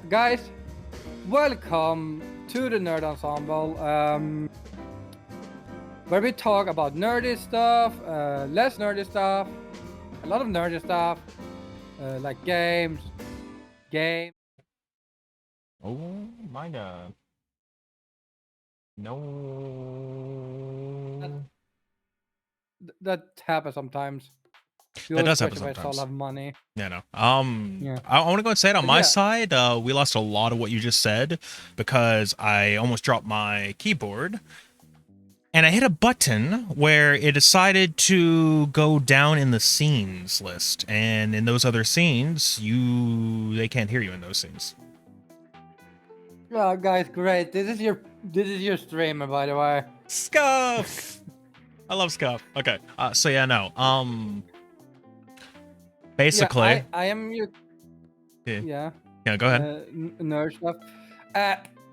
Guys, welcome to the Nerd Ensemble, where we talk about nerdy stuff, less nerdy stuff, a lot of nerdy stuff, like games. Oh my god. No. That happens sometimes. You That always does happen question if I still sometimes. have money. Yeah, no. Yeah. I want to go and say it on But my yeah. side. We lost a lot of what you just said because I almost dropped my keyboard. And I hit a button where it decided to go down in the scenes list. And in those other scenes, they can't hear you in those scenes. Oh, guys, great. This is your streamer, by the way. Scuff! I love Scuff. Okay. So yeah, no. Basically. Yeah, I am your. Yeah. Yeah. Go ahead. Nerd stuff.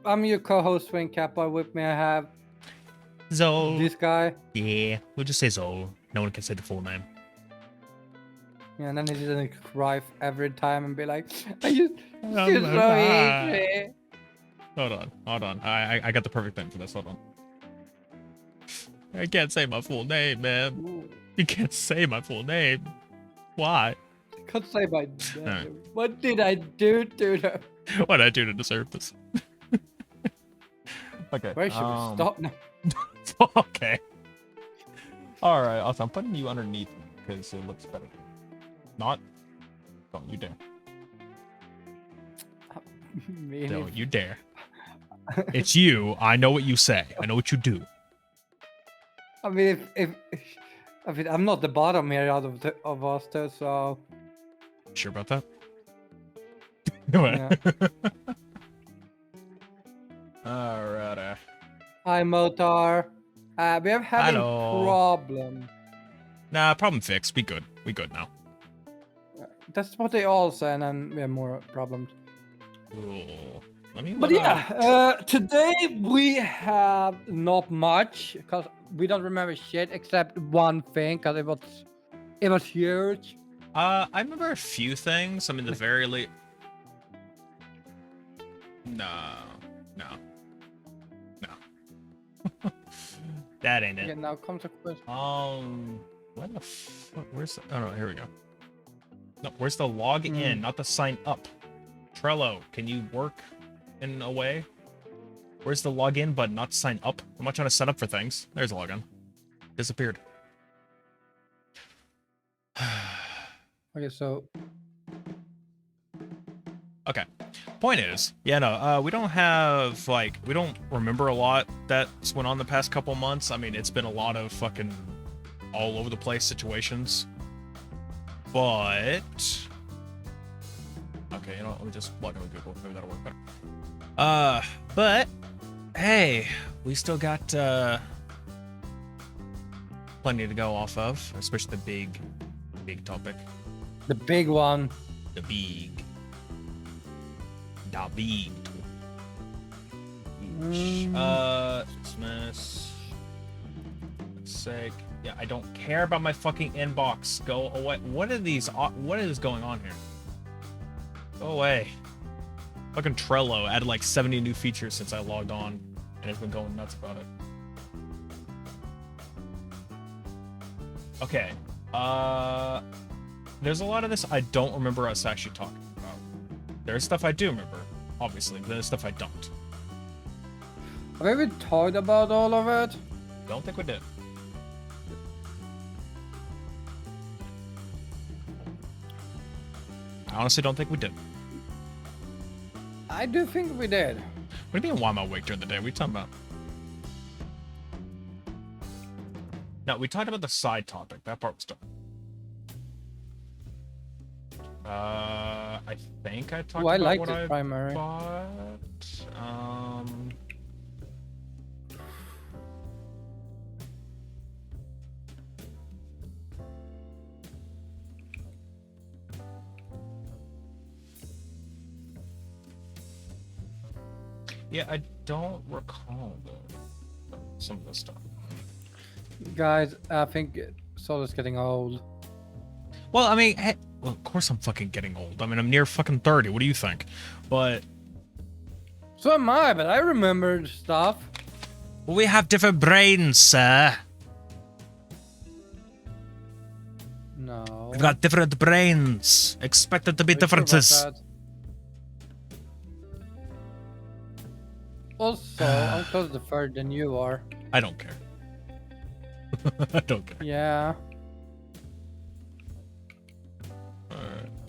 I'm your co-host, Swing Kappa. With me, I have Zol. this guy. Yeah, we'll just say Zol. No one can say the full name. Yeah, and then he's gonna cry every time and be like, "You're so easy." Hold on. I got the perfect thing for this. Hold on. I can't say my full name, man. You can't say my full name. Why? I can't say my name. Right. What did I do to them? What did I do to deserve this? Okay. Where should we stop now? Okay. All right. Also, I'm putting you underneath because it looks better. Not. Don't you dare. Don't you dare. It's you. I know what you say. I know what you do. I mean, if I'm not the bottom here out of us two, so. Sure about that? Yeah. Alright. Hi, Motar. We are having Hello. problem. Nah, problem fixed. We good. We good now. That's what they all say, and then we have more problems. Ooh. Let me But yeah, today we have not much because we don't remember shit except one thing because it was huge. I remember a few things. I mean, the very late. No. That ain't it. Okay, now comes a question. Where the fuck? Where's the... Oh no, here we go. No, where's the log in, not the sign up? Trello, can you work in a way? Where's the login button, not sign up? I'm not trying to set up for things. There's a login. Disappeared. Okay, so. Okay. Point is, yeah, no, we don't have, like, we don't remember a lot that's went on the past couple months. I mean, it's been a lot of fucking all over the place situations. But... Okay, you know what, let me just log into Google. Maybe that'll work better. But, hey, we still got, plenty to go off of, especially the big topic. The big one. The big. Christmas. Sake. Yeah, I don't care about my fucking inbox. Go away. What is going on here? Go away. Fucking Trello added like 70 new features since I logged on, and it's been going nuts about it. Okay. There's a lot of this I don't remember us actually talking about. There's stuff I do remember, obviously, but there's stuff I don't. Have we talked about all of it? Don't think we did. I honestly don't think we did. I do think we did. What do you mean, why am I awake during the day? What are you talking about? No, we talked about the side topic. That part was done. I think I talked about like what the I primary. bought. Yeah, I don't recall some of this stuff. Guys, I think Solo's getting old. Well, I mean, hey, well, of course I'm fucking getting old. I mean, I'm near fucking 30. What do you think? But So am I, but I remember stuff. We have different brains, sir. No. We've got different brains. Expected to be Are you sure about differences. that? Also, I'm closer to third than you are. I don't care. I don't care. Yeah.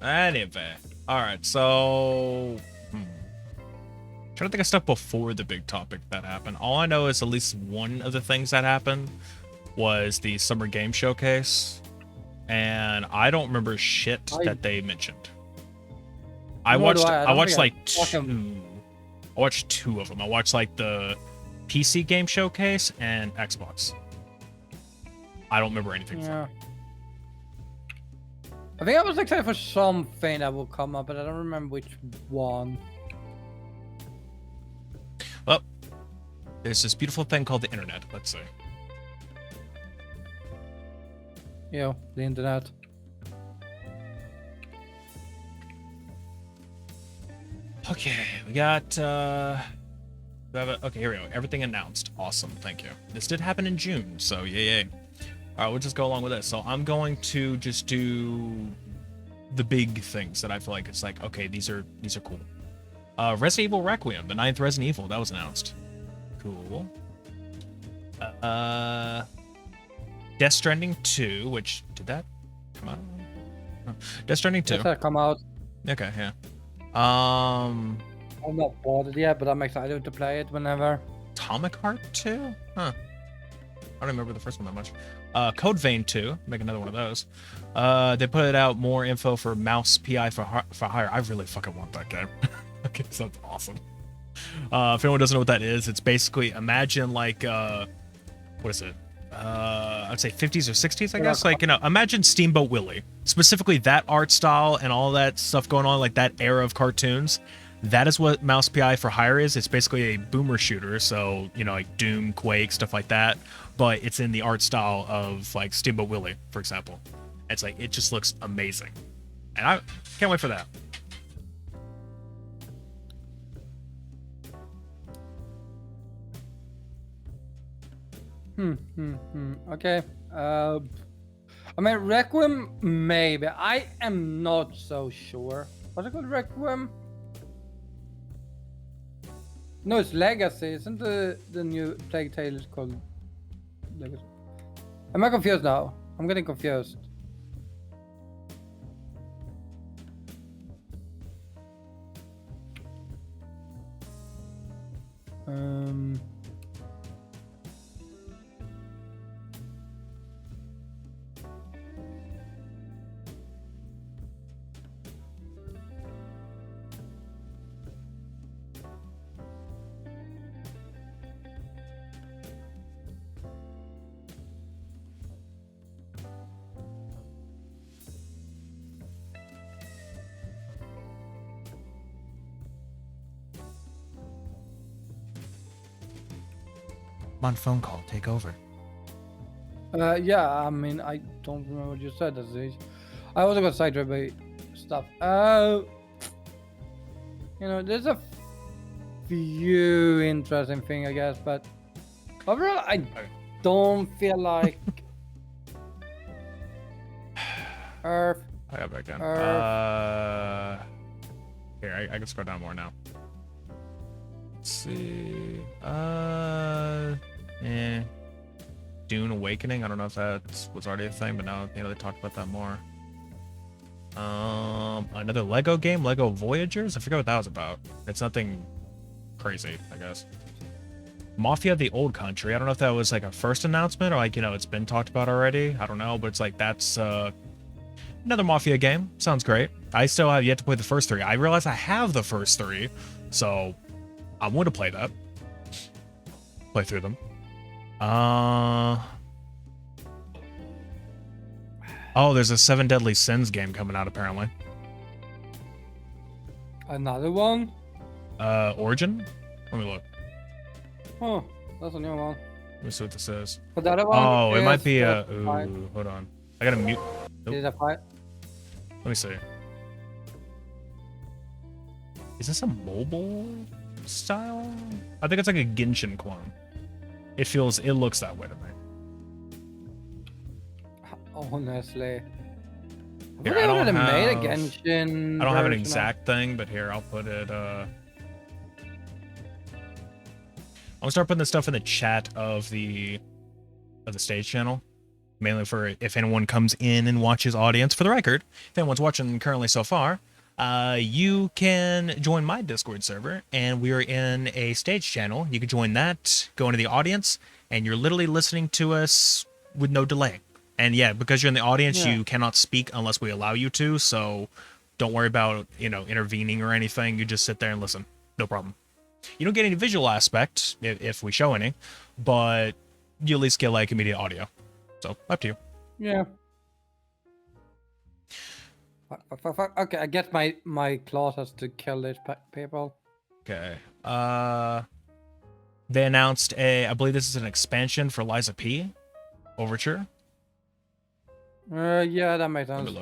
Anyway. Alright, so... Trying to think of stuff before the big topic that happened. All I know is at least one of the things that happened was the Summer Game Showcase. And I don't remember shit that they mentioned. I watched like two. I watched two of them. I watched like the PC Game Showcase and Xbox. I don't remember anything from it. I think I was excited for something that will come up, but I don't remember which one. Well, there's this beautiful thing called the internet. Let's see. Yeah, the internet. Okay, we got okay, here we go. Everything announced. Awesome, thank you. This did happen in June, so yay. Alright, we'll just go along with this. So I'm going to just do the big things that I feel like it's like, okay, these are cool. Resident Evil Requiem, the 9th Resident Evil, that was announced. Cool. Death Stranding 2, which did that come out? Oh. Death Stranding 2. Did that come out? Okay, yeah. I'm not bought it yet, but I'm excited to play it whenever. Atomic Heart 2? Huh. I don't remember the first one that much. Code Vein 2, make another one of those. They put out more info for Mouse PI for Hire. I really fucking want that game. Okay, sounds awesome. If anyone doesn't know what that is, it's basically, imagine like, what is it? I'd say 50s or 60s, I guess. Like, imagine Steamboat Willie. Specifically that art style and all that stuff going on, like that era of cartoons. That is what Mouse PI for Hire is. It's basically a boomer shooter, so, like Doom, Quake, stuff like that. But it's in the art style of, like, Steamboat Willie, for example. It's like, it just looks amazing. And I can't wait for that. Okay. I mean, Requiem, maybe. I am not so sure. What's it called, Requiem? No, it's Legacy. Isn't the new Plague Tale is called Legacy? Am I confused now? I'm getting confused. I'm on phone call. Take over. Yeah, I mean, I don't remember what you said, Aziz. I also got sidetracked by stuff. There's a few interesting things, I guess, but overall, I don't feel like Earth. I got back down. Here, I can scroll down more now. Let's see. Dune Awakening. I don't know if that was already a thing, but now they talked about that more. Another Lego game, Lego Voyagers. I forget what that was about. It's nothing crazy, I guess. Mafia: The Old Country. I don't know if that was like a first announcement or like it's been talked about already. I don't know, but it's like that's another Mafia game. Sounds great. I still have yet to play the first three. I realize I have the first three, so I want to play that. Play through them. Oh, there's a 7 Deadly Sins game coming out apparently. Another one? Origin? Let me look. Oh, that's a new one. Let me see what this is. But the other one oh, it might be a... Ooh, hold on. I gotta mute... Nope. Is it a fight? Let me see. Is this a mobile style. I think it's like a Genshin clone. It looks that way to me. Honestly. Here, I don't made a have. Genshin I don't have an version exact thing, but here I'll put it. I'm gonna start putting this stuff in the chat of the stage channel, mainly for if anyone comes in and watches audience. For the record, if anyone's watching currently so far, you can join my Discord server, and we are in a stage channel. You can join that, go into the audience, and you're literally listening to us with no delay. And yeah, because you're in the audience, you cannot speak unless we allow you to. So don't worry about, intervening or anything. You just sit there and listen. No problem. You don't get any visual aspect if we show any, but you at least get like immediate audio. So up to you. Yeah. Okay, I guess my class has to kill these people. Okay. They announced I believe this is an expansion for Liza P. Overture. Yeah, that makes sense. Let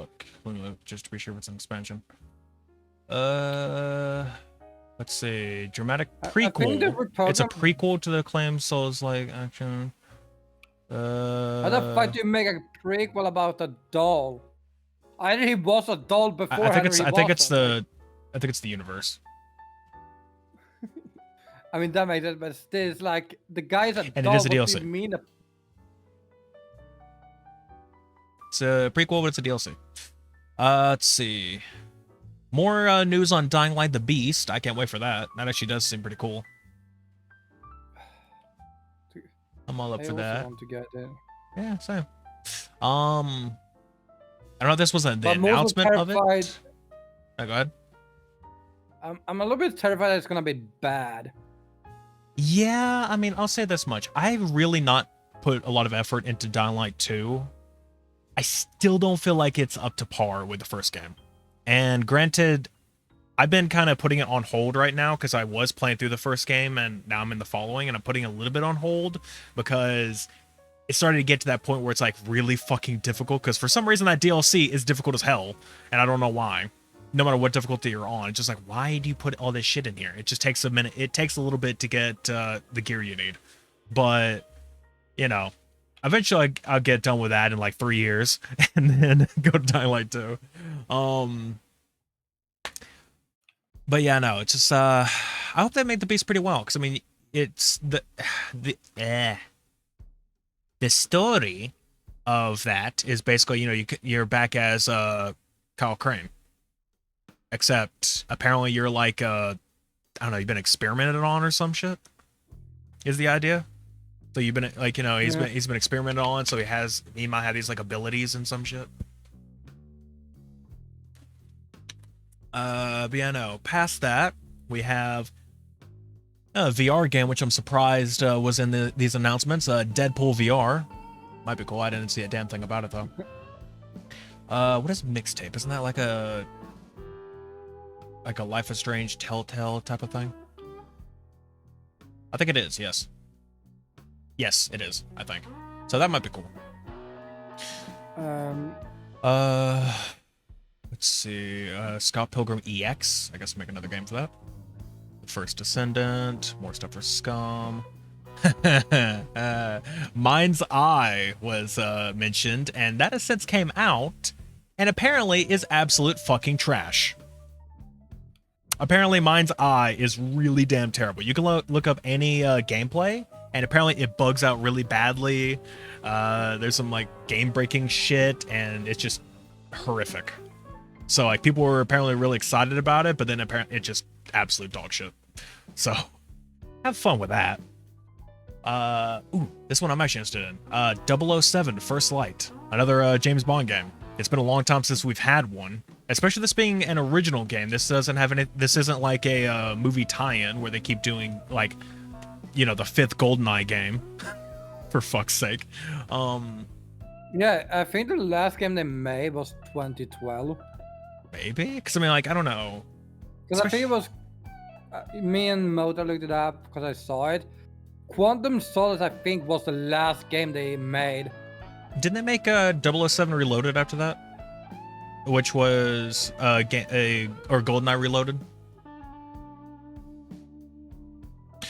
me look just to be sure if it's an expansion. Let's see. Dramatic prequel. It's a prequel to the acclaimed Souls-like action. How the fuck do you make a prequel about a doll? Either he was a doll before. I think it's the universe. I mean that makes sense, but still, it's like the guy's a and doll. It is a DLC. It's a prequel, but it's a DLC. Let's see. More news on Dying Light the Beast. I can't wait for that. That actually does seem pretty cool. I'm all up for that. Want to get it. Yeah, same. I don't know if this was the announcement of it. Oh, go ahead. I'm a little bit terrified that it's gonna be bad. Yeah, I mean, I'll say this much. I've really not put a lot of effort into Dying Light 2. I still don't feel like it's up to par with the first game. And granted, I've been kind of putting it on hold right now because I was playing through the first game and now I'm in the following, and I'm putting a little bit on hold because it started to get to that point where it's like really fucking difficult, because for some reason that DLC is difficult as hell, and I don't know why. No matter what difficulty you're on, it's just like, why do you put all this shit in here? It just takes a minute. It takes a little bit to get the gear you need. But, eventually I'll get done with that in like 3 years and then go to Dying Light 2. But yeah, no, it's just, I hope they made the beast pretty well. Because, I mean, it's the story of that is basically, you're back as Kyle Crane. Except apparently you're like, I don't know, you've been experimented on or some shit, is the idea. So you've been like, he's been experimented on, so he might have these like abilities and some shit. But yeah, no, past that, we have a VR game, which I'm surprised was in these announcements. Deadpool VR. Might be cool. I didn't see a damn thing about it though. What is mixtape? Isn't that like a Life is Strange Telltale type of thing? I think it is, yes. Yes, it is, I think. So that might be cool. Let's see. Scott Pilgrim EX. I guess we'll make another game for that. The First Descendant. More stuff for Scum. Mind's Eye was mentioned, and that has since came out, and apparently is absolute fucking trash. Apparently, Mind's Eye is really damn terrible. You can look up any gameplay, and apparently it bugs out really badly. There's some like game-breaking shit, and it's just horrific. So like people were apparently really excited about it, but then apparently it's just absolute dog shit. So have fun with that. Ooh, this one I'm actually interested in. 007 First Light, another James Bond game. It's been a long time since we've had one, especially this being an original game. This doesn't have any. This isn't like a movie tie-in where they keep doing like, the fifth GoldenEye game. For fuck's sake. Yeah, I think the last game they made was 2012. Maybe, because I mean, like, I don't know. Because I think it was me and Mota looked it up because I saw it. Quantum Solace, I think, was the last game they made. Didn't they make 007 Reloaded after that? Which was or GoldenEye Reloaded?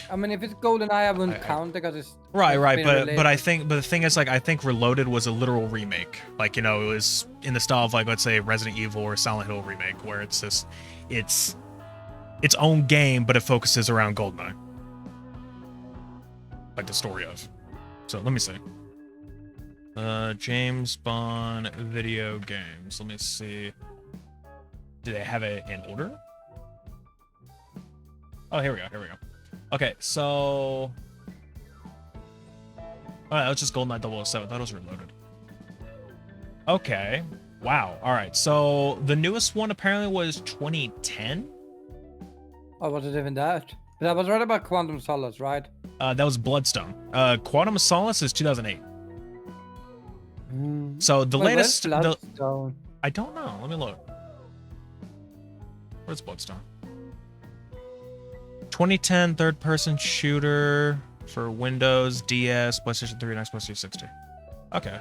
I mean, if it's GoldenEye, I wouldn't count because it's Right, been but related. I think, but the thing is, like, I think Reloaded was a literal remake. Like, you know, it was in the style of, like, let's say Resident Evil or Silent Hill remake, where it's just, it's its own game, but it focuses around GoldenEye, like the story of. So let me see. James Bond video games. Let me see. Do they have it in order? Oh, here we go. Here we go. Okay, so. Alright, let's just GoldenEye 007. I thought it was Reloaded. Okay. Wow. Alright, so the newest one apparently was 2010? Oh, was it even that? But I was right about Quantum Solace, right? That was Bloodstone. Quantum of Solace is 2008. So the Wait, latest. where's Bloodstone? I don't know. Let me look. Where's Bloodstone? 2010 third-person shooter for Windows, DS, PlayStation 3, and Xbox 360. Okay.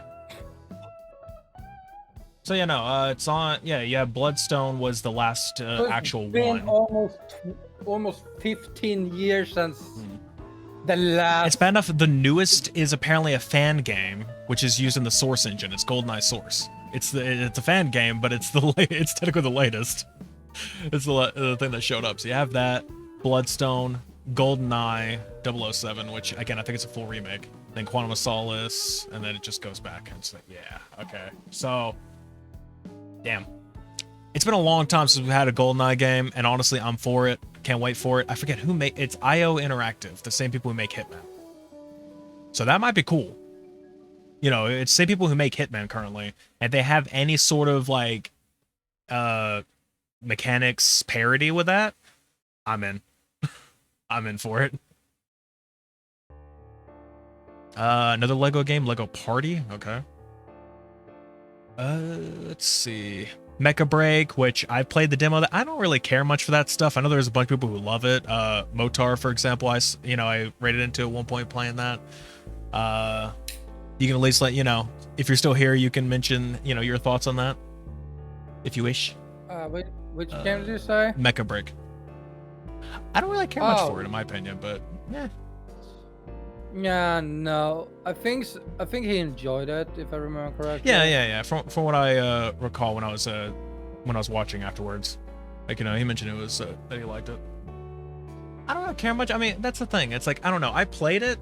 So yeah, no, it's on. Yeah. Bloodstone was the last actual It's been one. almost 15 years since the last. It's bad enough. The newest is apparently a fan game, which is using the Source engine. It's GoldenEye Source. It's a fan game, but it's it's technically the latest. It's the thing that showed up. So you have that, Bloodstone, GoldenEye 007, which again I think it's a full remake. Then Quantum of Solace, and then it just goes back. And it's like, yeah, okay. So, damn. It's been a long time since we've had a GoldenEye game, and honestly, I'm for it. Can't wait for it. I forget who made it's IO Interactive, the same people who make Hitman. So that might be cool. You know, it's the same people who make Hitman currently, and they have any sort of like mechanics parity with that. I'm in. I'm in for it. Another Lego game, Lego Party. Okay. Let's see. Mecha Break, which I've played the demo. I don't really care much for that stuff. I know there's a bunch of people who love it. Motar, for example, I rated into at one point playing that. You can at least let if you're still here, you can mention your thoughts on that, if you wish. Which game did you say? Mecha Break. I don't really care much for it, in my opinion, but yeah. Yeah, no. I think he enjoyed it, if I remember correctly. Yeah. From what I recall when I was watching afterwards, like he mentioned it was that he liked it. I don't really care much. I mean, that's the thing. It's like I don't know. I played it.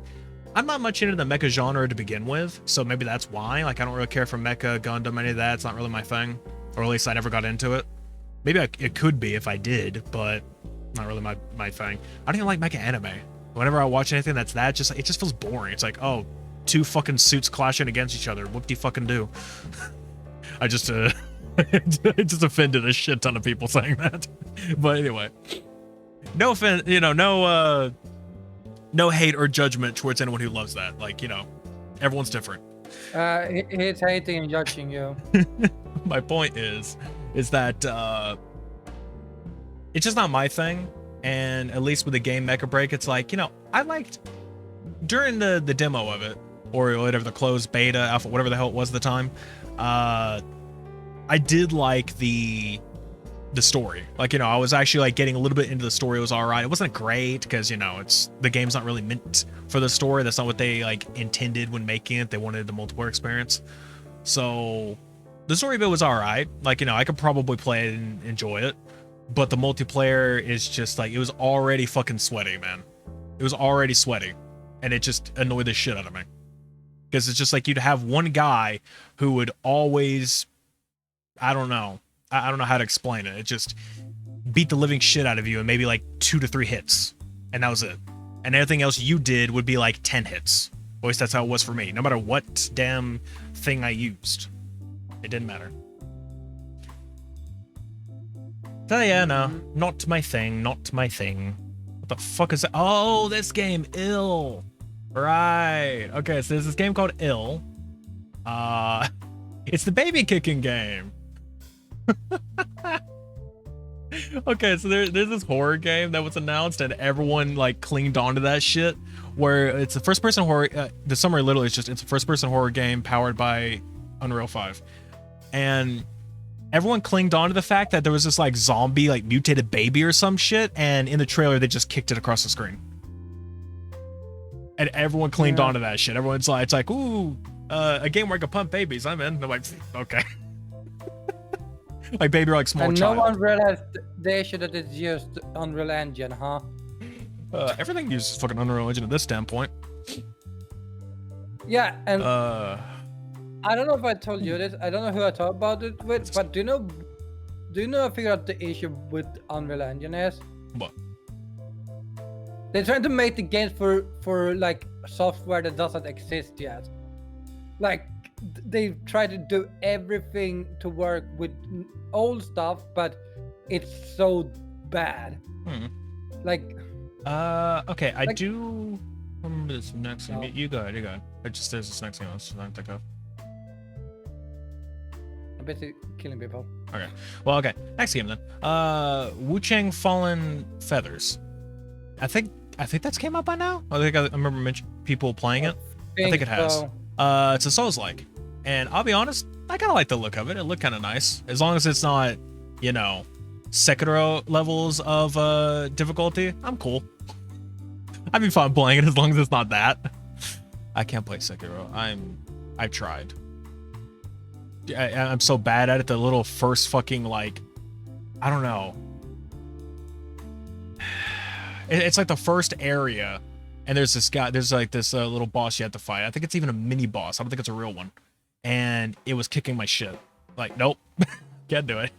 I'm not much into the mecha genre to begin with, so maybe that's why. Like I don't really care for mecha, Gundam, any of that. It's not really my thing, or at least I never got into it. Maybe it could be if I did, but not really my thing. I don't even like mecha anime. Whenever I watch anything it just feels boring. It's like, oh, two fucking suits clashing against each other. What do you fucking do? I just it just offended a shit ton of people saying that. But anyway, no offense, no hate or judgment towards anyone who loves that. Like, everyone's different. He's hating and judging you. My point is that it's just not my thing. And at least with the game Mecha Break, it's like, I liked during the demo of it, or whatever, the closed beta, alpha, whatever the hell it was at the time, I did like the story. Like, I was actually like getting a little bit into the story. It was all right. It wasn't great because, the game's not really meant for the story. That's not what they like intended when making it. They wanted the multiplayer experience. So the story of it was all right. Like, I could probably play it and enjoy it. But the multiplayer is just like, it was already fucking sweaty, man. It was already sweaty. And it just annoyed the shit out of me. Because it's just like you'd have one guy who would always, I don't know how to explain it. It just beat the living shit out of you in maybe like 2 to 3 hits. And that was it. And everything else you did would be like 10 hits. At least that's how it was for me. No matter what damn thing I used. It didn't matter. So yeah, no, not my thing, not my thing. What the fuck is that? Oh, this game, Ill. Right. Okay, so there's this game called Ill. It's the baby kicking game. Okay, so there's this horror game that was announced and everyone like clinged onto that shit, where it's a first-person horror. The summary literally is just it's a first-person horror game powered by Unreal 5, and everyone clinged on to the fact that there was this like zombie, like mutated baby or some shit, and in the trailer they just kicked it across the screen. And everyone claimed Yeah. onto that shit. Everyone's like, it's like, ooh, a game where I can pump babies. I'm in. I'm like, okay. Like baby, or like small And child. no one realized the issue that it's used Unreal Engine, huh? Everything uses fucking Unreal Engine at this standpoint. Yeah, and Uh, I don't know if I told you this. I don't know who I talked about it with, but do you know I figured out the issue with Unreal Engine is? what? They're trying to make the games for like software that doesn't exist yet. Like they try to do everything to work with old stuff, but it's so bad. Like Okay, I like- do remember this next thing. No. You go ahead, you go ahead. There's this next thing I was trying to think of. I'm busy killing people. Okay. Well, okay. Next game then. Wu Chang Fallen Feathers. I think that's came out by now. I think I remember people playing it. I think it has. So. It's a Souls-like, and I'll be honest, I kind of like the look of it. It looked kind of nice, as long as it's not, you know, Sekiro levels of difficulty. I'm cool. I'd be fine playing it as long as it's not that. I can't play Sekiro. I've tried. I'm so bad at it. The little first fucking like, I don't know. It's like the first area, and there's this guy. There's like this little boss you have to fight. I think it's even a mini boss. I don't think it's a real one. And it was kicking my shit. Like, nope, can't do it.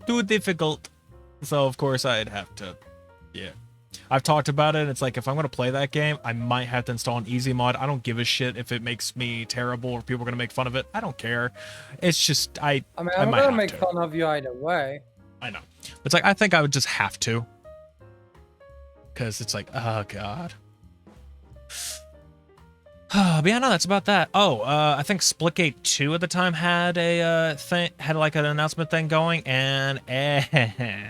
Too difficult. So of course I'd have to. Yeah, I've talked about it. It's like if I'm gonna play that game, I might have to install an easy mod. I don't give a shit if it makes me terrible or people are gonna make fun of it. I don't care. It's just I mean, I I'm might gonna have make to. fun of you either way. I know. It's like I think I would just have to. Because it's like, oh god. But yeah, no, that's about that. Oh, I think Splitgate 2 at the time had a had like an announcement thing going, and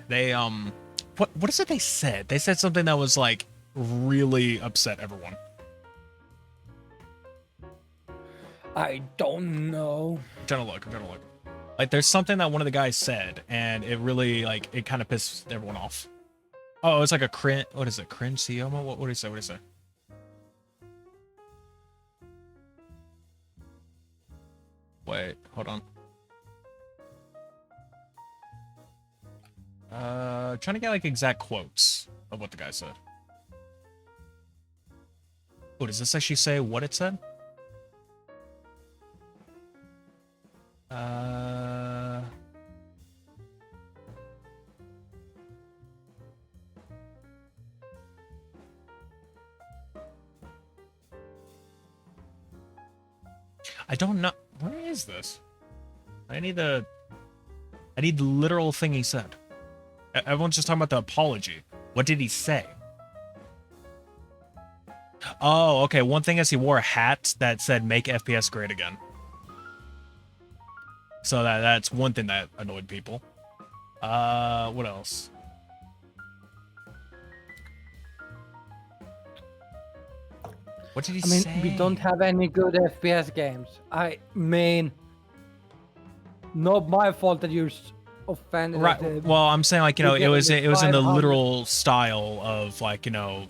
they what is it they said? They said something that was like really upset everyone. I don't know. I'm trying to look. Like there's something that one of the guys said, and it really like it kind of pissed everyone off. Oh, it's like a cringe. What is it? Cringe CEO? What did he say? What did he say? Wait, hold on. Trying to get like exact quotes of what the guy said. Oh, does this actually say what it said? I don't know. Where is this? I need the literal thing he said. Everyone's just talking about the apology. What did he say? Oh, okay. One thing is he wore a hat that said "Make FPS great again." So that's one thing that annoyed people. What else? What did he say? I mean, we don't have any good FPS games. I mean, not my fault that you're offended. at Right. the- Well, I'm saying like, you know, you it was get in the 500. literal style of like, you know,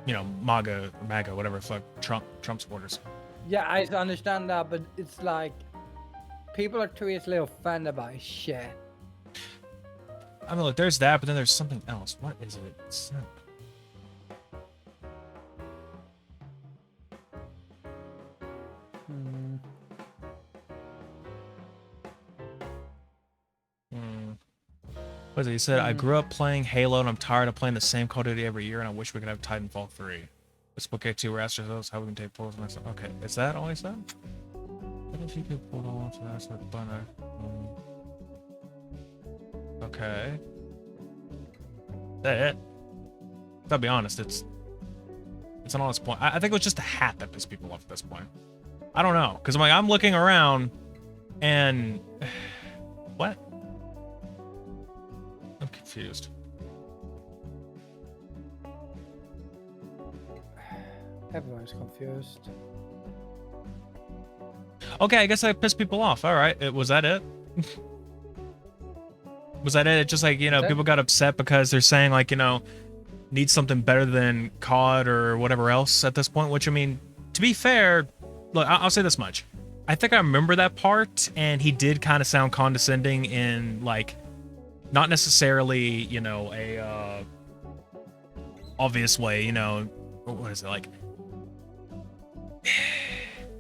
MAGA, whatever the fuck, Trump supporters. Yeah, I understand that, but it's like people are too easily offended by shit. I mean, look, there's that, but then there's something else. What is it? What is it? He said, I grew up playing Halo and I'm tired of playing the same Call of Duty every year and I wish we could have Titanfall 3. Let's book A2, we're asking ourselves how we can take photos of myself. Okay, is that all he said? What if you could pull it all to that's like banner? Okay. That it? I'll be honest, it's an honest point. I think it was just the hat that pissed people off at this point. I don't know, because I'm looking around and what? I'm confused. Everyone's confused. Okay, I guess I pissed people off. All right, was that it? Was that it? It's just like, you know, people got upset because they're saying like, you know, needs something better than COD or whatever else at this point. Which, I mean, to be fair, look, I'll say this much. I think I remember that part, and he did kind of sound condescending in, like, not necessarily, you know, a obvious way, you know, what is it, like,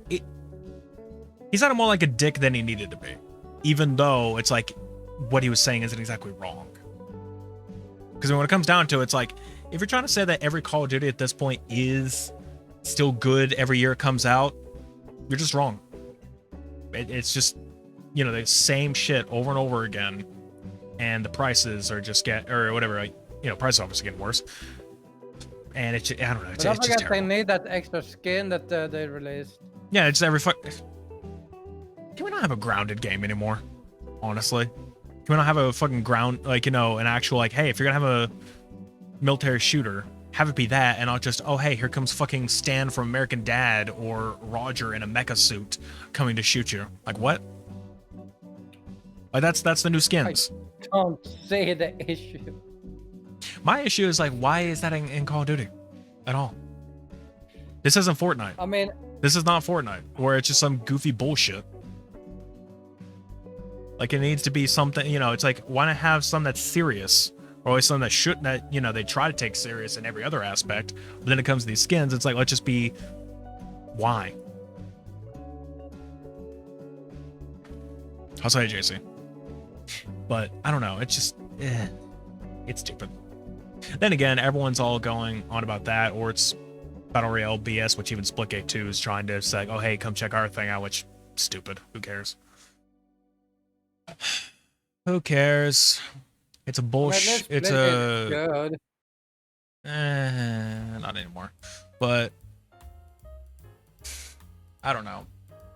he sounded more like a dick than he needed to be, even though it's like what he was saying isn't exactly wrong. Because when it comes down to it, it's like, if you're trying to say that every Call of Duty at this point is still good every year it comes out, you're just wrong. It's just, you know, the same shit over and over again, and the prices are just or whatever, like, you know, prices obviously getting worse. And it's just, I don't know, it's But don't just forget they terrible. need that extra skin that they released. Yeah, it's every fuck. Can we not have a grounded game anymore? Honestly, can we not have a fucking ground, like, you know, an actual, like, hey, if you're gonna have a military shooter, have it be that, and not just, oh hey, here comes fucking Stan from American Dad or Roger in a mecha suit coming to shoot you. Like, what? Like, that's the new skins. I don't see the issue. My issue is, like, why is that in Call of Duty at all? This isn't Fortnite. I mean, This is not Fortnite, where it's just some goofy bullshit. Like, it needs to be something, you know, it's like, why not have something that's serious? Or always something that shouldn't, that, you know, they try to take serious in every other aspect. But then it comes to these skins, it's like, let's just be, why? I'll say JC. But, I don't know, it's just, it's stupid. Then again, everyone's all going on about that, or it's Battle Royale BS, which even Splitgate 2 is trying to say, oh hey, come check our thing out, which, stupid, who cares? Who cares? It's a bullshit. It's a good. not anymore. But I don't know.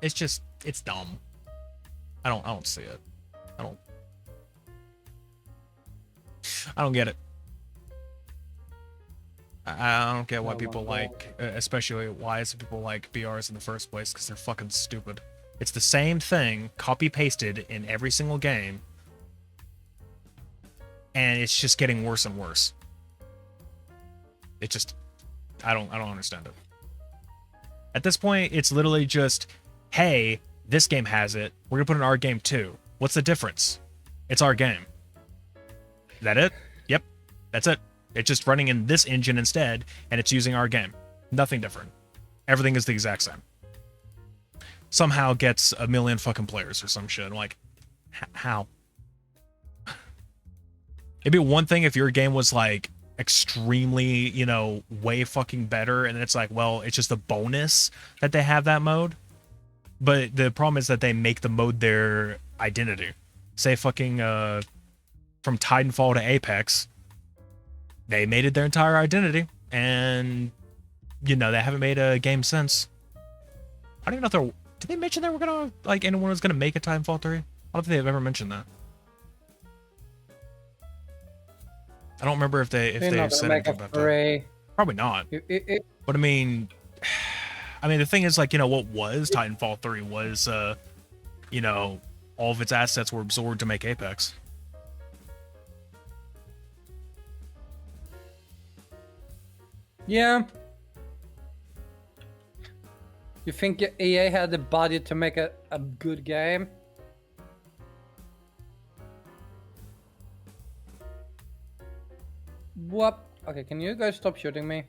It's just, it's dumb. I don't see it. I don't get it. I don't get why people like, especially why is people like BRs in the first place, because they're fucking stupid. It's the same thing, copy pasted in every single game, and it's just getting worse and worse. It just, I don't understand it. At this point, it's literally just, hey, this game has it, we're gonna put it in our game too. What's the difference? It's our game. Is that it? Yep, that's it. It's just running in this engine instead, and it's using our game. Nothing different. Everything is the exact same. Somehow gets 1 million fucking players or some shit. I'm like, how? It'd be one thing if your game was like extremely, you know, way fucking better, and it's like, well, it's just a bonus that they have that mode. But the problem is that they make the mode their identity. Say fucking from Titanfall to Apex, they made it their entire identity, and you know, they haven't made a game since. I don't even know if they're, did they mention they were gonna, like, anyone was gonna make a Titanfall 3? I don't think they've ever mentioned that. I don't remember if they said anything about that. Probably not. But I mean, the thing is, like, you know, what was Titanfall 3 was, you know, all of its assets were absorbed to make Apex. Yeah. You think EA had the budget to make a good game? What? Okay, can you guys stop shooting me?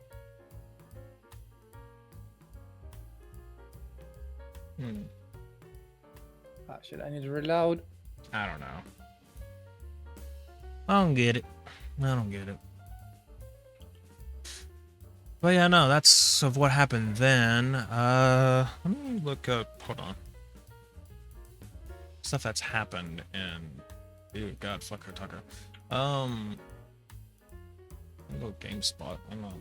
Ah, shit, I need to reload. I don't know. I don't get it. But yeah, no, that's of what happened then. Let me look up, hold on. Stuff that's happened in, ew, God, fuck her, Tucker. I'll go GameSpot. I don't know.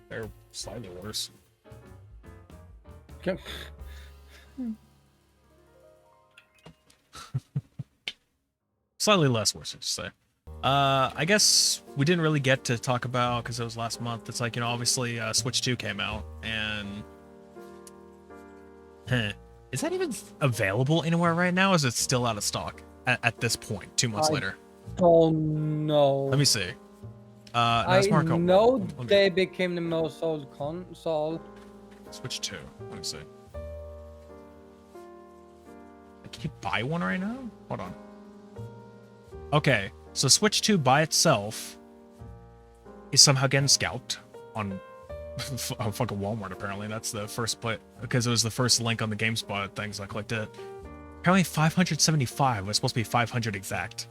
They're slightly worse. Okay. Slightly less worse, I should say. I guess we didn't really get to talk about, because it was last month, it's like, you know, obviously Switch 2 came out, and is that even available anywhere right now, or is it still out of stock at this point, 2 months later? Oh no. Let me see. No, I it's Mario Kart know World. Let me- they became the most sold console. Switch 2. Let me see. Can you buy one right now? Hold on. Okay, so Switch 2 by itself is somehow getting scalped on fucking Walmart, apparently. That's the first play, because it was the first link on the GameSpot things. I clicked it. Apparently 575 was supposed to be 500 exact.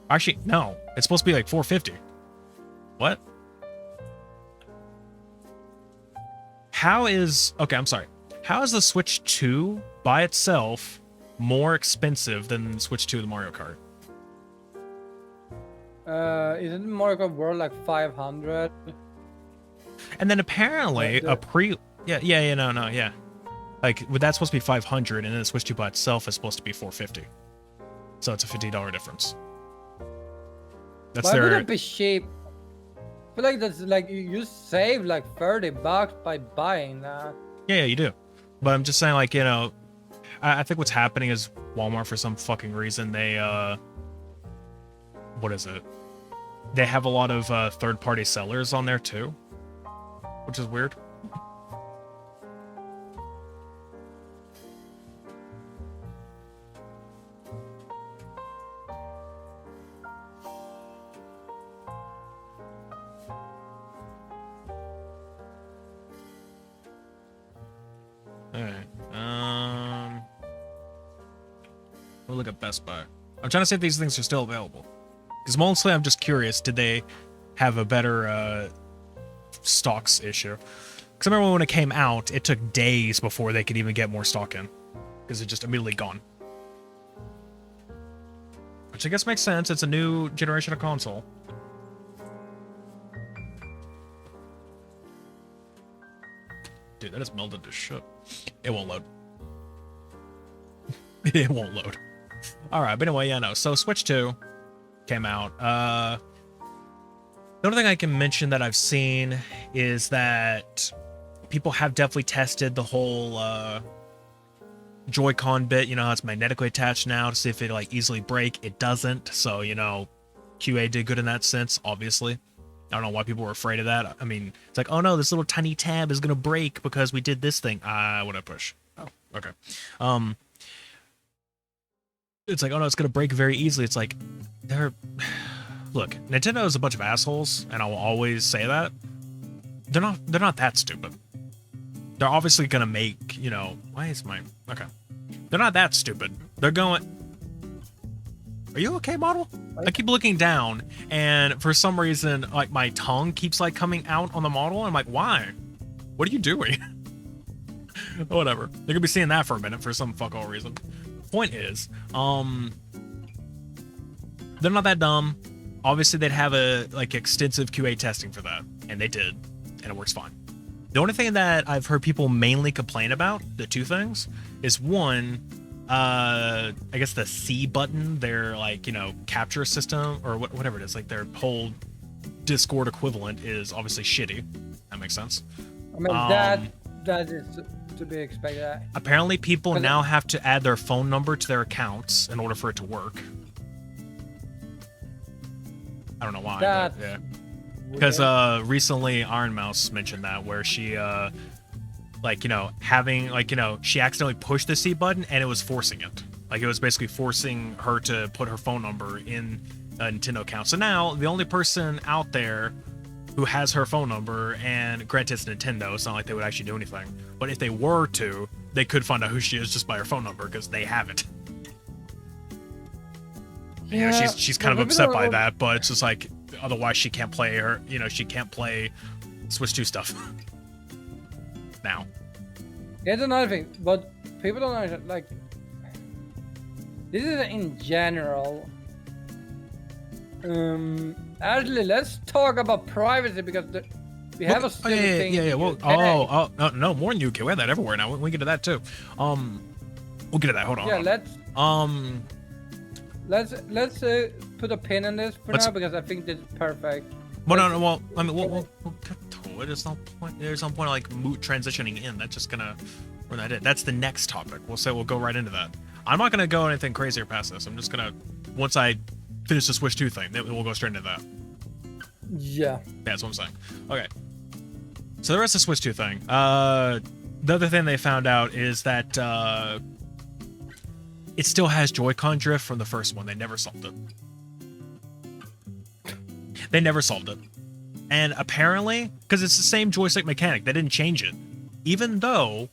Actually, no. It's supposed to be like 450. What? How is... Okay, I'm sorry. How is the Switch 2 by itself more expensive than Switch 2 of the Mario Kart? Isn't Mario Kart World like 500? And then apparently The- a pre... Yeah, no, yeah. Like, that's supposed to be 500, and then the Switch 2 by itself is supposed to be 450. So it's a $50 difference. That's Why would their... it be cheap? I feel like that's like you save like $30 by buying that. Yeah, you do. But I'm just saying, like, you know, I think what's happening is Walmart, for some fucking reason, they, what is it? They have a lot of third-party sellers on there, too. Which is weird. Alright, we'll look at Best Buy. I'm trying to see if these things are still available. Because mostly I'm just curious, did they have a better stocks issue? Because I remember when it came out, it took days before they could even get more stock in. Because it just immediately gone. Which I guess makes sense, it's a new generation of console. Dude, that is melded to shit. It won't load. It won't load. Alright, but anyway, yeah, no. So Switch 2 came out. The only thing I can mention that I've seen is that people have definitely tested the whole Joy-Con bit. You know how it's magnetically attached now to see if it like easily break. It doesn't. So, you know, QA did good in that sense, obviously. I don't know why people were afraid of that. I mean, it's like, oh no, this little tiny tab is gonna break because we did this thing. What I push? Oh, okay. It's like, oh no, it's gonna break very easily. It's like, look, Nintendo is a bunch of assholes, and I will always say that. They're not that stupid. They're obviously gonna make, you know, why is my okay? They're not that stupid. They're going. Are you okay, model? I keep looking down, and for some reason, like, my tongue keeps, like, coming out on the model, and I'm like, why? What are you doing? Whatever. You're gonna be seeing that for a minute for some fuck all reason. Point is, they're not that dumb. Obviously, they'd have a, like, extensive QA testing for that, and they did, and it works fine. The only thing that I've heard people mainly complain about, the two things, is one, I guess the C button, their, like, you know, capture system, or whatever it is, like their whole Discord equivalent is obviously shitty. That makes sense. I mean, that is to be expected. Apparently people now have to add their phone number to their accounts in order for it to work. I don't know why, but yeah. Because recently Iron Mouse mentioned that, where she like, you know, having, like, you know, she accidentally pushed the C button and it was forcing it. Like, it was basically forcing her to put her phone number in a Nintendo account. So now, the only person out there who has her phone number, and granted it's Nintendo, it's not like they would actually do anything, but if they were to, they could find out who she is just by her phone number, because they have it. Yeah, you know, she's kind of upset by that, but it's just like, otherwise she can't play her, you know, she can't play Switch 2 stuff. Now. Here's another thing, but people don't understand, like, this is in general. Actually, let's talk about privacy, because we have a stupid thing. Yeah. Well, no, more than UK. We have that everywhere now. We get to that too. We'll get to that. Hold on. Yeah, let's put a pin in this for now, because I think this is perfect. Well, no. Well, I mean, we'll get to it. There's no point. There's no point of, like, moot transitioning in. That's just gonna run that in. That's the next topic. We'll go right into that. I'm not gonna go anything crazier past this. I'm just gonna, once I finish the Switch 2 thing, then we'll go straight into that. Yeah. That's what I'm saying. Okay. So the rest of Switch 2 thing. The other thing they found out is that it still has Joy-Con drift from the first one. They never solved it. They never solved it. And apparently, because it's the same joystick mechanic, they didn't change it. Even though,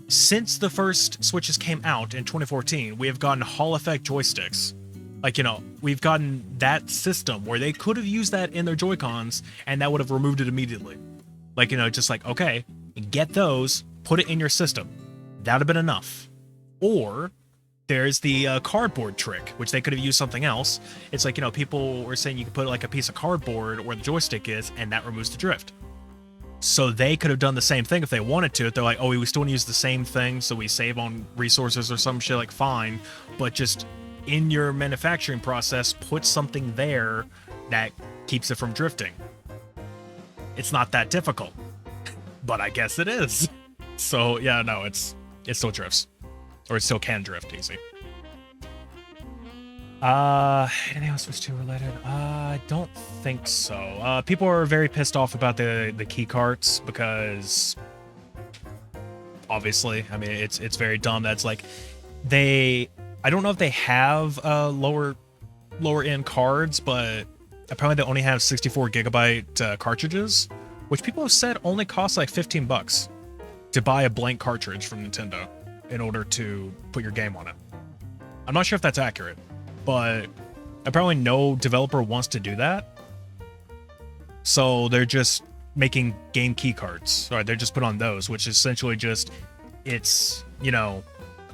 since the first Switches came out in 2014, we have gotten Hall effect joysticks. Like, you know, we've gotten that system where they could have used that in their Joy-Cons, and that would have removed it immediately. Like, you know, just like, okay, get those, put it in your system. That would have been enough. Or there's the cardboard trick, which they could have used something else. It's like, you know, people were saying you could put like a piece of cardboard where the joystick is, and that removes the drift. So they could have done the same thing if they wanted to. If they're like, oh, we still want to use the same thing, so we save on resources or some shit, like, fine. But just in your manufacturing process, put something there that keeps it from drifting. It's not that difficult. But I guess it is. So, yeah, no, it still drifts. Or it still can drift easy. Anything else Switch 2 related? I don't think so. People are very pissed off about the key carts because obviously, I mean, it's very dumb. That's like I don't know if they have lower end cards, but apparently they only have 64 gigabyte cartridges, which people have said only cost like $15 to buy a blank cartridge from Nintendo in order to put your game on it. I'm not sure if that's accurate, but apparently no developer wants to do that. So they're just making game key cards. Or they're just put on those, which is essentially just, it's, you know,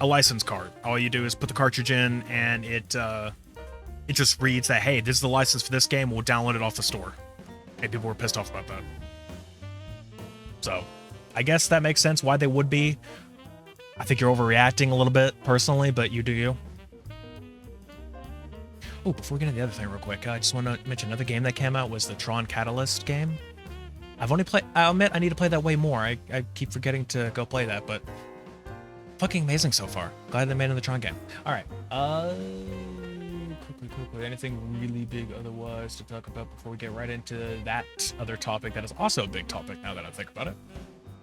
a license card. All you do is put the cartridge in, and it just reads that, hey, this is the license for this game, we'll download it off the store. And people were pissed off about that. So I guess that makes sense why they would be. I think you're overreacting a little bit, personally, but you do you. Oh, before we get into the other thing real quick, I just want to mention another game that came out was the Tron Catalyst game. I've only played... I'll admit I need to play that way more. I keep forgetting to go play that, but... fucking amazing so far. Glad they made another Tron game. Alright. Quickly. Anything really big otherwise to talk about before we get right into that other topic that is also a big topic now that I think about it?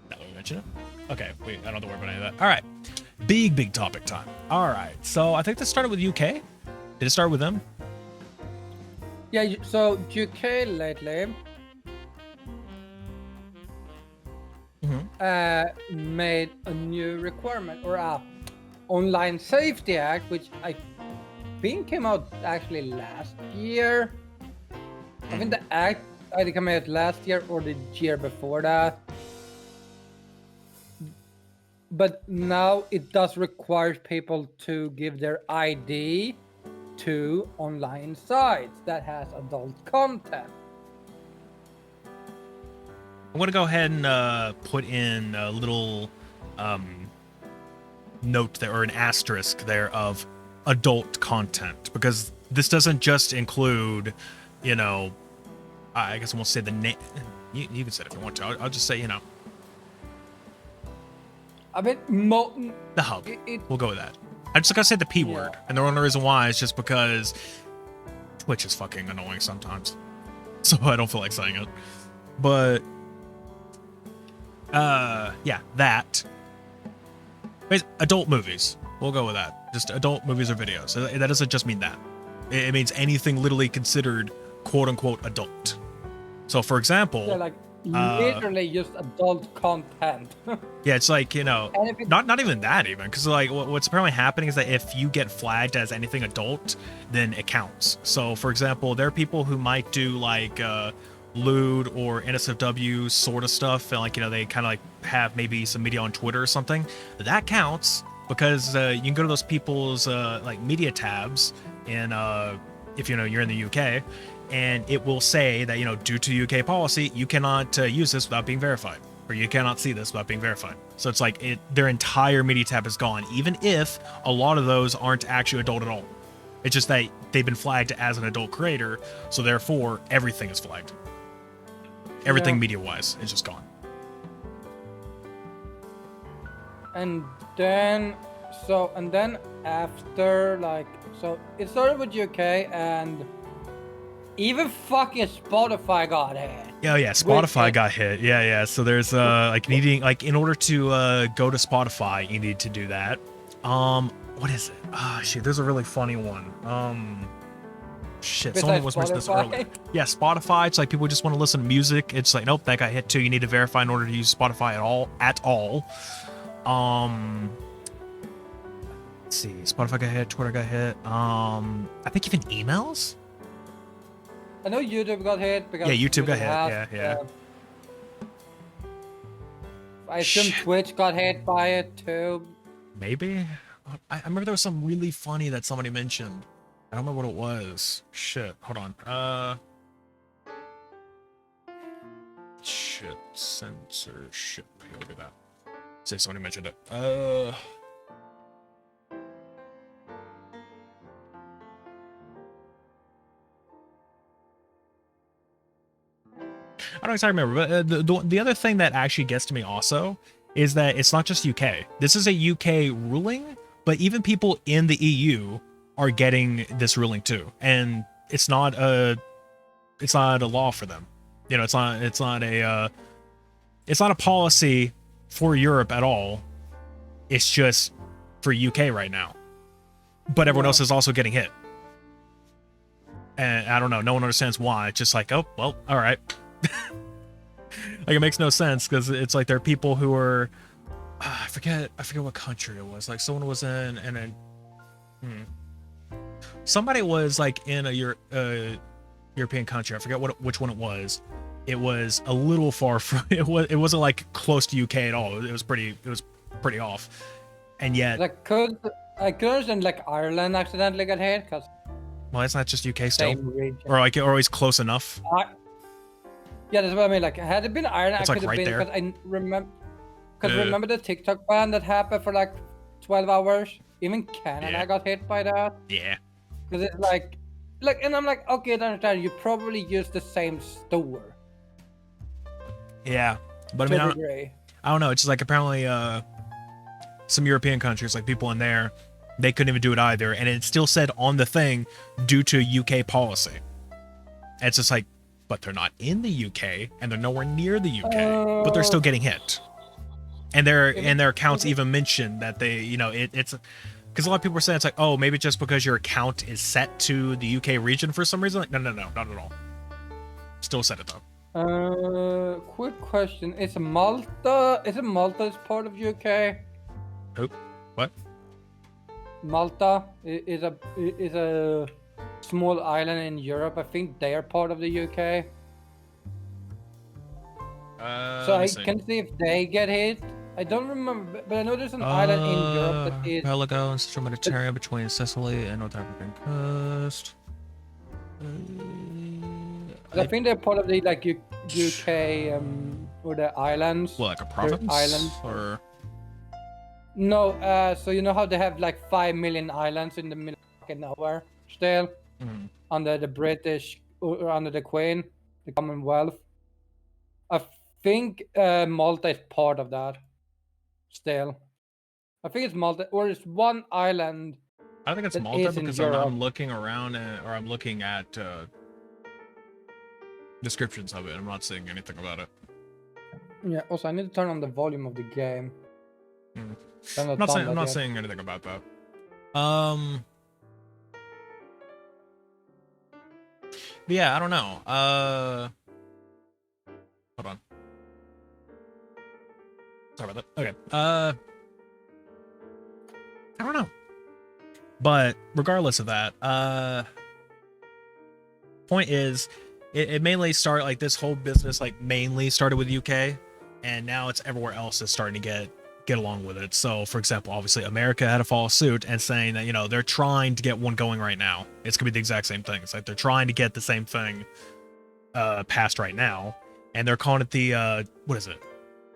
Now that we mention it. Okay, wait, I don't have to worry about any of that. Alright. Big topic time. Alright, so I think this started with UK. Did it start with them? Yeah, so UK lately made a new requirement, or a online safety act, which I think came out actually last year. I think the act either came out last year or the year before that. But now it does require people to give their ID to online sites that has adult content. I'm going to go ahead and put in a little note there, or an asterisk there, of adult content, because this doesn't just include, you know, I guess I won't say the name. You can say it if you want to. I'll just say, you know, I mean, the hub. We'll go with that. I just gotta say the P word, and the only reason why is just because Twitch is fucking annoying sometimes, so I don't feel like saying it. But yeah, that. Adult movies. We'll go with that. Just adult movies or videos. That doesn't just mean that. It means anything literally considered quote unquote adult. So, for example, yeah, like literally just adult content. Yeah, it's like, you know, not even that, even, because like what's apparently happening is that if you get flagged as anything adult, then it counts. So, for example, there are people who might do like lewd or NSFW sort of stuff, and like, you know, they kind of like have maybe some media on Twitter or something. That counts because you can go to those people's like media tabs, and if you know you're in the UK, and it will say that, you know, due to UK policy, you cannot use this without being verified, or you cannot see this without being verified. So it's like their entire media tab is gone, even if a lot of those aren't actually adult at all. It's just that they've been flagged as an adult creator, so therefore everything is flagged. Everything media-wise is just gone. And then after, like, so it started with UK, and Even fucking Spotify got hit. Oh yeah, Spotify got hit. Yeah. So there's like needing, like, in order to go to Spotify, you need to do that. What is it? Ah, shit, there's a really funny one. Shit, someone was mentioning this earlier. Yeah, Spotify. It's like people just want to listen to music. It's like, nope, that got hit too. You need to verify in order to use Spotify at all. Let's see, Spotify got hit, Twitter got hit. I think even emails. I know YouTube got hit because YouTube got hit. Yeah. I assume Twitch got hit by it too. Maybe. I remember there was something really funny that somebody mentioned. I don't remember what it was. Shit, hold on. Shit, censorship. Here, look at that. Say somebody mentioned it. I don't exactly remember, but the other thing that actually gets to me also is that it's not just UK. This is a UK ruling, but even people in the EU are getting this ruling too, and it's not a law for them. You know, it's not a policy for Europe at all. It's just for UK right now, but everyone else is also getting hit, and I don't know. No one understands why. It's just like, oh well, all right. Like, it makes no sense because it's like there are people who are I forget what country it was. Like, someone was somebody was like in a European country. I forget which one it was. It was a little far from it wasn't like close to UK at all. It was pretty off. And yet, like, could understand like Ireland accidentally got hit because it's not just UK still, or like, or always close enough. Yeah, that's what I mean. Like, had it been Ireland, it's I like could have right been, there. because I remember. Because remember the TikTok ban that happened for like 12 hours? Even Canada got hit by that. Yeah. Because it's like, and I'm like, okay, I understand. You probably use the same store. Yeah, but I mean, I don't know. It's just like, apparently, some European countries, like people in there, they couldn't even do it either, and it still said on the thing, due to UK policy. And it's just like, but they're not in the UK, and they're nowhere near the UK, but they're still getting hit. And their accounts even mention that they, you know, it's because a lot of people are saying it's like, oh, maybe just because your account is set to the UK region for some reason. Like, no, not at all. Still set it though. Quick question: Is Malta is part of UK? Who? What? Malta is a small island in Europe. I think they are part of the UK. So I can see if they get hit. I don't remember, but I know there's an island in Europe that is archipelago in Central Mediterranean between Sicily and North African coast. I think they're part of the like UK or the islands. Well, like a province? Islands or no? So you know how they have like 5 million islands in the middle of nowhere still under the British or under the Queen, the Commonwealth. I think Malta is part of that. Still, I think it's Malta, or it's one island. I think it's Malta because I'm looking around or I'm looking at descriptions of it. I'm not seeing anything about it. Yeah. Also, I need to turn on the volume of the game. I'm not saying anything about that. But yeah, I don't know. Hold on. Sorry about that. Okay. I don't know. But regardless of that, point is, it mainly started, like, this whole business, like, mainly started with UK, and now it's everywhere else is starting to get along with it. So, for example, obviously America had to follow suit and saying that, you know, they're trying to get one going right now. It's gonna be the exact same thing. It's like they're trying to get the same thing passed right now, and they're calling it the what is it?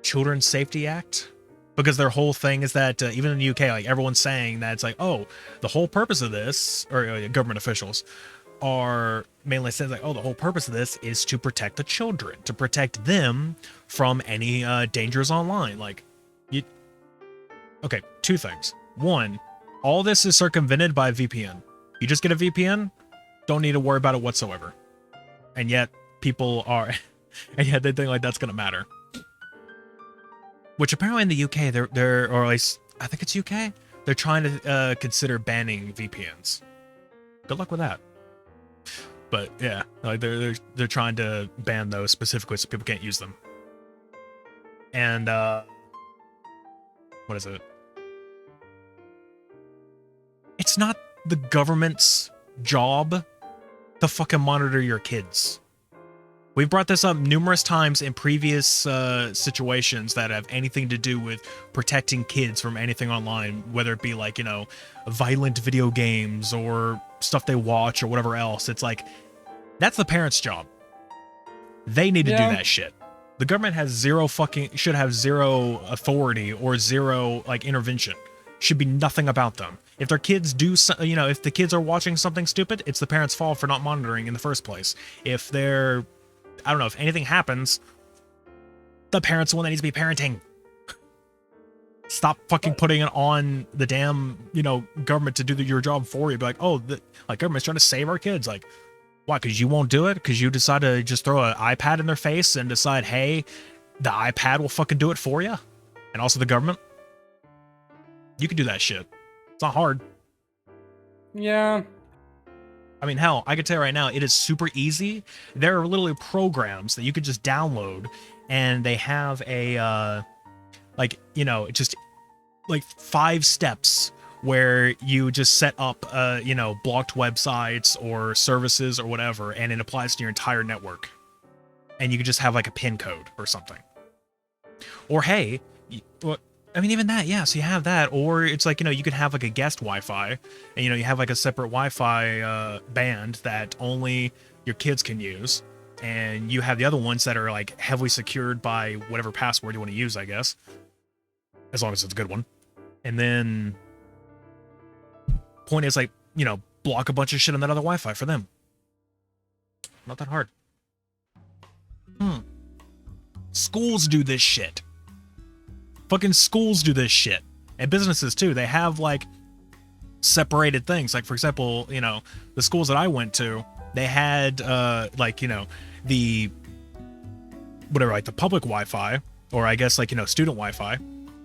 Children's Safety Act, because their whole thing is that even in the UK, like, everyone's saying that it's like, oh, the whole purpose of this, or government officials are mainly saying like, oh, the whole purpose of this is to protect the children, to protect them from any dangers online. Like, okay, two things. One, all this is circumvented by VPN. You just get a VPN, don't need to worry about it whatsoever. and yet people are, and yet they think like that's gonna matter. Which apparently in the UK, they're or at least I think it's UK, they're trying to consider banning VPNs. Good luck with that. But yeah, like they're trying to ban those specifically so people can't use them. And what is it? It's not the government's job to fucking monitor your kids. We've brought this up numerous times in previous situations that have anything to do with protecting kids from anything online, whether it be like, you know, violent video games or stuff they watch or whatever else. It's like, that's the parents' job. They need to do that shit. The government has should have zero authority or zero like intervention. Should be nothing about them. If their kids do, you know, if the kids are watching something stupid, it's the parents' fault for not monitoring in the first place. If they're, I don't know, if anything happens, the parents are the one that needs to be parenting. Stop fucking putting it on the damn, you know, government to do your job for you. Be like, oh, like government's trying to save our kids. Like, why? Because you won't do it? Because you decide to just throw an iPad in their face and decide, hey, the iPad will fucking do it for you? And also the government? You can do that shit. It's not hard. Yeah. I mean, hell, I can tell you right now, it is super easy. There are literally programs that you could just download, and they have a, like, you know, just like 5 steps where you just set up, you know, blocked websites or services or whatever, and it applies to your entire network. And you could just have like a PIN code or something. Or hey, I mean, even that, yeah, so you have that, or it's like, you know, you could have like a guest Wi-Fi, and, you know, you have like a separate Wi-Fi band that only your kids can use, and you have the other ones that are like heavily secured by whatever password you want to use, I guess, as long as it's a good one. And then, point is, like, you know, block a bunch of shit on that other Wi-Fi for them. Not that hard. Schools do this shit. Fucking schools do this shit. And businesses too. They have like separated things. Like, for example, you know, the schools that I went to, they had like, you know, the whatever, like the public Wi-Fi, or I guess like, you know, student Wi-Fi,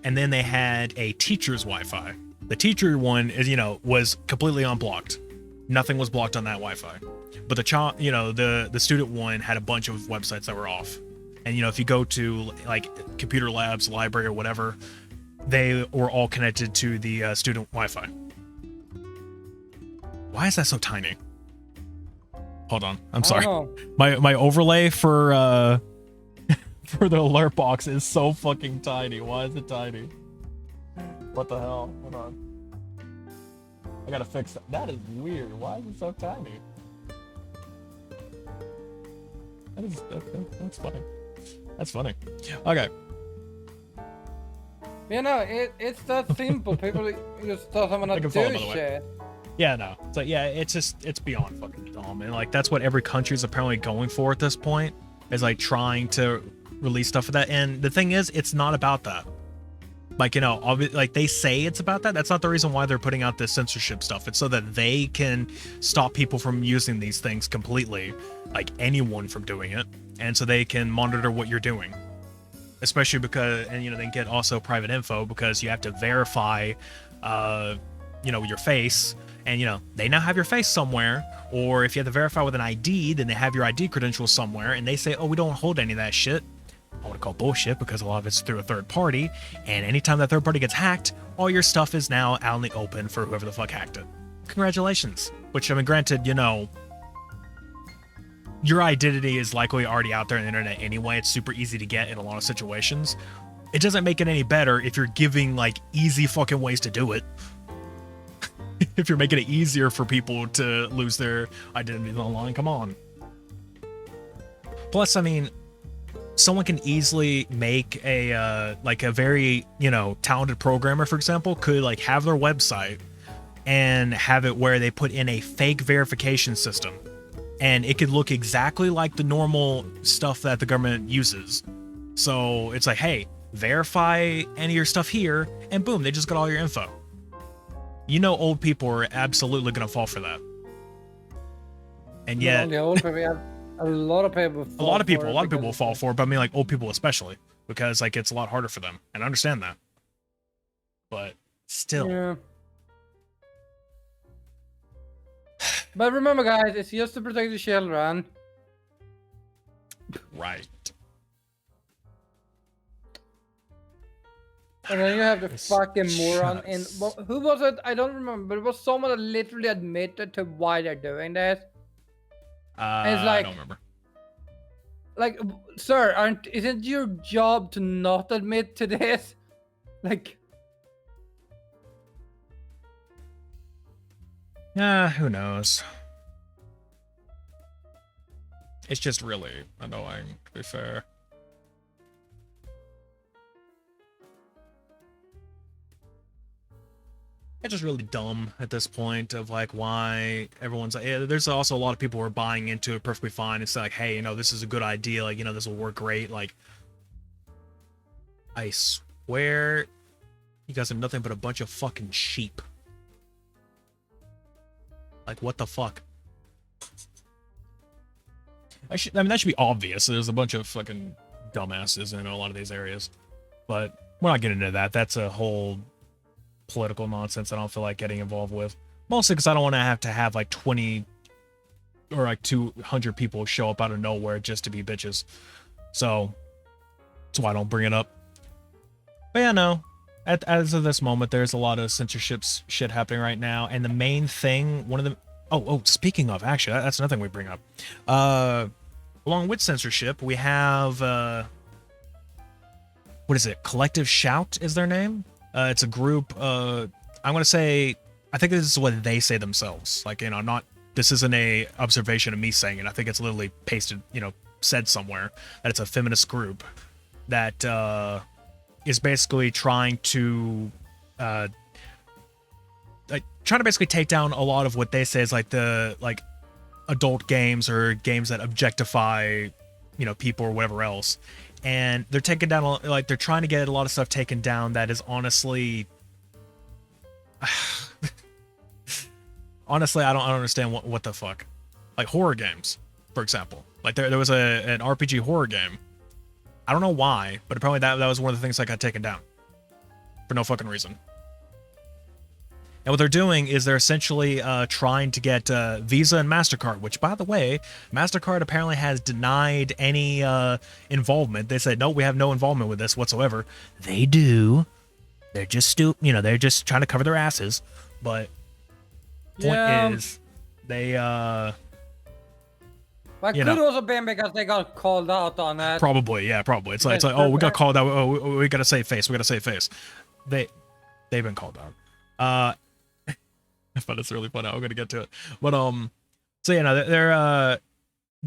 and then they had a teacher's Wi-Fi. The teacher one is, you know, was completely unblocked. Nothing was blocked on that Wi-Fi. But the you know, the student one had a bunch of websites that were off. And, you know, if you go to like computer labs, library, or whatever, they were all connected to the student Wi-Fi. Why is that so tiny? Hold on, I'm sorry. My overlay for for the alert box is so fucking tiny. Why is it tiny? What the hell? Hold on. I gotta fix that. That is weird. Why is it so tiny? That's funny. That's funny. Okay. You know, it's that simple. People just doesn't want to do shit. Yeah, no. So yeah, it's beyond fucking dumb. And like, that's what every country is apparently going for at this point, is like trying to release stuff of that. And the thing is, it's not about that. Like, you know, like they say it's about that. That's not the reason why they're putting out this censorship stuff. It's so that they can stop people from using these things completely, like anyone from doing it. And so they can monitor what you're doing. Especially because, and, you know, they get also private info because you have to verify, you know, your face. And, you know, they now have your face somewhere. Or if you have to verify with an ID, then they have your ID credentials somewhere. And they say, oh, we don't hold any of that shit. I want to call bullshit because a lot of it's through a third party. And anytime that third party gets hacked, all your stuff is now out in the open for whoever the fuck hacked it. Congratulations. Which, I mean, granted, you know, your identity is likely already out there on the internet anyway. It's super easy to get in a lot of situations. It doesn't make it any better if you're giving like easy fucking ways to do it. If you're making it easier for people to lose their identities online, come on. Plus, I mean, someone can easily make a like a very, you know, talented programmer, for example, could like have their website and have it where they put in a fake verification system. And it could look exactly like the normal stuff that the government uses. So it's like, hey, verify any of your stuff here, and boom, they just got all your info. You know, old people are absolutely going to fall for that. And yet... The old people have A lot of people A lot of people because will of fall that. for it, but I mean, like, old people especially, because, like, it's a lot harder for them, and I understand that. But still. Yeah. But remember, guys, it's just to protect the children. Right. And then you have the It's fucking moron in... just- Well, who was it? I don't remember, but it was someone that literally admitted to why they're doing this. And it's I like... don't remember. Like, sir, isn't your job to not admit to this? Like... Who knows? It's just really annoying, to be fair. It's just really dumb at this point of, like, why everyone's like, yeah, there's also a lot of people who are buying into it perfectly fine. It's like, hey, you know, this is a good idea. Like, you know, this will work great. Like, I swear you guys are nothing but a bunch of fucking sheep. Like, what the fuck? I mean, that should be obvious. There's a bunch of fucking dumbasses in a lot of these areas. But we're not getting into that. That's a whole political nonsense I don't feel like getting involved with. Mostly because I don't want to have like 20 or like 200 people show up out of nowhere just to be bitches. So that's why I don't bring it up. But yeah, no. As of this moment, there's a lot of censorship shit happening right now. And the main thing, one of the... Oh, speaking of, actually, that's another thing we bring up. Along with censorship, we have... what is it? Collective Shout is their name? It's a group, I'm going to say... I think this is what they say themselves. Like, you know, not... This isn't a observation of me saying it. I think it's literally pasted, you know, said somewhere that it's a feminist group that is basically trying to basically take down a lot of what they say is like the adult games or games that objectify, you know, people or whatever else. And they're taking down, like, they're trying to get a lot of stuff taken down that is honestly honestly, I don't understand what the fuck. Like horror games, for example. Like there was an RPG horror game. I don't know why, but apparently that was one of the things that got taken down. For no fucking reason. And what they're doing is they're essentially trying to get Visa and MasterCard, which, by the way, MasterCard apparently has denied any involvement. They said, no, we have no involvement with this whatsoever. They do. They're just they're just trying to cover their asses. But point is, they Like, could also been because they got called out on that. Probably, yeah, probably. It's like, oh, we got called out. Oh, we got to save face. We got to save face. They've been called out. But it's really fun. I'm gonna get to it. But so they're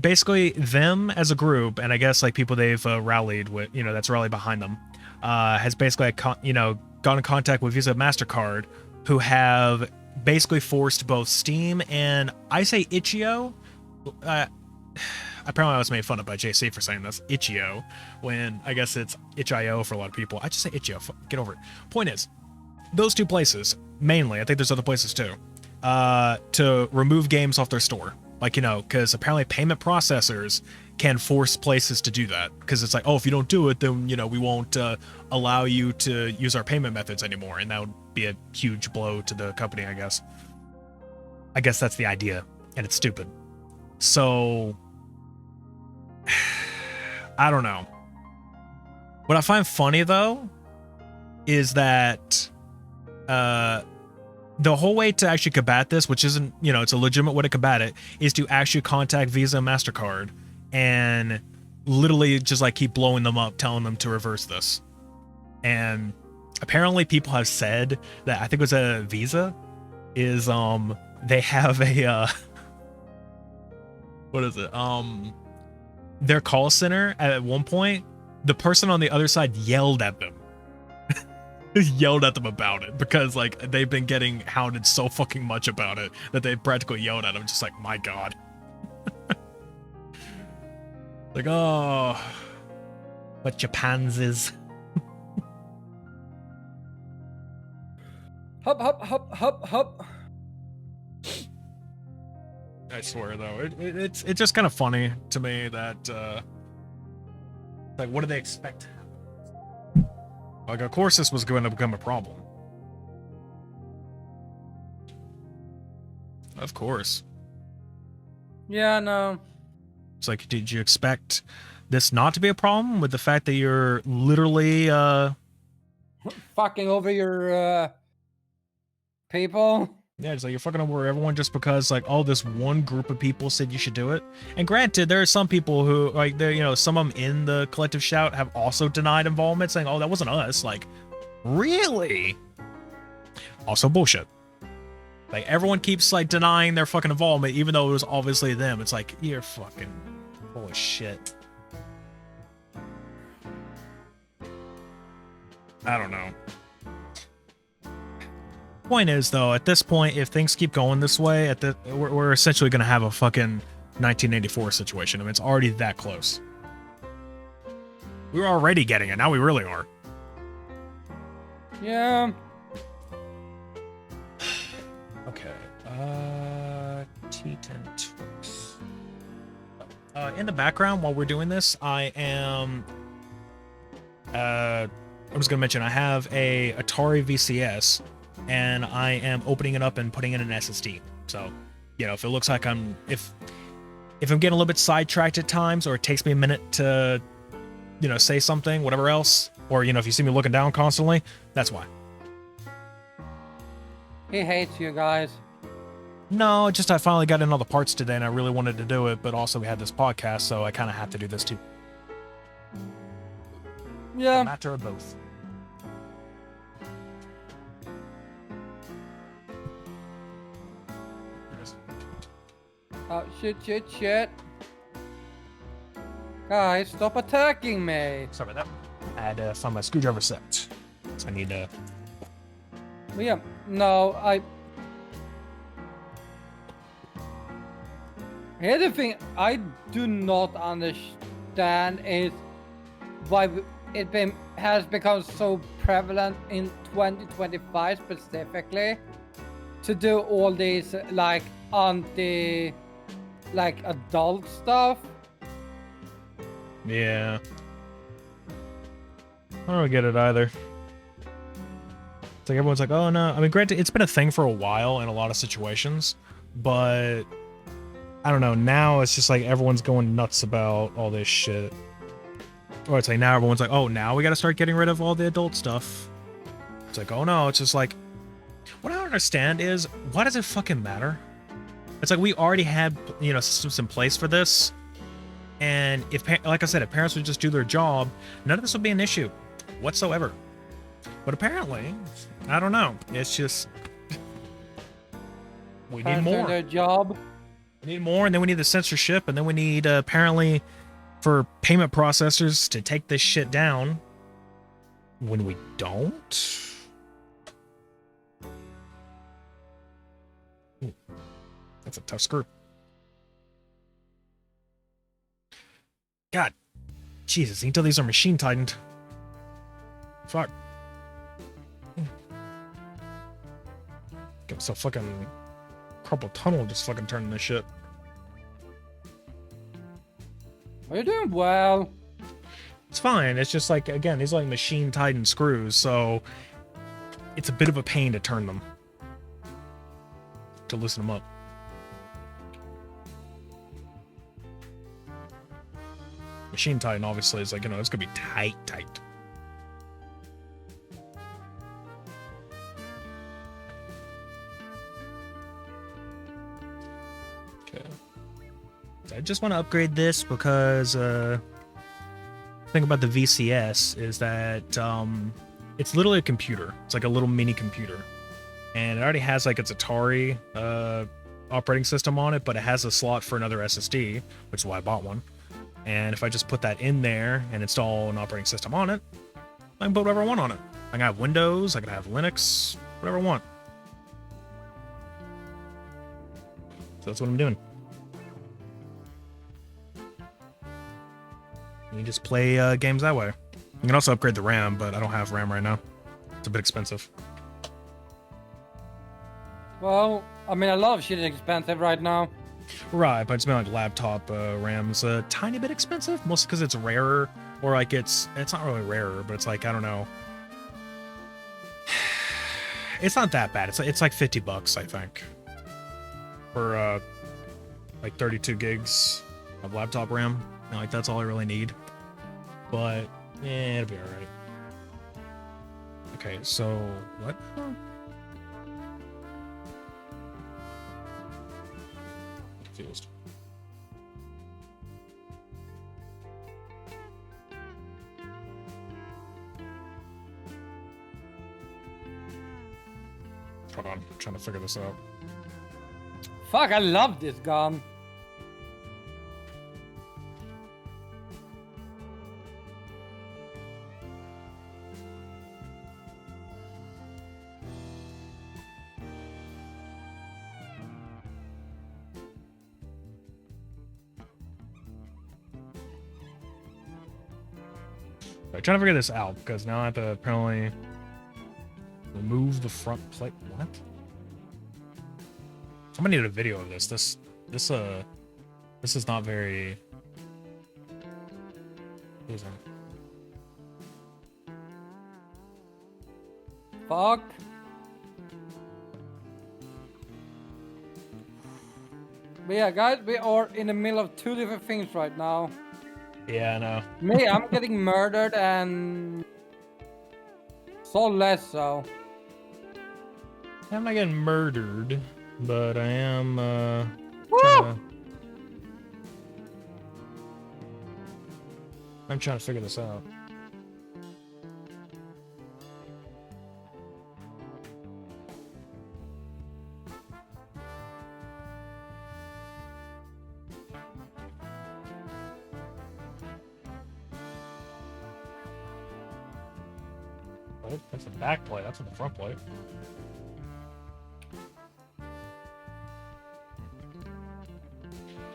basically them as a group, and I guess like people they've rallied with, you know, that's rallied behind them, has basically got in contact with Visa, MasterCard, who have basically forced both Steam and I say Itch.io. Apparently I was made fun of by JC for saying this, Itch.io, when I guess it's Itch.io for a lot of people. I just say Itch.io. Get over it. Point is, those two places, mainly, I think there's other places too, to remove games off their store. Like, you know, because apparently payment processors can force places to do that. Because it's like, oh, if you don't do it, then, you know, we won't allow you to use our payment methods anymore. And that would be a huge blow to the company, I guess. I guess that's the idea. And it's stupid. So, I don't know. What I find funny, though, is that the whole way to actually combat this, which isn't, you know, it's a legitimate way to combat it, is to actually contact Visa and MasterCard and literally just like keep blowing them up, telling them to reverse this. And apparently people have said that, I think it was a Visa, is they have a what is it? Their call center at one point, the person on the other side yelled at them. Yelled at them about it because like they've been getting hounded so fucking much about it that they practically yelled at them, just like, my god. Like, oh, what Japan's is. Hop. I swear though, it's just kind of funny to me that like, what do they expect? Like, of course this was going to become a problem. Of course. Yeah, no. It's like, did you expect this not to be a problem with the fact that you're literally Fucking over your people. yeah, it's like you're fucking over everyone just because like, oh, this one group of people said you should do it. And granted, there are some people who like, they're, you know, some of them in the collective shout have also denied involvement, saying, oh, that wasn't us. Like, really? Also bullshit. Like, everyone keeps like denying their fucking involvement, even though it was obviously them. It's like, you're fucking full of shit. I don't know. Point is, though, at this point, if things keep going this way, we're essentially going to have a fucking 1984 situation. I mean, it's already that close. We were already getting it. Now we really are. Yeah. Okay. T10 Twix. In the background, while we're doing this, I am... I'm just going to mention, I have a Atari VCS, and I am opening it up and putting in an SSD. So, you know, if it looks like if I'm getting a little bit sidetracked at times, or it takes me a minute to, you know, say something, whatever else, or, you know, if you see me looking down constantly, that's why. He hates you guys. No, just I finally got in all the parts today, and I really wanted to do it, but also we had this podcast, so I kind of have to do this too. Yeah. A matter of both. Oh, shit. Guys, stop attacking me. Sorry about that. I had to find my screwdriver set. So I need to... Yeah, no, Here's the thing I do not understand is why has become so prevalent in 2025 specifically to do all these like adult stuff. Yeah. I don't get it either. It's like everyone's like, oh no. I mean, granted, it's been a thing for a while in a lot of situations, but I don't know. Now it's just like everyone's going nuts about all this shit. Or it's like now everyone's like, oh, now we got to start getting rid of all the adult stuff. It's like, oh no. It's just like, what I don't understand is, why does it fucking matter? It's like we already had, you know, systems in place for this. And if, like I said, if parents would just do their job, none of this would be an issue whatsoever. But apparently, I don't know. It's just, we need more. Their job. We need more, and then we need the censorship, and then we need, apparently, for payment processors to take this shit down when we don't. Ooh, that's a tough screw. God, Jesus, until these are machine tightened. Fuck. Get myself fucking carpal tunnel just fucking turning this shit. Are you doing well? It's fine. It's just like, again, these are like machine tightened screws, so it's a bit of a pain to turn them. To loosen them up. Machine tighten, obviously, is like, you know, it's gonna be tight. Okay. So I just want to upgrade this because, the thing about the VCS is that, it's literally a computer. It's like a little mini computer. And it already has like its Atari, operating system on it, but it has a slot for another SSD, which is why I bought one. And if I just put that in there and install an operating system on it, I can put whatever I want on it. I can have Windows, I can have Linux, whatever I want. So that's what I'm doing. You just play games that way. You can also upgrade the RAM, but I don't have RAM right now. It's a bit expensive. Well, I mean, a lot of shit is expensive right now. Right, but it's been like laptop RAM's a tiny bit expensive, mostly because it's rarer, or like it's not really rarer, but it's like, I don't know. It's not that bad. It's like $50, I think, for like 32 gigs of laptop RAM. And like that's all I really need. But yeah, it'll be all right. Okay, so what? Confused. Hold on, I'm trying to figure this out. Fuck, I love this gun. Right, trying to figure this out because now I have to apparently remove the front plate. What? Somebody need a video of this. This is not very. Fuck. But yeah, guys, we are in the middle of two different things right now. Yeah, I know. Me, I'm getting murdered, and so less so. I'm not getting murdered, but I am I'm trying to figure this out. Oh, that's the back plate. That's in the front plate.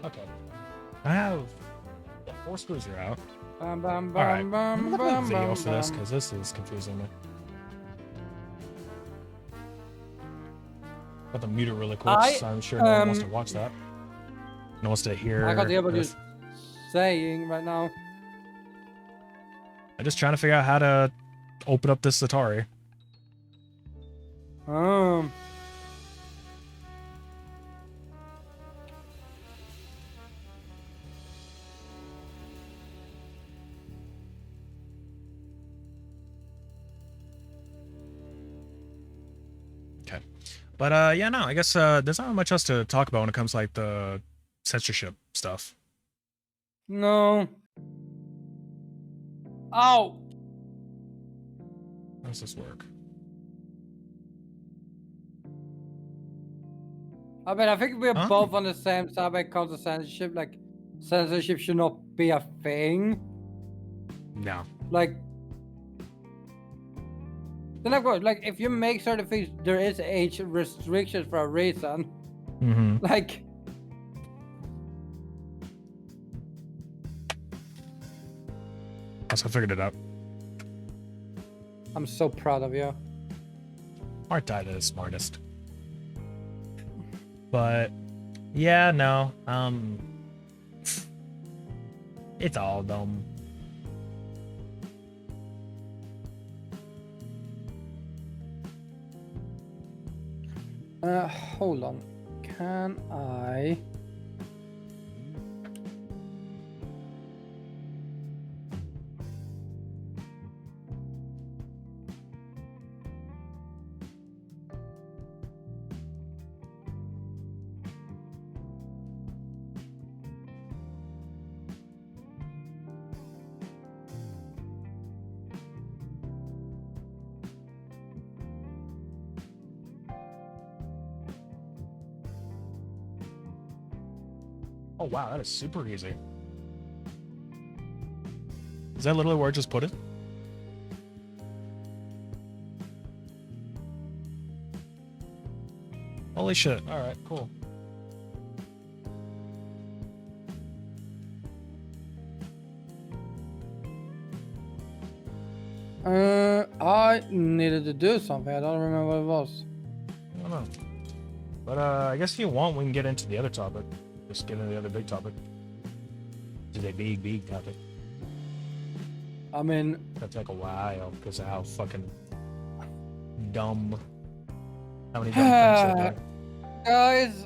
Okay. I have 4 screws are out. All right. I'm looking at a video for this because this is confusing me. Got to mute it really quick, so I'm sure no one wants to watch that. No one wants to hear. I got the able just saying right now. I'm just trying to figure out how to open up this Atari. Okay. But yeah, no, I guess there's not much else to talk about when it comes to like the censorship stuff. No. Ow. How does this work? I mean, I think we're both on the same side when it comes to censorship. Like, censorship should not be a thing. No. Like, then of course, like, if you make certain things, there is age restrictions for a reason. Mm-hmm. Like, I figured it out. I'm so proud of you. Aren't I the smartest? But yeah, no. It's all dumb. Hold on. Can I? Oh wow, that is super easy. Is that literally where I just put it? Holy shit. Alright, cool. I needed to do something. I don't remember what it was. I don't know. But I guess if you want, we can get into the other topic. Just get into the other big topic. Which is a big topic. I mean, That take a while because of how fucking dumb. How many dumb things are there? guys,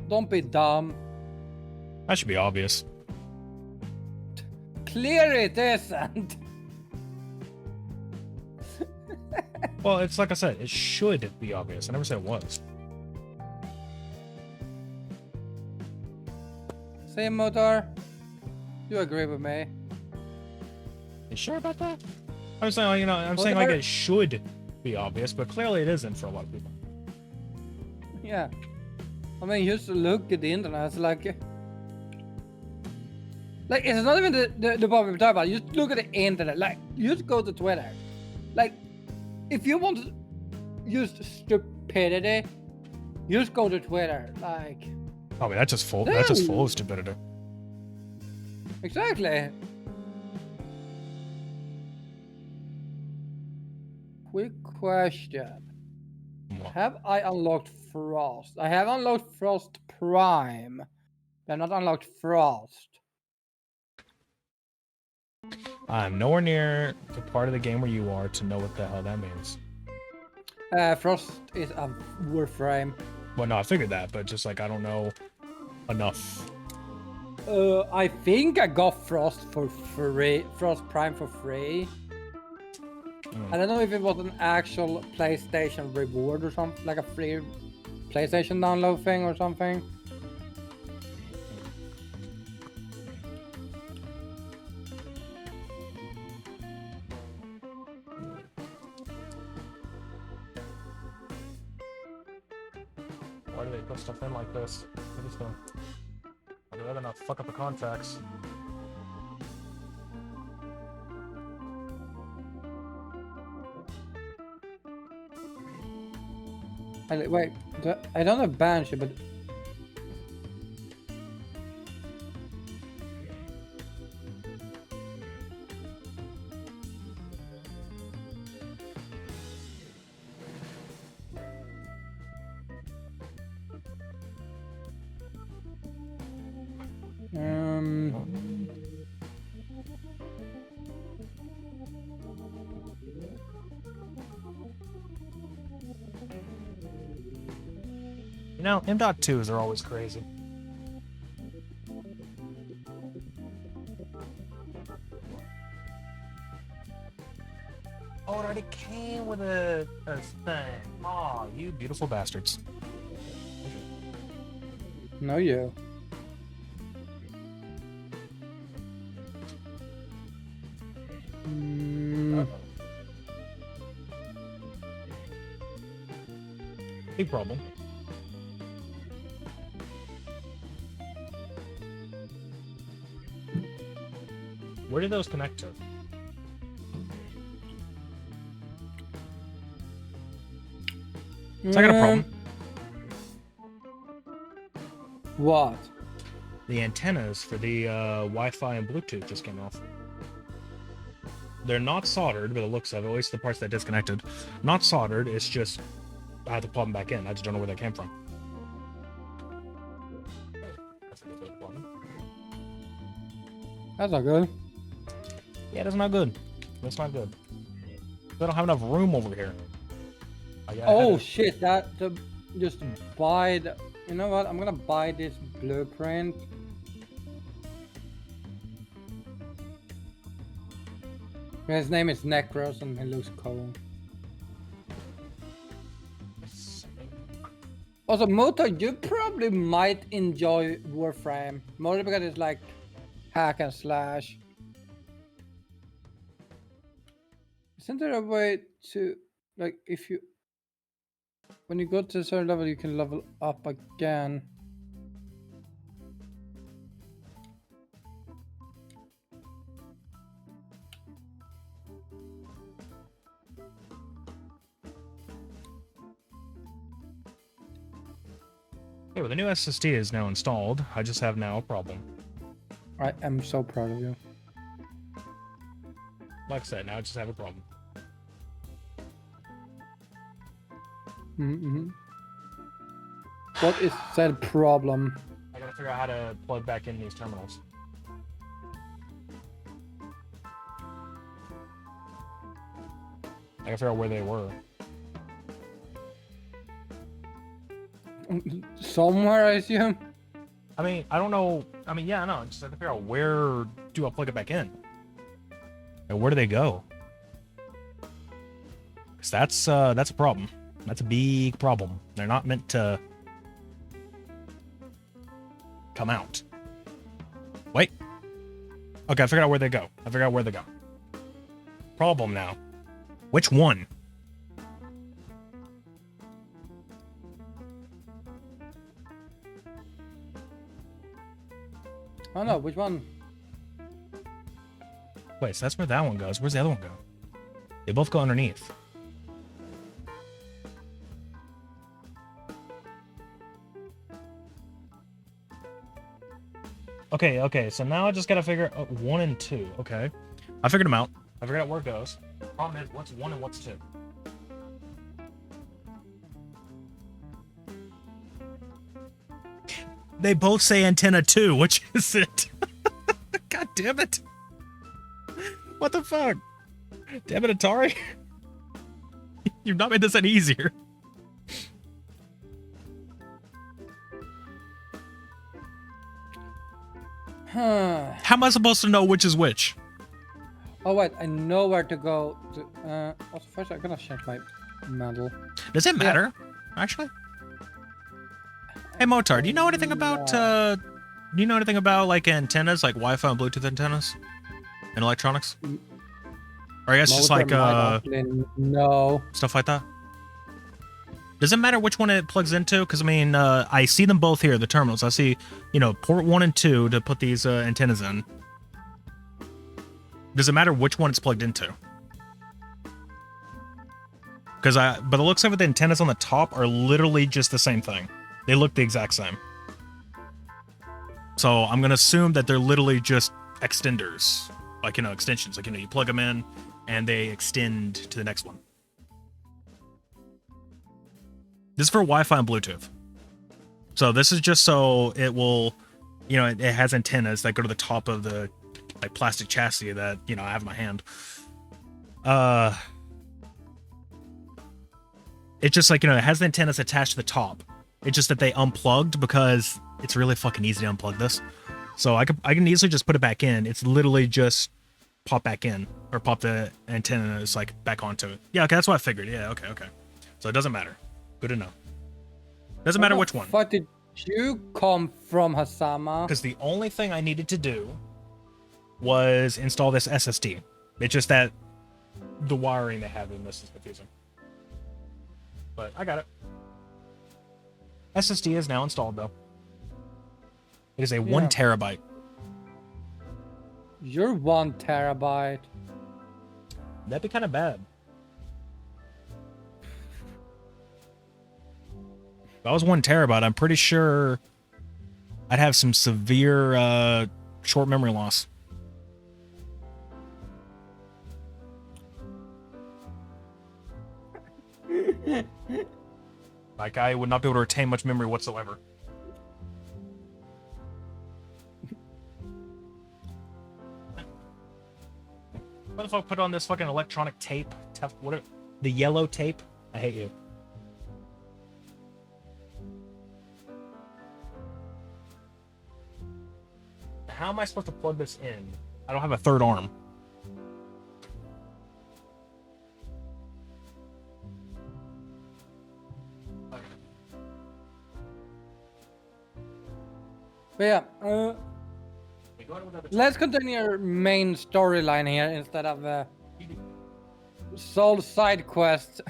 don't be dumb. That should be obvious. Clearly it isn't. Well, it's like I said, it should be obvious. I never said it was. See, Motor? You agree with me? You sure about that? I'm saying, like, you know, I'm saying like it should be obvious, but clearly it isn't for a lot of people. Yeah. I mean, just look at the internet. It's like it's not even the part we're talking about. You just look at the internet. Like, you just go to Twitter. Like, if you want to use stupidity, you just go to Twitter. Like, Oh, but that's just full. That's just full of stupidity. exactly. Quick question. What? Have I unlocked Frost? I have unlocked Frost Prime. I have not unlocked Frost. I'm nowhere near the part of the game where you are to know what the hell that means. Frost is a Warframe. Well, no, I figured that, but just like I don't know enough. I think I got Frost for free. Frost Prime for free. I don't know if it was an actual PlayStation reward or something, like a free PlayStation download thing or something. Why do they put stuff in like this? What is going? I'd rather not fuck up the contacts. Wait, I don't have Banshee, but You know, M.2s are always crazy. Oh, it already came with a thing. Aw, you beautiful bastards. no, you. Big problem. Where do those connect to? So I got a problem. What? The antennas for the Wi-Fi and Bluetooth just came off. They're not soldered, by the looks of it, at least the parts that disconnected. Not soldered, it's just I had to plug them back in. I just don't know where they came from. That's a good problem. That's not good. Yeah, that's not good. That's not good. I don't have enough room over here. Oh shit! Just buy the. You know what? I'm gonna buy this blueprint. His name is Necros and he looks cool. Also, Moto, you probably might enjoy Warframe. Mostly because it's like hack and slash. Isn't there a way to, like, if you... When you go to a certain level, you can level up again. Okay, well, the new SSD is now installed. I just have now a problem. I am so proud of you. Like I said, now I just have a problem. Mm-hmm. What is said problem? I gotta figure out how to plug back in these terminals. I gotta figure out where they were. Somewhere, I assume. I mean, I don't know. I mean, yeah, I know. I just have to figure out where do I plug it back in. And where do they go? Because that's a problem. That's a big problem. They're not meant to come out. Wait. Okay, I figured out where they go. Problem now. Which one? Oh no, which one? Wait, so that's where that one goes. Where's the other one go? They both go underneath. Okay, so now I just gotta figure out 1 and 2. Okay. I figured them out. I figured out where it goes. Problem is, what's 1 and what's 2? They both say antenna 2. Which is it? God damn it. What the fuck? Damn it, Atari. You've not made this any easier. Huh. How am I supposed to know which is which? Oh wait, I know where to go. Also, first I'm gonna change my medal. Does it matter? Actually. Hey Motar, do you know anything about like antennas, like Wi-Fi and Bluetooth antennas and electronics? Or I guess just like no stuff like that. Does it matter which one it plugs into? Because I mean, I see them both here, the terminals. I see, port 1 and 2 to put these antennas in. Does it matter which one it's plugged into? Because but it looks like the antennas on the top are literally just the same thing. They look the exact same. So I'm gonna assume that they're literally just extenders, like extensions. Like you plug them in, and they extend to the next one. This is for Wi-Fi and Bluetooth. So this is just so it will, it has antennas that go to the top of the like plastic chassis that I have in my hand. It's just like it has the antennas attached to the top. It's just that they unplugged because it's really fucking easy to unplug this. So I can easily just put it back in. It's literally just pop back in or pop the antennas like back onto it. Yeah, okay, that's what I figured. Yeah, okay. So it doesn't matter. Good to know. Doesn't matter which one. What did you come from, Hasama? Because the only thing I needed to do was install this SSD. It's just that the wiring they have in this is confusing. But I got it. SSD is now installed though. It is a 1 terabyte. You're 1 terabyte. That'd be kind of bad. If I was 1 terabyte, I'm pretty sure I'd have some severe short memory loss. Like I would not be able to retain much memory whatsoever. What the fuck put on this fucking electronic tape? The yellow tape? I hate you. How am I supposed to plug this in? I don't have a third arm. But yeah, let's continue our main storyline here instead of solve side quests.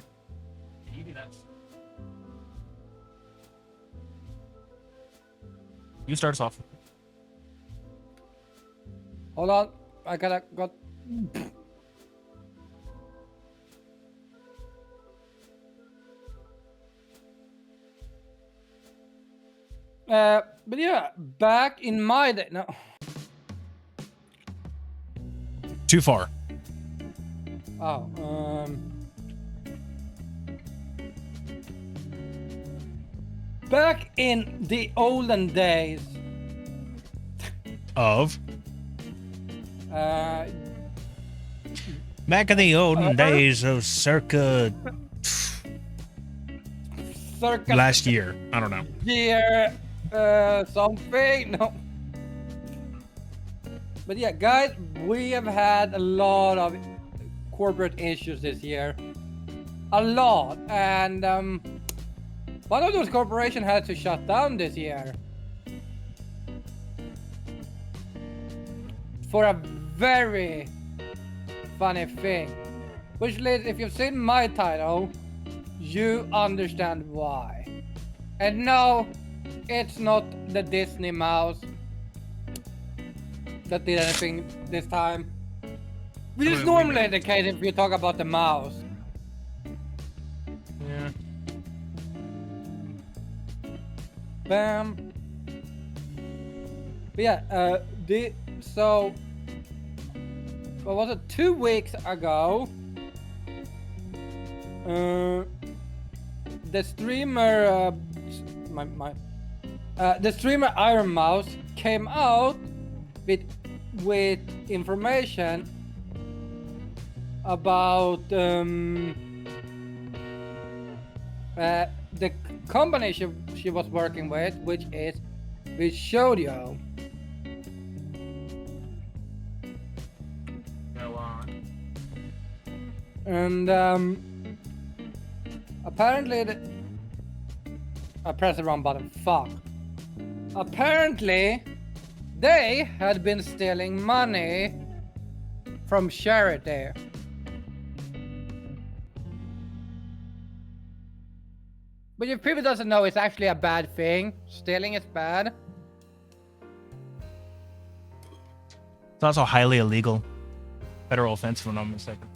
You start us off. Hold on, I got. But yeah, back in my day. No. Too far. back in the olden days, Of uh, back in the olden days of circa last year. I don't know. year, something. No. But yeah, guys, we have had a lot of corporate issues this year. A lot. And one of those corporations had to shut down this year. For a very funny thing. Which leads, if you've seen my title, you understand why. And no, it's not the Disney mouse that did anything this time. Which is normally the case if you talk about the mouse. Yeah. Bam. But yeah, so what was it? 2 weeks ago, the streamer, the streamer Iron Mouse came out with information about the company she was working with, which is VShojo. And apparently, I pressed the wrong button. Fuck. Apparently, they had been stealing money from charity. But if people doesn't know, it's actually a bad thing. Stealing is bad. It's also highly illegal. Federal offense, if I'm not mistaken.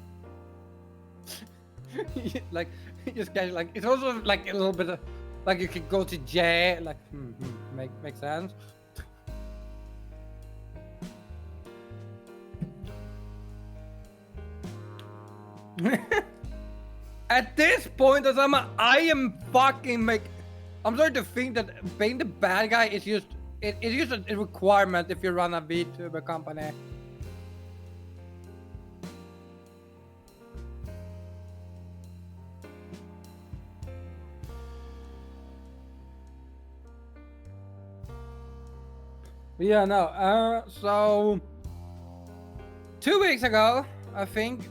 Like, just get like, it's also like a little bit of, like you could go to jail. Like, makes sense. At this point, I am fucking I'm starting to think that being the bad guy is just it's just a requirement if you run a VTuber company. Yeah, no. So 2 weeks ago, I think,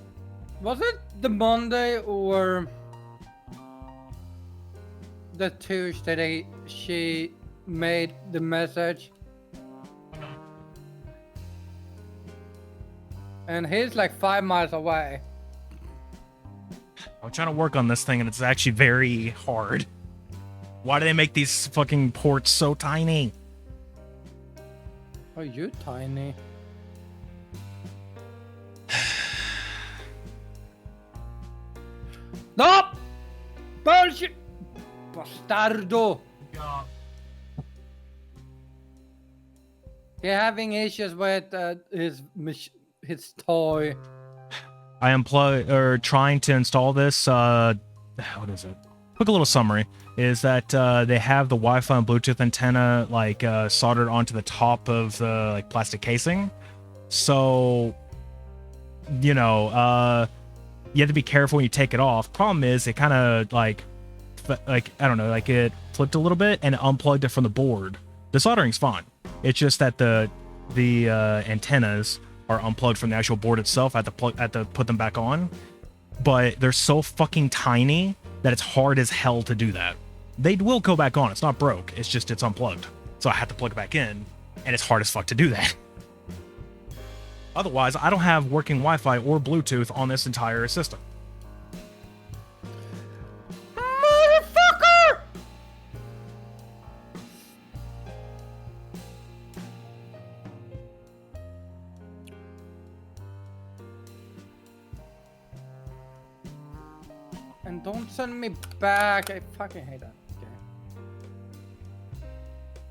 was it the Monday or the Tuesday she made the message? And he's like 5 miles away. I'm trying to work on this thing, and it's actually very hard. Why do they make these fucking ports so tiny? Oh, you tiny. No! Bullshit! Bastardo! You're having issues with his toy. I am trying to install this. What is it? Quick little summary is that they have the Wi-Fi and Bluetooth antenna like soldered onto the top of the like plastic casing. So, you know, you have to be careful when you take it off. Problem is, it kind of like I don't know, like it flipped a little bit and it unplugged it from the board. The soldering's fine. It's just that the antennas are unplugged from the actual board itself. I had to put them back on, but they're so fucking tiny that it's hard as hell to do that. They will go back on. It's not broke. It's just it's unplugged. So I have to plug it back in, and it's hard as fuck to do that. Otherwise, I don't have working Wi-Fi or Bluetooth on this entire system. Motherfucker! And don't send me back. I fucking hate that. Okay.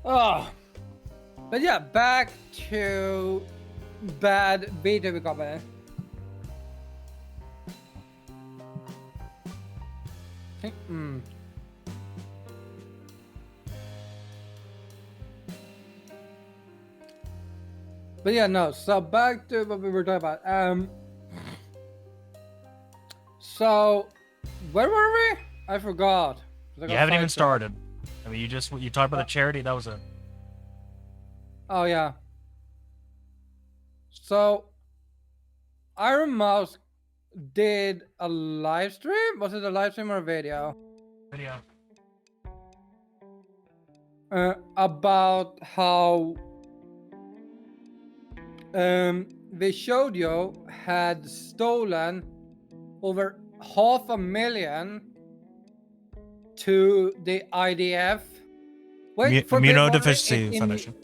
Oh. But yeah, back to bad VTuber company. But yeah, no. So back to what we were talking about. So where were we? I forgot. You haven't even started. I mean, you talked about the charity. That was it. Oh yeah. So Iron Mouse did a live stream. Was it a live stream or a video? Video. About how VShojo had stolen over $500,000 to the IDF. Wait, for Immunodeficiency Foundation.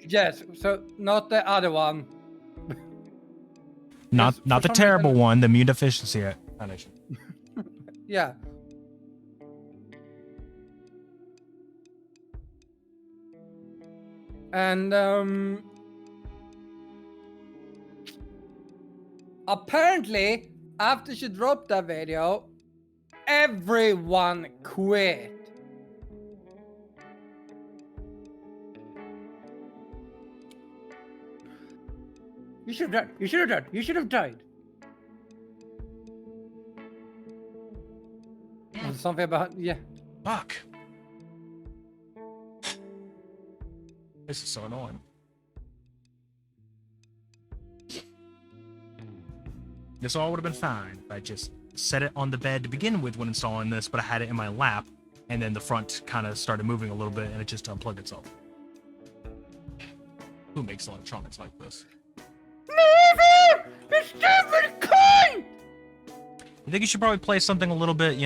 Yes, so not the other one. Not the terrible one, the Immunodeficiency Foundation. Yeah. And apparently, after she dropped that video, everyone quit. You should have done. You should have done. You should have died. There's something about Fuck. This is so annoying. This all would have been fine if I just set it on the bed to begin with when installing this, but I had it in my lap, and then the front kind of started moving a little bit, and it just unplugged itself. Who makes electronics like this? You stupid cunt! You think you should probably play something a little bit,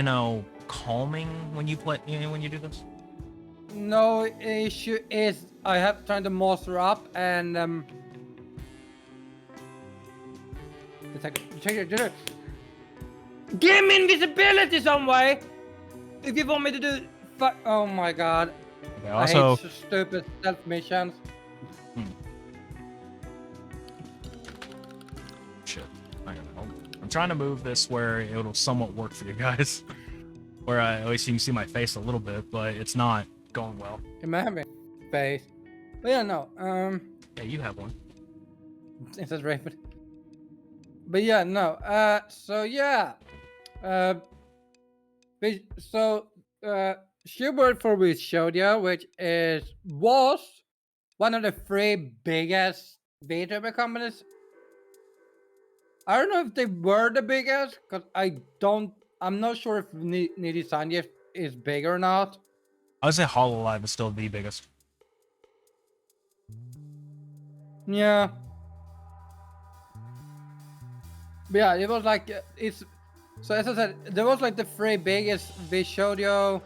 calming when you when you do this? No issue is I have trying to master up and give me invisibility some way. If you want me to do oh my god. Okay, also, I hate stupid stealth missions. Shit. I don't know. I'm trying to move this where it'll somewhat work for you guys. Where at least you can see my face a little bit, but it's not going well. You might have a face. But yeah, no. Yeah, you have one. It says rapid. But yeah, no. So yeah. She worked for VShojo, which was one of the 3 biggest VTuber companies. I don't know if they were the biggest, because I'm not sure if Nidisanya is big or not. I would say Hololive is still the biggest. Yeah. But yeah, it was like, so as I said, there was like the 3 biggest: VShojo,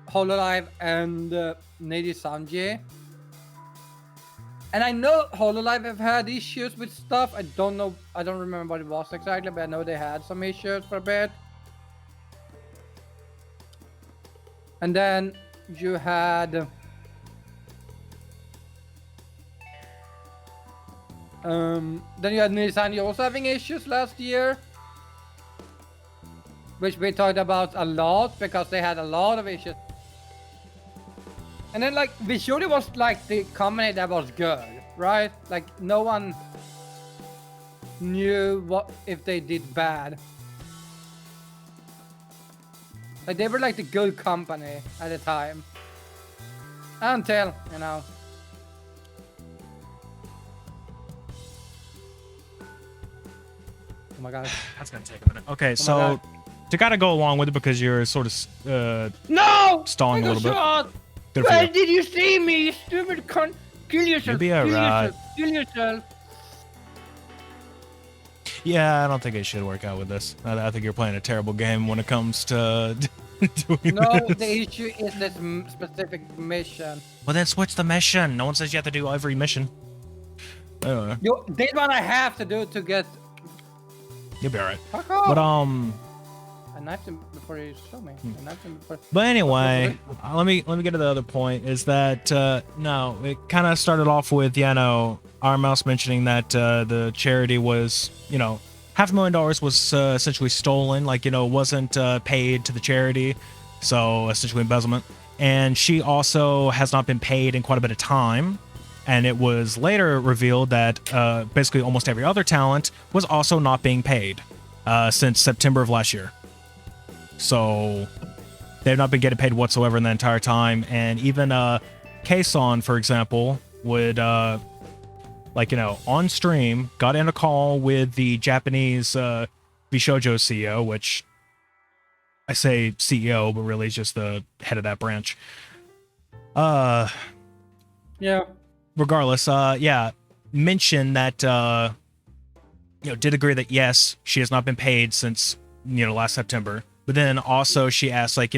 Hololive, and Nidisanya. And I know Hololive have had issues with stuff. I don't remember what it was exactly, but I know they had some issues for a bit. And then you had Nidisanya also having issues last year, which we talked about a lot because they had a lot of issues. And then like VShojo was like the company that was good, right? Like no one knew what if they did bad. Like they were like the good company at the time. Until, Oh my god. That's gonna take a minute. Okay, so to gotta go along with it because you're sort of no! stalling a little bit. Where did you see me, you stupid cunt? Kill yourself. You'll be alright. Kill yourself. Yeah, I don't think it should work out with this. I think you're playing a terrible game when it comes to doing No, this. the issue is this specific mission. Well, then switch the mission. No one says you have to do every mission. I don't know. This one I have to do to get. You'll be alright. Fuck off. But I knifed him before you showed me. I knifed him before. But anyway, let me get to the other point. Is that no, it kind of started off with our mouse mentioning that the charity was $500,000 was essentially stolen, like wasn't paid to the charity, so essentially embezzlement. And she also has not been paid in quite a bit of time, And it was later revealed that basically almost every other talent was also not being paid since September of last year. So they've not been getting paid whatsoever in the entire time. And even Kason, for example, would, on stream, got in a call with the Japanese VShojo CEO, which I say CEO, but really is just the head of that branch. Yeah. Regardless, mentioned that, did agree that yes, she has not been paid since, last September. But then also she asked, if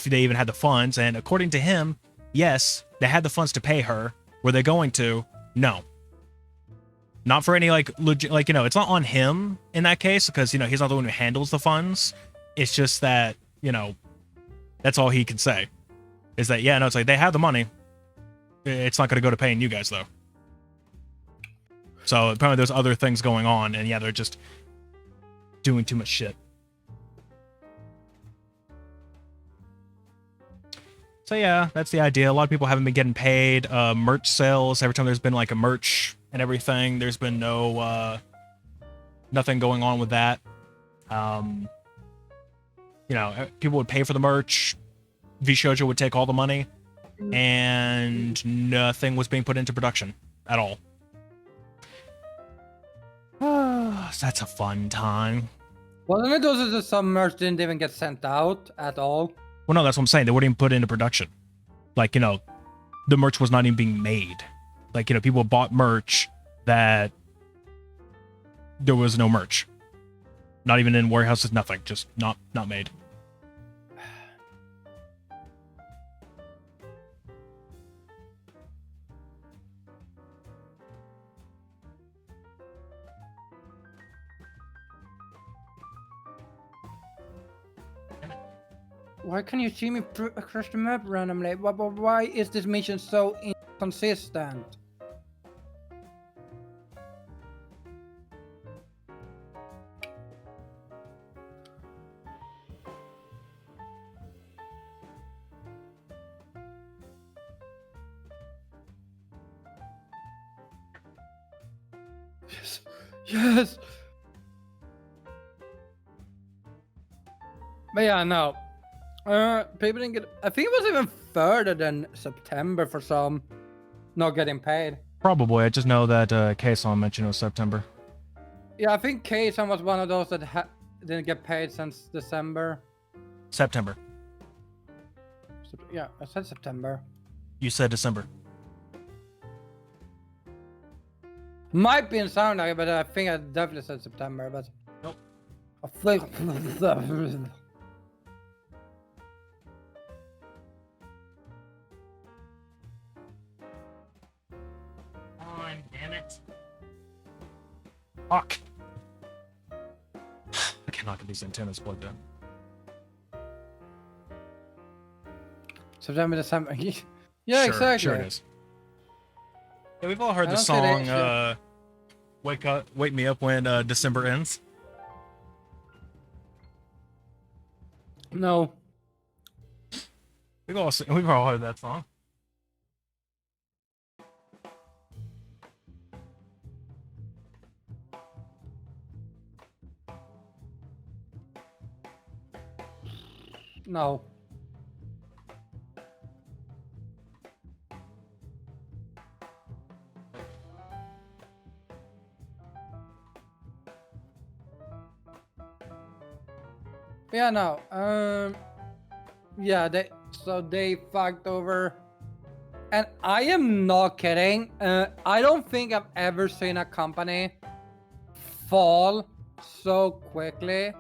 they even had the funds. And according to him, yes, they had the funds to pay her. Were they going to? No. Not for any, legit, it's not on him in that case, because, he's not the one who handles the funds. It's just that, that's all he can say. Is that, it's like, they have the money. It's not going to go to paying you guys, though. So apparently there's other things going on, and they're just doing too much shit. So that's the idea. A lot of people haven't been getting paid. Merch sales, every time there's been a merch and everything, there's been nothing going on with that. People would pay for the merch. VShojo would take all the money, and nothing was being put into production at all. So that's a fun time. Wasn't it also that some merch didn't even get sent out at all? Well, no, that's what I'm saying. They wouldn't even put it into production. The merch was not even being made. People bought merch that there was no merch. Not even in warehouses, nothing. Just not made. Why can you see me across the map randomly? Why is this mission so inconsistent? Yes. Yes. But no. People didn't get. I think it was even further than September for some not getting paid. Probably. I just know that Kason mentioned it was September. Yeah, I think Kason was one of those that didn't get paid since December. September. Yeah, I said September. You said December. Might be in sound like it, but I think I definitely said September. But nope. I think. Damn it. Fuck. I cannot get these antennas plugged in. September, December. Yeah, sure, exactly. Sure it is. Yeah, we've all heard the song Wake Me Up When December Ends. No. We've all heard that song. No. Yeah, no. Yeah, they fucked over. And I am not kidding. I don't think I've ever seen a company fall so quickly.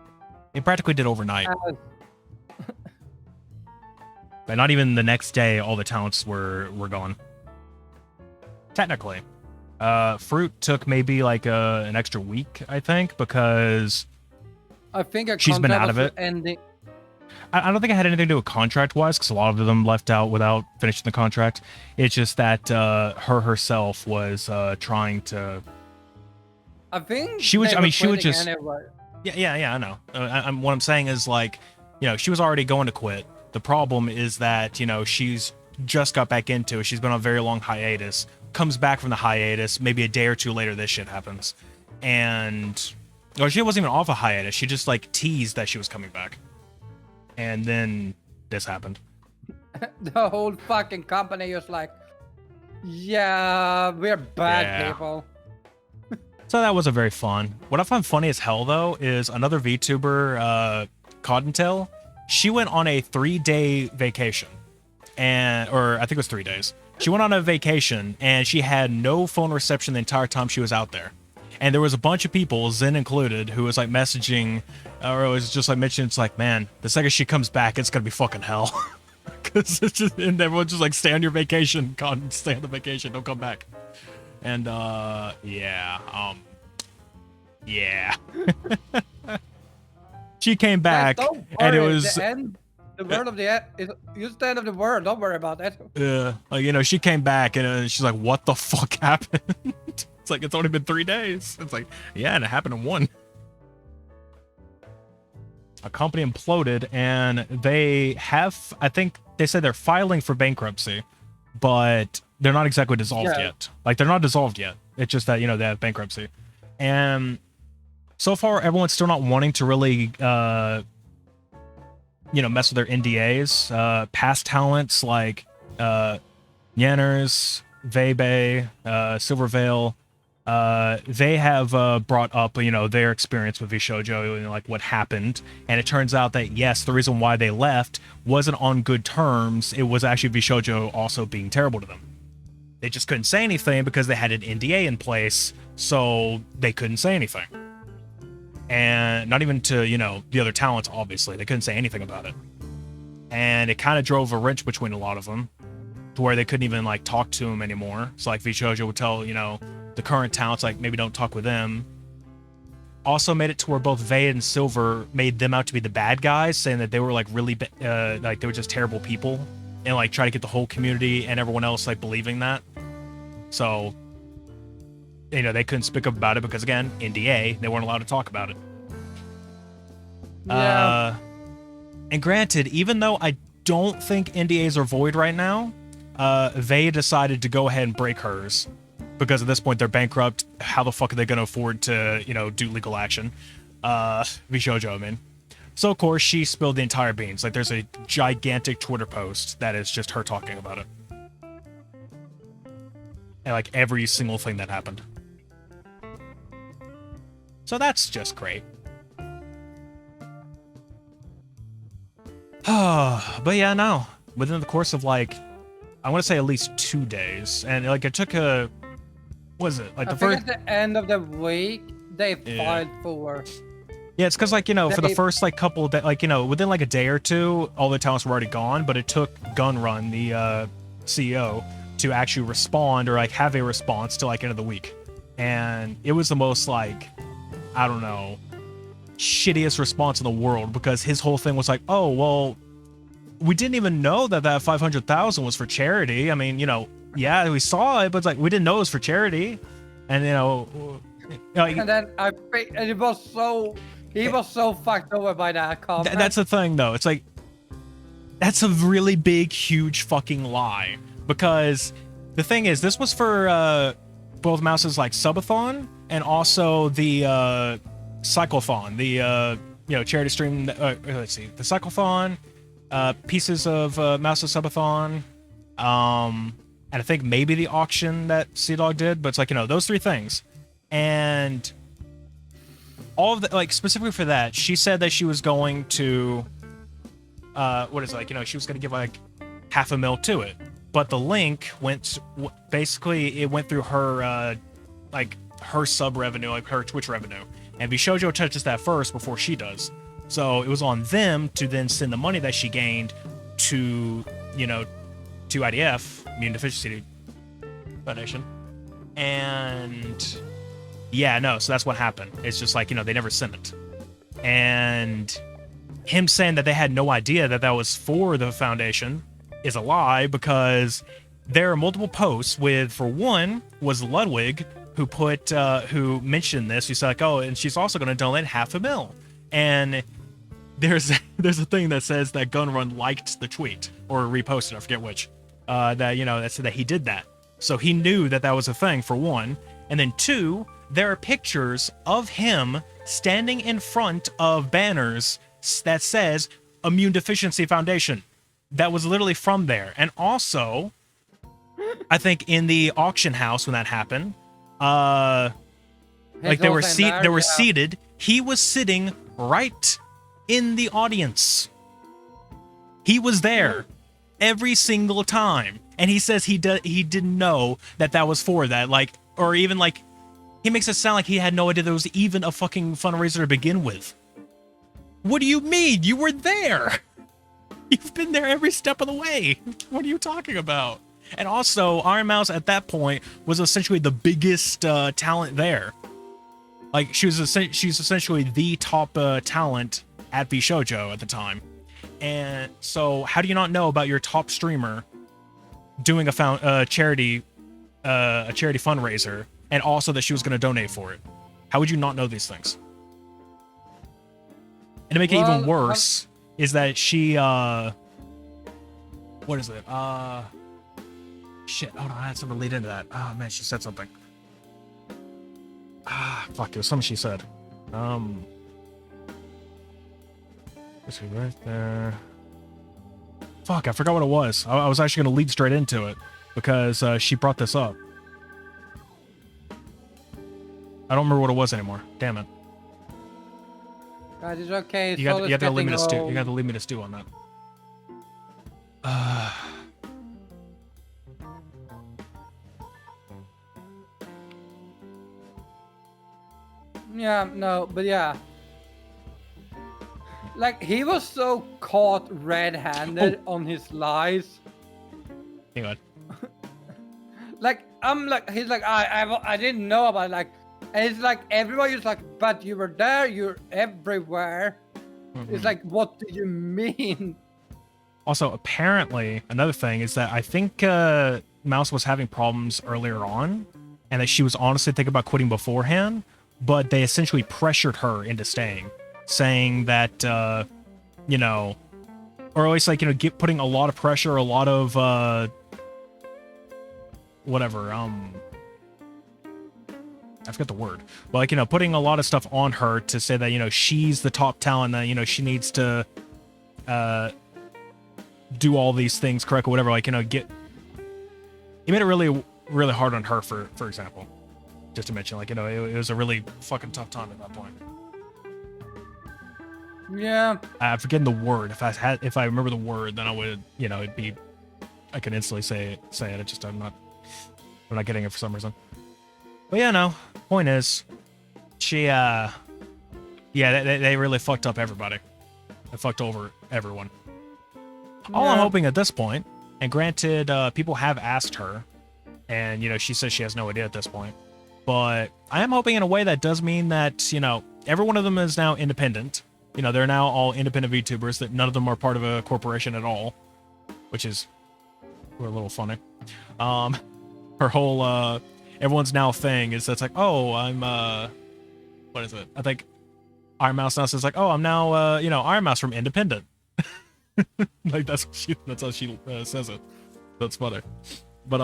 It practically did overnight. But not even the next day, all the talents were gone. Technically. Fruit took maybe an extra week, I think, because I think she's been out of it. Ending. I don't think it had anything to do with contract-wise, because a lot of them left out without finishing the contract. It's just that herself was trying to. I think she was. I mean, she would just. Anyway. Yeah. I know. What I'm saying is she was already going to quit. The problem is that she's just got back into it. She's been on a very long hiatus. Comes back from the hiatus, maybe a day or two later, this shit happens. And, or she wasn't even off a hiatus. She just like teased that she was coming back. And then this happened. The whole fucking company was like, yeah, we're bad people. So that wasn't very fun. What I find funny as hell, though, is another VTuber, Cottontail. She went on a 3-day vacation. Or I think it was 3 days. She went on a vacation, and she had no phone reception the entire time she was out there. And there was a bunch of people, Zen included, who was like messaging, or it was just like mentioning, it's like, man, the second she comes back, it's gonna be fucking hell. Because it's just, and everyone's just like, stay on your vacation, God, stay on the vacation, don't come back. And yeah. She came back, and it was the word of the end is use the end of the word. Don't worry about it. Yeah, like, you know, she came back, and she's like, "What the fuck happened?" It's like, it's only been 3 days. It's like, yeah, and it happened in 1. A company imploded, and they have, I think they said they're filing for bankruptcy, but they're not exactly dissolved yet. Like, they're not dissolved yet. It's just that, you know, they have bankruptcy. And so far, everyone's still not wanting to really, you know, mess with their NDAs. Past talents like Yanners, Vebe, Silvervale, they have brought up, you know, their experience with VShojo and like what happened. And it turns out that, yes, the reason why they left wasn't on good terms. It was actually VShojo also being terrible to them. They just couldn't say anything because they had an NDA in place, so they couldn't say anything. And not even to, you know, the other talents, obviously. They couldn't say anything about it. And it kind of drove a wrench between a lot of them to where they couldn't even, like, talk to them anymore. So, like, VShojo would tell, you know, the current talents, like, maybe don't talk with them. Also made it to where both Vey and Silver made them out to be the bad guys, saying that they were, like, really, like, they were just terrible people. And, like, try to get the whole community and everyone else, like, believing that. So, you know, they couldn't speak up about it because, again, NDA, they weren't allowed to talk about it. Yeah. And granted, even though I don't think NDAs are void right now, they decided to go ahead and break hers because at this point they're bankrupt. How the fuck are they going to afford to, you know, do legal action? VShojo, I mean. So, of course, she spilled the entire beans. Like, there's a gigantic Twitter post that is just her talking about it. And, like, every single thing that happened. So that's just great. But yeah, no. Within the course of, like, I want to say at least 2 days. And, like, it took a... What was it? Like, I think at the end of the week, they filed for... Yeah, it's because, like, you know, for the first, like, couple of days, like, you know, within, like, a day or two, all the talents were already gone, but it took Gunrun, the CEO, to actually respond or, like, have a response to, like, end of the week. And it was the most, like, I don't know, shittiest response in the world because his whole thing was like, oh, well, we didn't even know that that 500,000 was for charity. I mean, you know, yeah, we saw it, but it's like, we didn't know it was for charity. And, you know and then and it was so... He was so fucked over by that comment. That's the thing, though. It's like, that's a really big, huge fucking lie. Because the thing is, this was for both Mouse's, like, subathon and also the cyclothon. The, you know, charity stream. Let's see. The cyclothon, pieces of Mouse's subathon, and I think maybe the auction that Sea Dog did. But it's like, you know, those 3 things. And... all of the, like, specifically for that, she said that she was going to, what is it, like, you know, she was going to give, like, $500,000 to it. But the link went, basically, it went through her, like, her sub revenue, like, her Twitch revenue. And VShojo touches that first before she does. So it was on them to then send the money that she gained to, you know, to IDF, Immune Deficiency Foundation. And... yeah, no, so that's what happened. It's just like, you know, they never sent it. And him saying that they had no idea that that was for the foundation is a lie because there are multiple posts with, for one, was Ludwig who put, who mentioned this. He said, like, oh, and she's also going to donate $500,000. And there's a thing that says that Gunrun liked the tweet or reposted, I forget which. that that said that he did that. So he knew that that was a thing, for one. And then two, there are pictures of him standing in front of banners that says Immune Deficiency Foundation. That was literally from there. And also, I think in the auction house when that happened, like they were seated. He was sitting right in the audience. He was there every single time, and he says he didn't know that that was for that. Like, or even like, he makes it sound like he had no idea there was even a fucking fundraiser to begin with. What do you mean? You were there. You've been there every step of the way. What are you talking about? And also, Iron Mouse at that point was essentially the biggest talent there. Like, she's essentially the top talent at VShojo at the time. And so, how do you not know about your top streamer doing a charity fundraiser, and also that she was going to donate for it? How would you not know these things? And to make it even worse, is that she what is it? Shit. Hold on, I had something lead into that. Oh man, she said something. Fuck, it was something she said. Let's see, right there. Fuck, I forgot what it was. I was actually going to lead straight into it because she brought this up. I don't remember what it was anymore. Damn it. God, it's okay. You got to leave me to stew. You got to leave me to stew on that. Yeah, no, but yeah. Like, he was so caught red-handed on his lies. Hang on. Like, he's like, I didn't know about it. Like, and it's like, everybody's like, but you were there, you're everywhere. Mm-hmm. It's like, what do you mean? Also, apparently, another thing is that I think Mouse was having problems earlier on, and that she was honestly thinking about quitting beforehand, but they essentially pressured her into staying, saying that, or at least, like, putting a lot of pressure, a lot of, whatever, I forget the word, but, like, putting a lot of stuff on her to say that, she's the top talent, that, she needs to, do all these things correctly, whatever, like, he made it really, really hard on her, for example, just to mention, like, it was a really fucking tough time at that point. Yeah. I'm forgetting the word. If I remember the word, then I would, it'd be, I could instantly say it. It's just, I'm not getting it for some reason. But yeah, no, point is, she, yeah, they really fucked up everybody. They fucked over everyone. Yeah. All I'm hoping at this point, and granted, people have asked her, and, she says she has no idea at this point, but I am hoping in a way that does mean that, every one of them is now independent. They're now all independent VTubers, that none of them are part of a corporation at all, which is a little funny. Her whole, everyone's now thing is that's like, oh, I'm, what is it? I think Iron Mouse now says like, oh, I'm now, Iron Mouse from Independent. Like, that's how she says it. That's funny. But,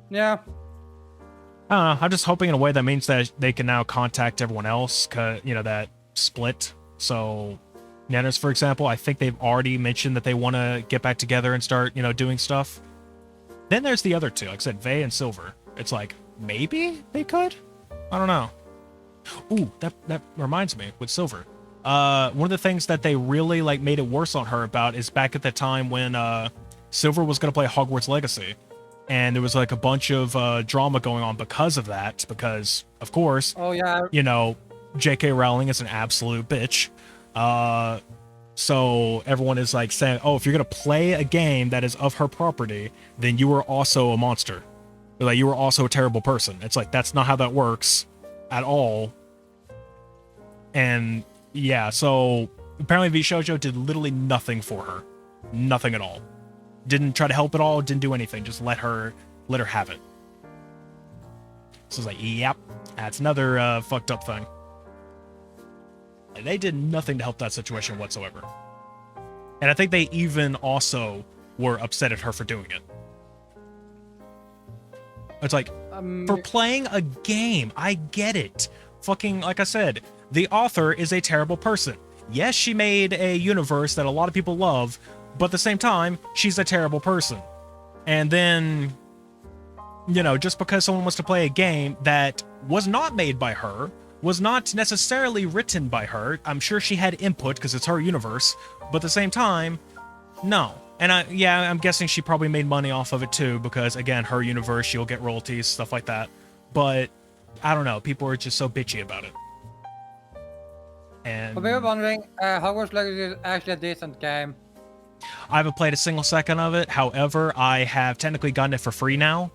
yeah. I don't know. I'm just hoping in a way that means that they can now contact everyone else, that split. So, Nanners, for example, I think they've already mentioned that they want to get back together and start, doing stuff. Then there's the other two, like I said, Vey and Silver. It's like, maybe they could? I don't know. Ooh, that reminds me, with Silver. One of the things that they really, like, made it worse on her about is back at the time when, Silver was going to play Hogwarts Legacy. And there was, like, a bunch of, drama going on because of that. Because, of course, oh, yeah. J.K. Rowling is an absolute bitch. So everyone is like saying, oh, if you're going to play a game that is of her property, then you are also a monster. Like, you are also a terrible person. It's like, that's not how that works at all. And yeah, so apparently VShojo did literally nothing for her. Nothing at all. Didn't try to help at all, didn't do anything. Just let her have it. So it's like, yep, that's another fucked up thing. They did nothing to help that situation whatsoever. And I think they even also were upset at her for doing it. It's like, for playing a game, I get it. Fucking, like I said, the author is a terrible person. Yes, she made a universe that a lot of people love, but at the same time, she's a terrible person. And then, you know, just because someone wants to play a game that was not made by her, was not necessarily written by her, I'm sure she had input because it's her universe, but at the same time, no. And I'm guessing she probably made money off of it too, because again, her universe, she'll get royalties, stuff like that. But I don't know, people are just so bitchy about it. And but we were wondering, Hogwarts Legacy is actually a decent game. I haven't played a single second of it. However, I have technically gotten it for free now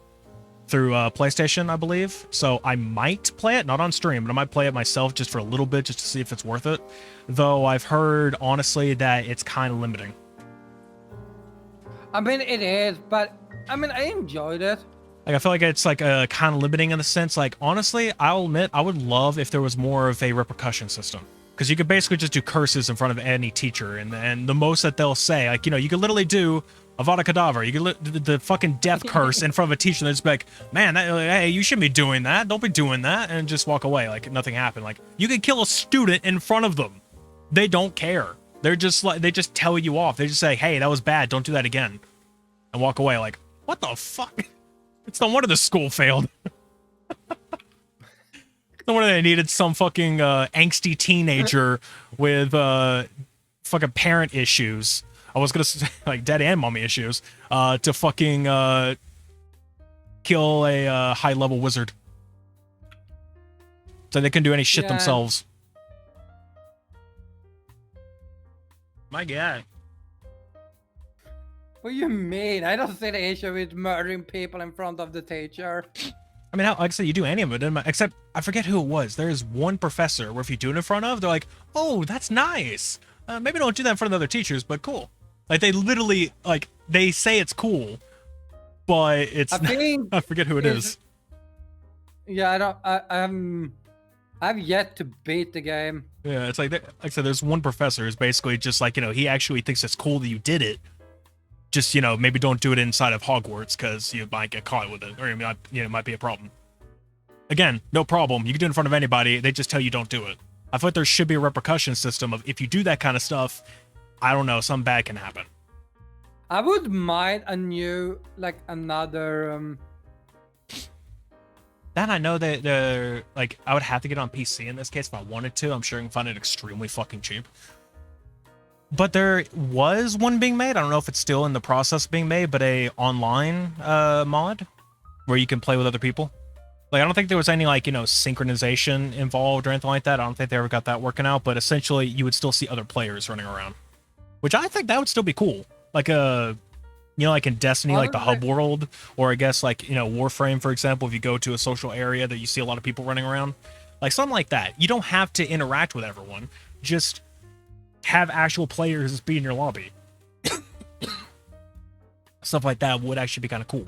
through PlayStation, I believe. So I might play it, not on stream, but I might play it myself just for a little bit, just to see if it's worth it. Though I've heard, honestly, that it's kind of limiting. I mean, it is, but I mean, I enjoyed it. Like, I feel like it's like kind of limiting in the sense, like, honestly, I'll admit, I would love if there was more of a repercussion system. Because you could basically just do curses in front of any teacher, and the most that they'll say, like, you know, you could literally do Avada Kedavra, you could the fucking death curse in front of a teacher, and they'll just be like, man, hey, you shouldn't be doing that, don't be doing that, and just walk away like nothing happened. Like, you could kill a student in front of them. They don't care. They're just like, they just tell you off. They just say, hey, that was bad, don't do that again. And walk away like, what the fuck? It's no wonder the school failed. No wonder they needed some fucking angsty teenager with fucking parent issues. I was gonna say, like, daddy and mommy issues, to fucking kill a high-level wizard. So they couldn't do any shit themselves. My God. What do you mean? I don't see the issue with murdering people in front of the teacher. I mean, like I said, you do any of it, except I forget who it was. There is one professor where if you do it in front of, they're like, oh, that's nice. Maybe don't do that in front of other teachers, but cool. Like, they literally, like, they say it's cool, but it's, I forget who it is. Yeah, I've yet to beat the game. Yeah, it's like I said, there's one professor who's basically just like, you know, he actually thinks it's cool that you did it. Just, you know, maybe don't do it inside of Hogwarts because you might get caught with it, or it might be a problem. Again, no problem. You can do it in front of anybody. They just tell you don't do it. I thought there should be a repercussion system of if you do that kind of stuff, I don't know, something bad can happen. I would mind another. That I know that they're like, I would have to get on PC in this case if I wanted to. I'm sure you can find it extremely fucking cheap. But there was one being made. I don't know if it's still in the process of being made, but a online mod where you can play with other people. Like, I don't think there was any, like, you know, synchronization involved or anything like that. I don't think they ever got that working out, but essentially you would still see other players running around, which I think that would still be cool. Like you know, like in Destiny, like the hub world, or I guess like, you know, Warframe, for example, if you go to a social area that you see a lot of people running around, like something like that. You don't have to interact with everyone. Just have actual players be in your lobby. Stuff like that would actually be kind of cool.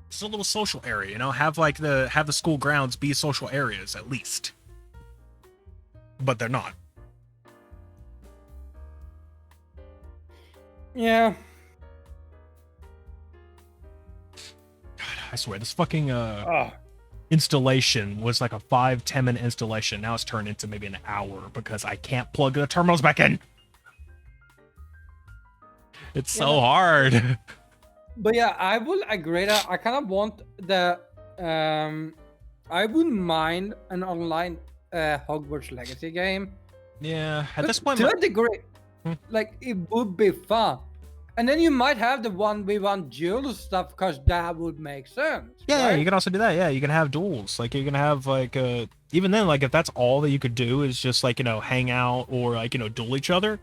It's a little social area, you know, have the school grounds be social areas at least. But they're not. Yeah. God, I swear this fucking installation was like a 5-10 minute installation. Now it's turned into maybe an hour because I can't plug the terminals back in. It's so hard. But yeah, I will agree that I kind of want the I wouldn't mind an online Hogwarts Legacy game. Yeah, at this point, to a degree, like, it would be fun. And then you might have the 1v1 duel stuff, because that would make sense. Yeah, right? you can also do that. Yeah, you can have duels. Like, you can have, like, even then, like, if that's all that you could do is just, like, you know, hang out or, like, you know, duel each other,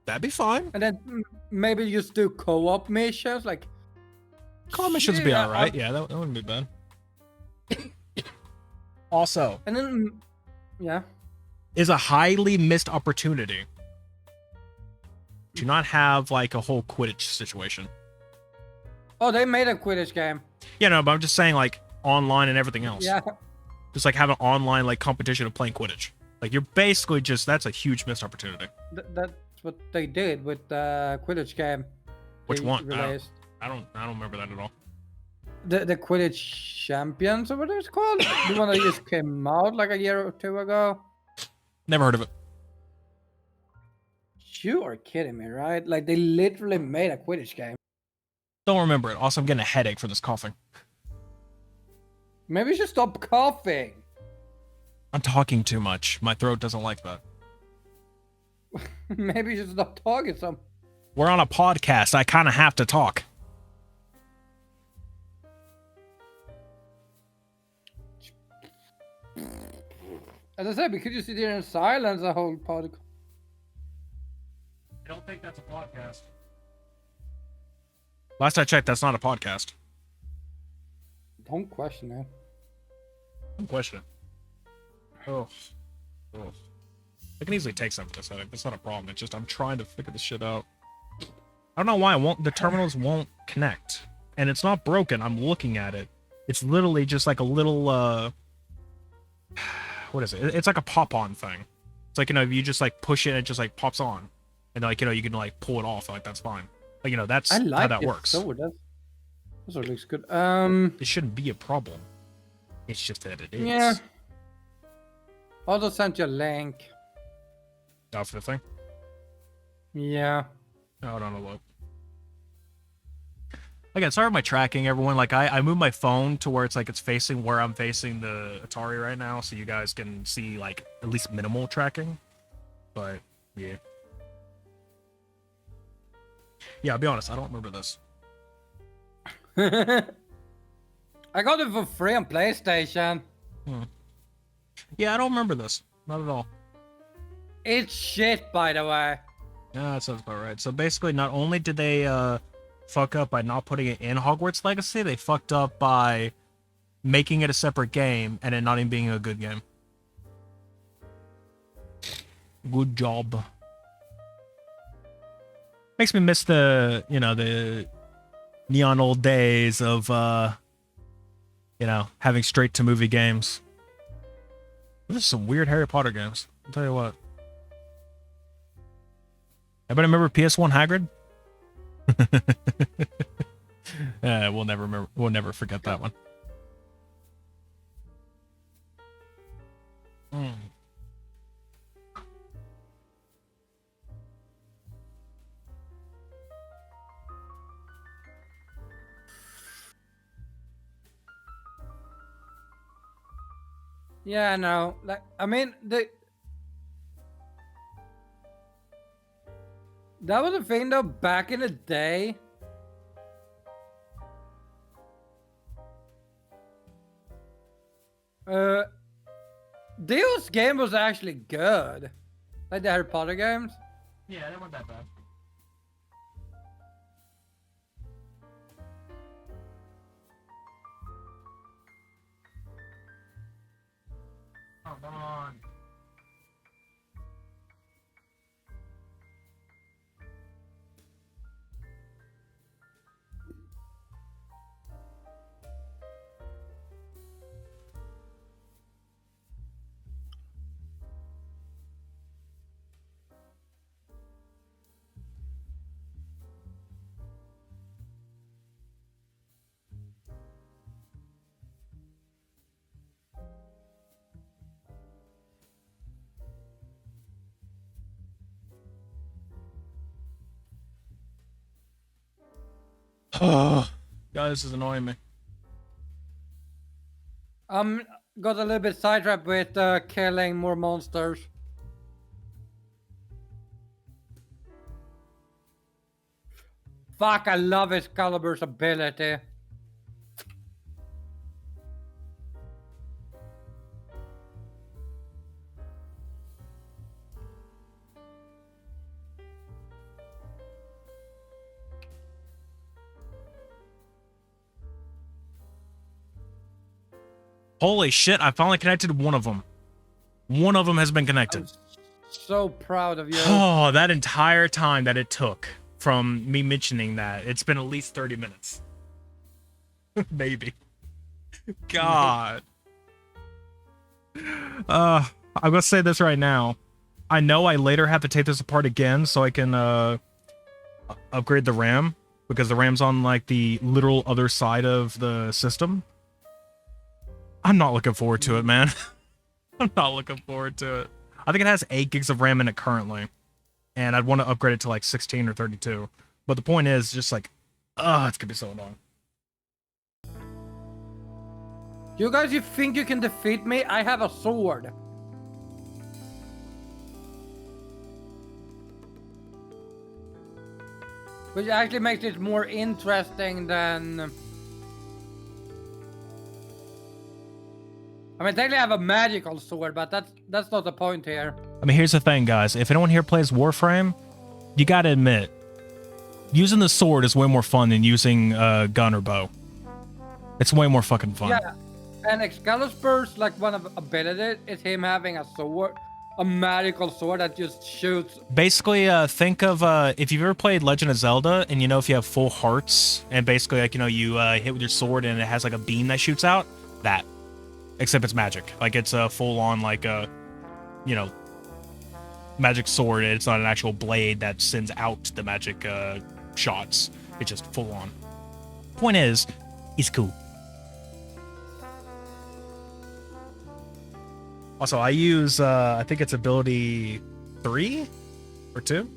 that'd be fine. And then maybe just do co-op missions, like... Co-op missions would be alright. Yeah, that wouldn't be bad. Also... And then... Yeah? Is a highly missed opportunity to not have, like, a whole Quidditch situation. Oh, they made a Quidditch game. Yeah, no, but I'm just saying, like, online and everything else. Yeah. Just, like, have an online, like, competition of playing Quidditch. Like, you're basically just... That's a huge missed opportunity. That's what they did with the Quidditch game. Which they one? Released. I don't remember that at all. The Quidditch Champions, or what it's called? The one that just came out like a year or two ago. Never heard of it. You are kidding me, right? Like they literally made a Quidditch game. Don't remember it. Also, I'm getting a headache for this coughing. Maybe you should stop coughing. I'm talking too much. My throat doesn't like that. Maybe you should stop talking some. We're on a podcast. I kind of have to talk. As I said, we could just sit here in silence the whole podcast. I don't think that's a podcast. Last I checked, that's not a podcast. Don't question it. Don't question it. Oh. I can easily take some of this. That's not a problem. It's just I'm trying to figure this shit out. I don't know why the terminals won't connect. And it's not broken. I'm looking at it. It's literally just like a little what is it? It's like a pop-on thing. It's like, if you just like push it, it just like pops on. And like, you can like pull it off, like that's fine. Like, that's how that works. This one looks good. It shouldn't be a problem. It's just that it is. Yeah. I'll just send you a link. Out for the thing? Yeah. Hold on a look. Again, sorry for my tracking, everyone. Like, I moved my phone to where it's like it's facing where I'm facing the Atari right now, so you guys can see like at least minimal tracking. But yeah. Yeah, I'll be honest, I don't remember this. I got it for free on PlayStation. Yeah, I don't remember this. Not at all. It's shit, by the way. Yeah, that sounds about right. So basically, not only did they fuck up by not putting it in Hogwarts Legacy, they fucked up by making it a separate game and it not even being a good game. Good job. Makes me miss the neon old days of, having straight to movie games. This is some weird Harry Potter games. I'll tell you what. Everybody remember PS1 Hagrid? We'll never forget that one. Yeah, no. Like, I mean, that was the thing though. Back in the day, Dio's game was actually good. Like the Harry Potter games. Yeah, they weren't that bad. Come on. Oh, God, this is annoying me. Got a little bit sidetracked with killing more monsters. Fuck, I love Excalibur's ability. Holy shit, I finally connected one of them. One of them has been connected. I'm so proud of you. Oh, that entire time that it took from me mentioning that, it's been at least 30 minutes. Maybe. God. I'm gonna say this right now. I know I later have to take this apart again so I can upgrade the RAM, because the RAM's on like the literal other side of the system. I'm not looking forward to it, man. I'm not looking forward to it. I think it has 8 gigs of RAM in it currently, and I'd want to upgrade it to like 16 or 32. But the point is, just like, it's gonna be so annoying. You guys, you think you can defeat me? I have a sword. Which actually makes it more interesting than... I mean, technically I have a magical sword, but that's not the point here. I mean, here's the thing, guys. If anyone here plays Warframe, you gotta admit, using the sword is way more fun than using a gun or bow. It's way more fucking fun. Yeah, and Excalibur's like one of abilities is him having a sword, a magical sword that just shoots. Basically, think of if you've ever played Legend of Zelda, and you know if you have full hearts, and basically like you hit with your sword and it has like a beam that shoots out. That, except it's magic. Like it's a full on like magic sword. It's not an actual blade that sends out the magic shots. It's just full on. Point is, he's cool. Also, I use, I think it's ability 3 or 2?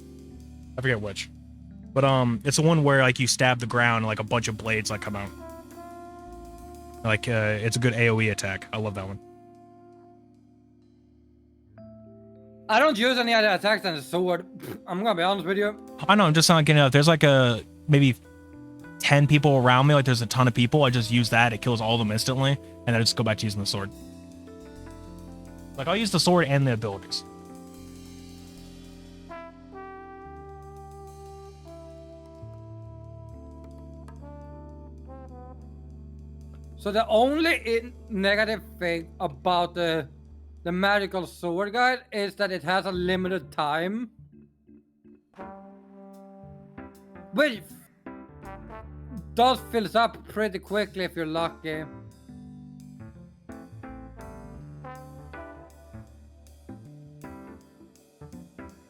I forget which. But, it's the one where, like, you stab the ground and, like, a bunch of blades, like, come out. Like, it's a good AoE attack. I love that one. I don't use any other attacks than the sword. I'm gonna be honest with you. I know, I'm just not getting out. There's, like, maybe 10 people around me. Like, there's a ton of people. I just use that. It kills all of them instantly. And then I just go back to using the sword. Like, I'll use the sword and the abilities. So the only negative thing about the magical sword guide is that it has a limited time. Which does fills up pretty quickly if you're lucky.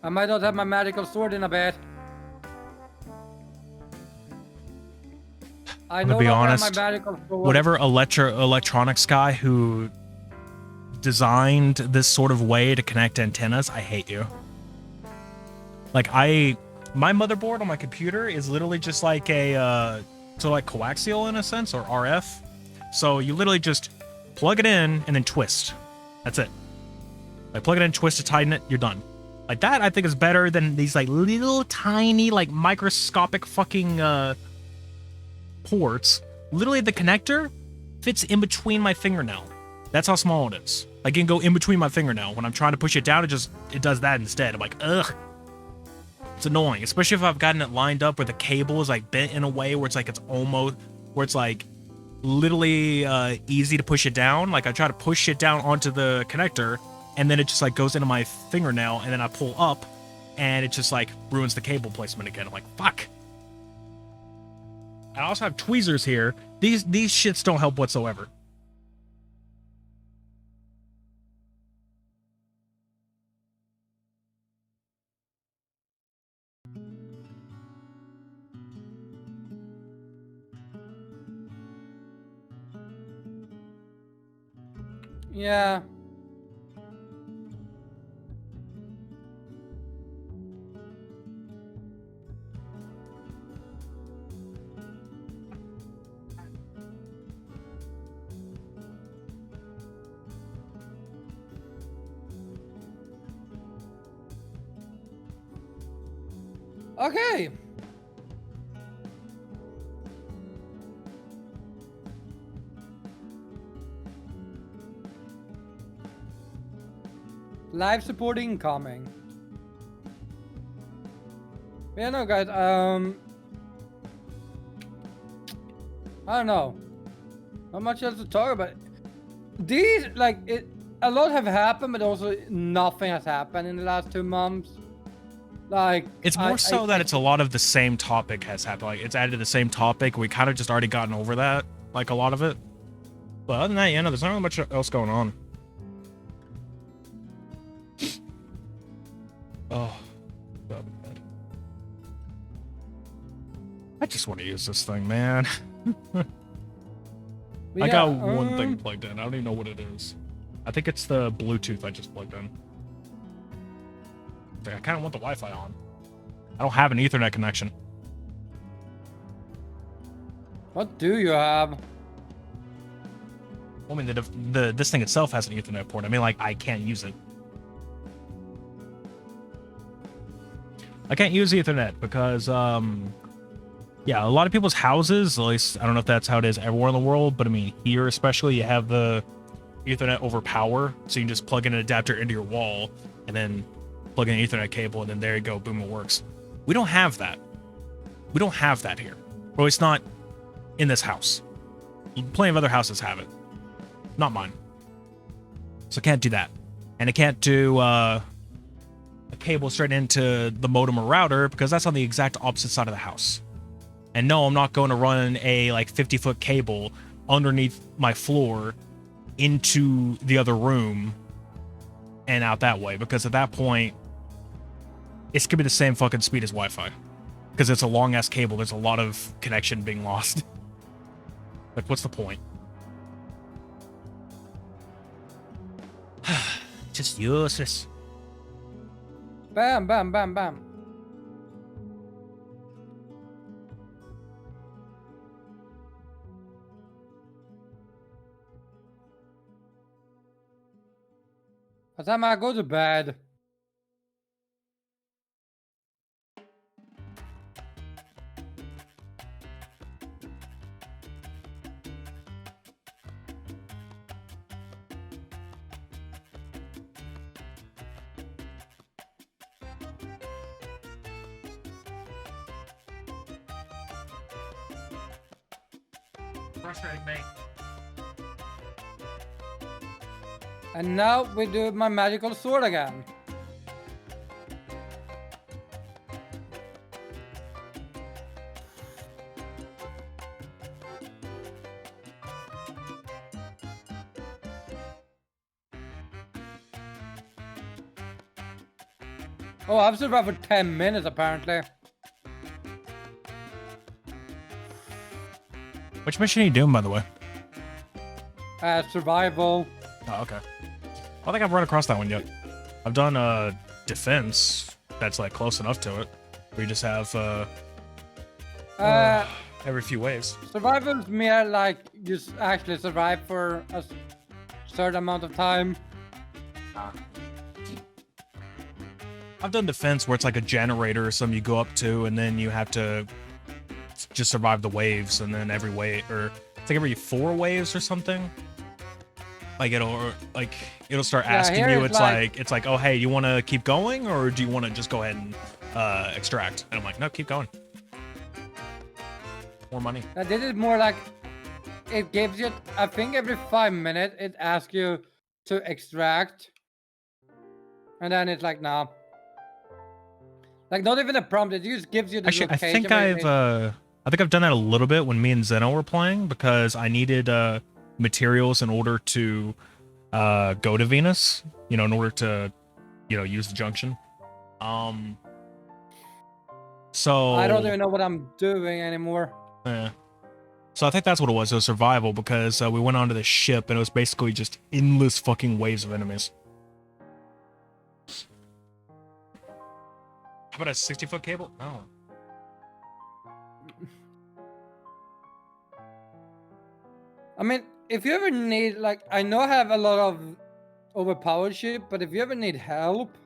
I might not have my magical sword in a bit. I I'm gonna be honest, have my magical sword. whatever electronics guy who designed this sort of way to connect antennas, I hate you. Like, my motherboard on my computer is literally just like a like coaxial in a sense, or RF. So you literally just plug it in and then twist. That's it. Like, plug it in, twist to tighten it, you're done. Like, that I think is better than these like little tiny like microscopic fucking ports. Literally, the connector fits in between my fingernail. That's how small it is. Like, it can go in between my fingernail. When I'm trying to push it down, it does that instead. I'm like, ugh. It's annoying, especially if I've gotten it lined up where the cable is like bent in a way where it's like like literally easy to push it down. Like, I try to push it down onto the connector, and then it just like goes into my fingernail, and then I pull up, and it just like ruins the cable placement again. I'm like, fuck. I also have tweezers here. These shits don't help whatsoever. Yeah. Okay. Live support incoming. Yeah, no, guys. I don't know. Not much else to talk about. These, like, a lot have happened, but also nothing has happened in the last 2 months. Like, it's more so that it's a lot of the same topic has happened. Like, it's added to the same topic. We kind of just already gotten over that, like a lot of it. But other than that, yeah, no, there's not really much else going on. Oh, God. I just want to use this thing, man. But I yeah, got one thing plugged in. I don't even know what it is. I think it's the Bluetooth I just plugged in. I kind of want the Wi-Fi on. I don't have an Ethernet connection. What do you have? I mean, this thing itself has an Ethernet port. I mean, like, I can't use it. I can't use Ethernet because, yeah, a lot of people's houses, at least, I don't know if that's how it is everywhere in the world, but I mean, here especially, you have the Ethernet over power, so you can just plug in an adapter into your wall, and then plug in an Ethernet cable, and then there you go, boom, it works. We don't have that. We don't have that here. Or at least not in this house. Plenty of other houses have it. Not mine. So I can't do that. And I can't do a cable straight into the modem or router because that's on the exact opposite side of the house. And no, I'm not going to run a like 50-foot cable underneath my floor into the other room and out that way, because at that point it's gonna be the same fucking speed as Wi-Fi. Because it's a long ass cable, there's a lot of connection being lost. Like, what's the point? Just useless. Bam, bam, bam, bam. By the time I go to bed. Frustrating me. And now we do my magical sword again. Oh, I've survived for 10 minutes apparently. Which mission are you doing, by the way? Survival. Oh, okay. I don't think I've run across that one yet. I've done defense that's like close enough to it, where you just have every few waves. Survival is mere like you actually survive for a certain amount of time. I've done defense where it's like a generator or something you go up to, and then you have to just survive the waves, and then every wave, or it's like every 4 waves or something. Like it'll start asking you. It's like, oh hey, you want to keep going, or do you want to just go ahead and extract? And I'm like, no, keep going. More money. This is more like it gives you. I think every 5 minutes it asks you to extract, and then it's like nah. Like not even a prompt. It just gives you the Actually, location. I think I've done that a little bit when me and Zeno were playing, because I needed materials in order to go to Venus, in order to use the junction. So I don't even know what I'm doing anymore. Yeah. So I think that's what it was. It was survival, because we went onto the ship and it was basically just endless fucking waves of enemies. How about a 60-foot cable? No. I mean, if you ever need, like, I know I have a lot of overpowered ship, but if you ever need help,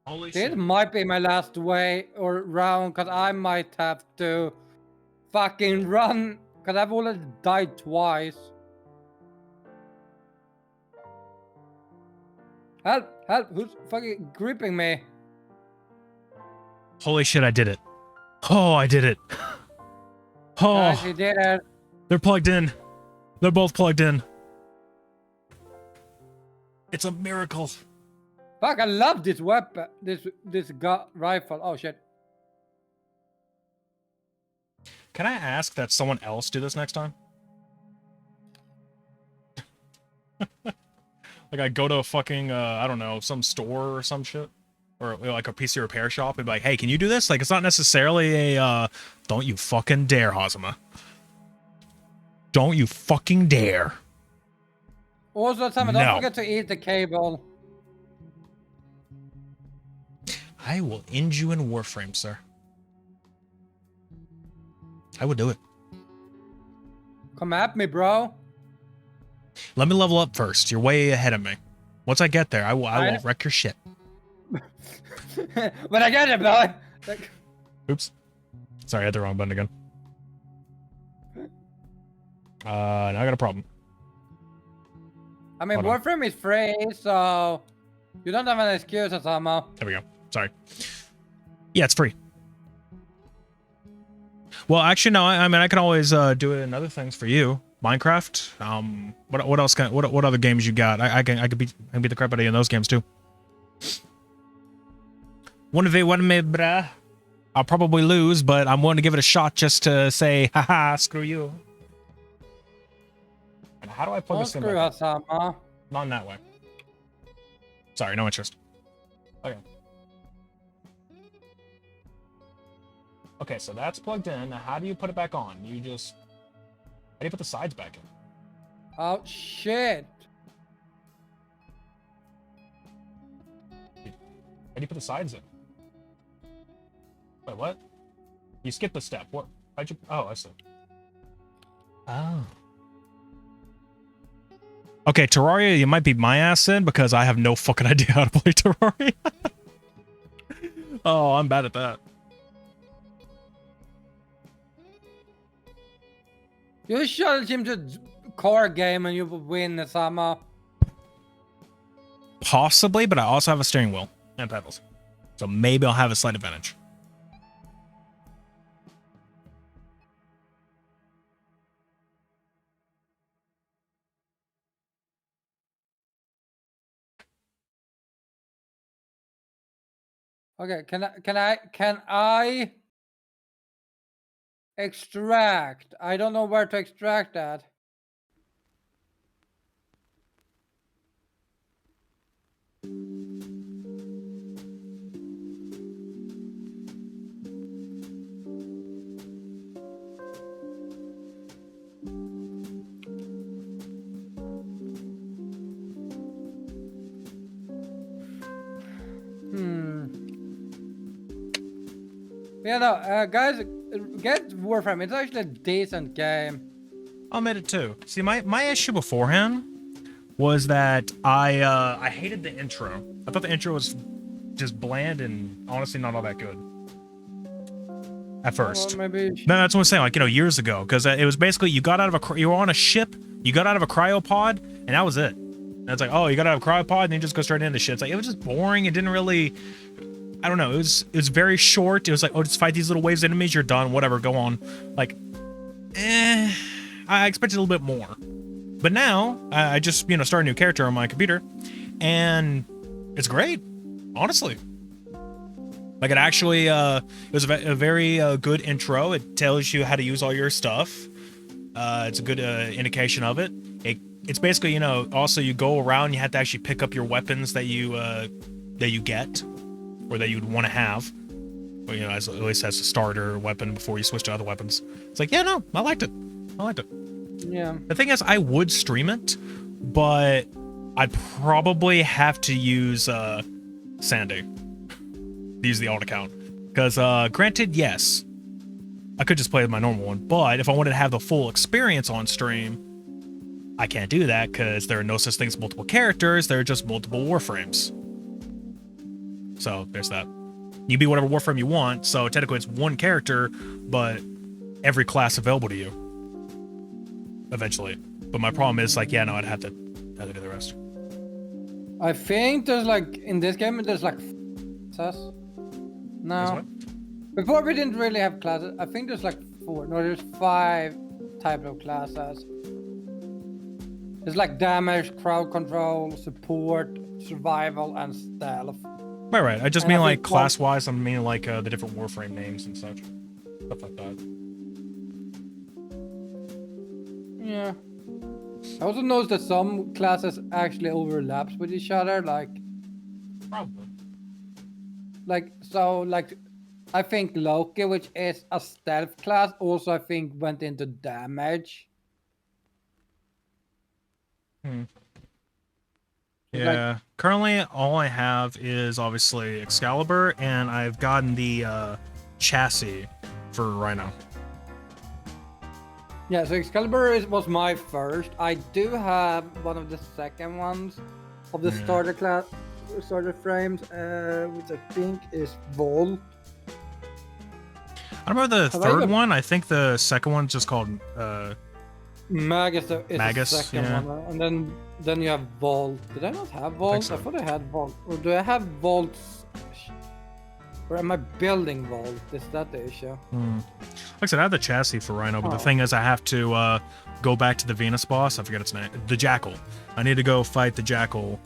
Holy this shit. might be my last way or round, because I might have to fucking run, because I've already died twice. Help! Help! Who's fucking gripping me? Holy shit, I did it. Oh, I did it. Oh, Guys, you did it. they're plugged in. They're both plugged in. It's a miracle. Fuck, I love this weapon. This rifle. Oh shit. Can I ask that someone else do this next time? Like I go to a fucking I don't know, some store or some shit, or like a PC repair shop, and be like, hey, can you do this? Like it's not necessarily a don't you fucking dare, Hazama. Don't you fucking dare. Also, Sam, don't forget to eat the cable. I will end you in Warframe, sir. I would do it. Come at me, bro. Let me level up first. You're way ahead of me. Once I get there, I will wreck your shit. When I get it, boy. Like... Oops. Sorry, I had the wrong button again. Now I got a problem. I mean, Warframe is free, so you don't have an excuse, Osama. There we go. Sorry. Yeah, it's free. Well, actually, no. I mean, I can always do it in other things for you. Minecraft. What else? What other games you got? I can beat the crap out of you in those games too. 1v1 me, bruh. I'll probably lose, but I'm willing to give it a shot just to say, haha, screw you. And how do I plug this in? Osama. Not in that way. Sorry, no interest. Okay. Okay, so that's plugged in. Now, how do you put it back on? You just... How do you put the sides back in? Oh, shit. How do you put the sides in? Wait, what? You skipped the step. What? How'd you... Oh, I see. Oh. Okay, Terraria, you might be my ass in because I have no fucking idea how to play Terraria. Oh, I'm bad at that. You should him to core game and you will win, Osama. Possibly, but I also have a steering wheel and pedals. So maybe I'll have a slight advantage. Okay, can I extract? I don't know where to extract that. Yeah, no, guys, get Warframe. It's actually a decent game. I made it too. See, my issue beforehand was that I hated the intro. I thought the intro was just bland and honestly not all that good. At first. Well, maybe. No, that's what I'm saying. Like, you know, years ago, because it was basically you got out of you were on a ship, you got out of a cryopod, and that was it. And it's like, oh, you got out of a cryopod, and then you just go straight into shit. It's like it was just boring. It didn't really. I don't know. It was very short. It was like, oh, just fight these little waves of enemies. You're done. Whatever. Go on. Like, I expected a little bit more. But now I just start a new character on my computer, and it's great. Honestly, like it actually it was a very good intro. It tells you how to use all your stuff. It's a good indication of it. It's basically also you go around. You have to actually pick up your weapons that you get. Or that you'd want to have, or, as at least as a starter weapon before you switch to other weapons. It's like, yeah, no, I liked it. Yeah. The thing is, I would stream it, but I'd probably have to use Sandy. Use the alt account. Because, granted, yes, I could just play with my normal one, but if I wanted to have the full experience on stream, I can't do that because there are no such things as multiple characters, there are just multiple Warframes. So there's that. You be whatever Warframe you want, so technically it's one character, but every class available to you. Eventually. But my problem is like, yeah, no, I'd have to do the rest. I think there's like in this game there's like classes. No. Before we didn't really have classes. I think there's like 4. No, there's 5 types of classes. It's like damage, crowd control, support, survival, and stealth. Right. I just And mean I like think class-wise. I mean like the different Warframe names and such, stuff like that. Yeah. I also noticed that some classes actually overlaps with each other. Probably. I think Loki, which is a stealth class, also I think went into damage. Hmm. It's Yeah. Currently, all I have is obviously Excalibur, and I've gotten the chassis for Rhino. Yeah, so Excalibur was my first. I do have one of the second ones of the starter frames, which I think is Vol. I remember the third one. I think the second one's just called Magus is Magus, the second yeah. one, and then you have Volt. Did I not have Volt? so. I thought I had Volt. Or do I have Volts? Or am I building Volt? Is that the issue? Like I said, I have the chassis for Rhino, but the thing is, I have to go back to the Venus boss. I forget its name. The Jackal. I need to go fight the Jackal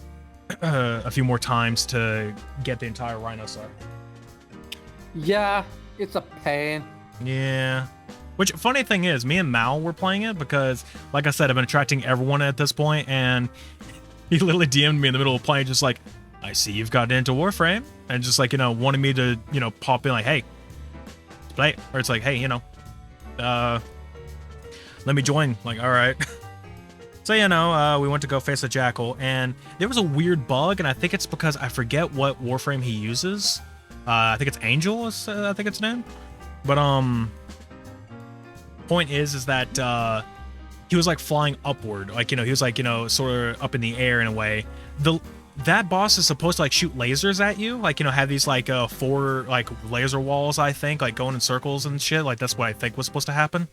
a few more times to get the entire Rhino set. Yeah, it's a pain. Yeah. Which, funny thing is, me and Mal were playing it because, like I said, I've been attracting everyone at this point, and he literally DM'd me in the middle of playing, just like, I see you've gotten into Warframe, and just like, wanted me to, pop in like, hey, let's play it. Or it's like, hey, let me join. Like, all right. So, we went to go face a Jackal, and there was a weird bug, and I think it's because I forget what Warframe he uses. I think it's Angel, I think its name. But, point is that he was like flying upward, like he was like sort of up in the air in a way. That boss is supposed to like shoot lasers at you, like have these like 4 like laser walls, I think, like going in circles and shit. Like that's what I think was supposed to happen,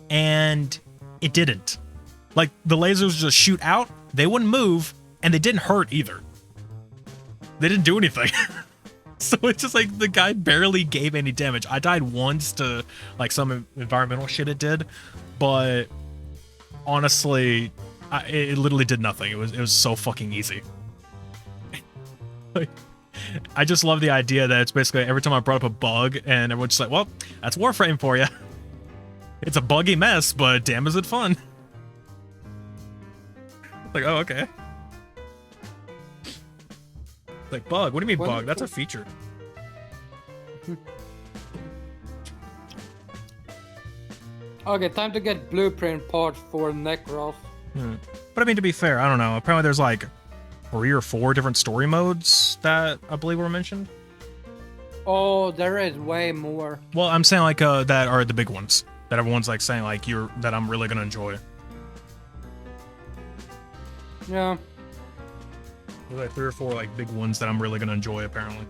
and it didn't. Like the lasers just shoot out, they wouldn't move, and they didn't hurt either. They didn't do anything. So it's just like the guy barely gave any damage. I died once to like some environmental shit it did, but honestly, it literally did nothing. It was so fucking easy. Like, I just love the idea that it's basically every time I brought up a bug and everyone's just like, well, that's Warframe for you. It's a buggy mess, but damn is it fun. Like, oh, okay. Like, bug? What do you mean bug? That's a feature. Okay, time to get blueprint parts for Necros. But I mean, to be fair, I don't know. Apparently there's like 3 or 4 different story modes that I believe were mentioned. Oh, there is way more. Well, I'm saying like that are the big ones. That everyone's like saying like that I'm really gonna enjoy. Yeah. There's like 3 or 4 like big ones that I'm really gonna enjoy. Apparently,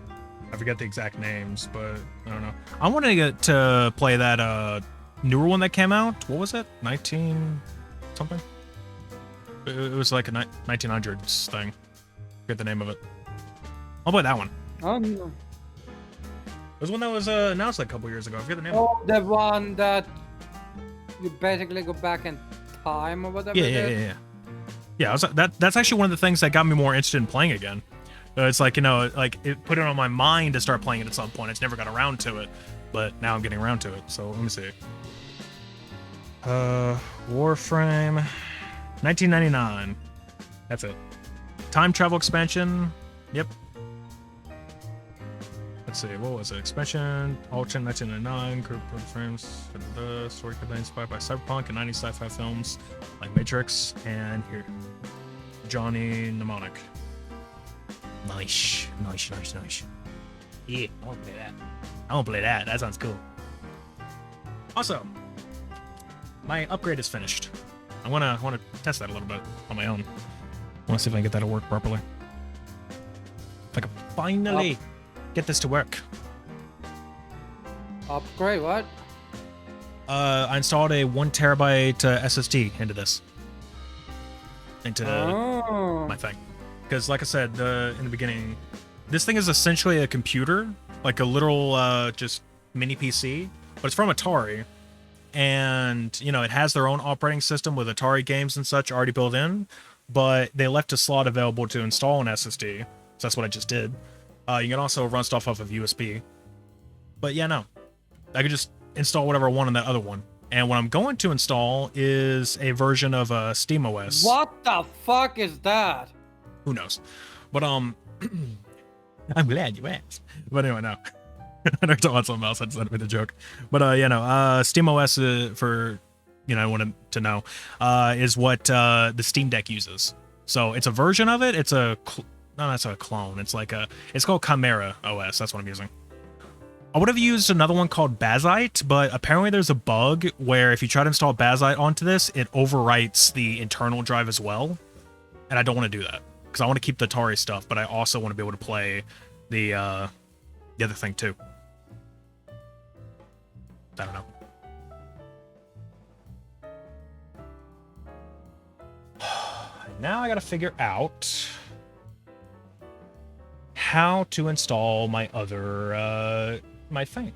I forget the exact names, but I don't know. I want to get to play that newer one that came out. What was it? 19 something. It was like a 1900s thing. Forget the name of it. I'll play that one. Oh no. It was one that was announced like a couple years ago. I forget the name. Oh, the one that you basically go back in time or whatever. Yeah. Yeah, that's actually one of the things that got me more interested in playing again. It's like, like it put it on my mind to start playing it at some point. I just never got around to it, but now I'm getting around to it. So let me see. Warframe, 1999. That's it. Time travel expansion. Yep. Let's see, what was it? Expansion, Ultra 1999, group of frames, story campaign inspired by Cyberpunk and 90s sci-fi films like Matrix, and here, Johnny Mnemonic. Nice. Yeah, I want to play that. That sounds cool. Also, my upgrade is finished. I want to test that a little bit on my own. I want to see if I can get that to work properly. If I can finally get this to work. Upgrade what? I installed a 1 terabyte SSD into this. Into my thing. Because like I said in the beginning, this thing is essentially a computer, like a literal just mini PC, but it's from Atari. and you know it has their own operating system with Atari games and such already built in, but they left a slot available to install an SSD. So that's what I just did. You can also run stuff off of USB. But yeah, no, I could just install whatever I want on that other one. And what I'm going to install is a version of SteamOS. What the fuck is that? Who knows? But I'm glad you asked. But anyway, no. I never talked about something else. I just had to make a joke. But SteamOS for wanted to know is what the Steam Deck uses. So it's a version of it. It's that's a clone. It's called Chimera OS. That's what I'm using. I would have used another one called Bazite, but apparently there's a bug where if you try to install Bazite onto this, it overwrites the internal drive as well. And I don't want to do that because I want to keep the Atari stuff, but I also want to be able to play the other thing too. I don't know. Now I gotta figure out how to install my other my thing.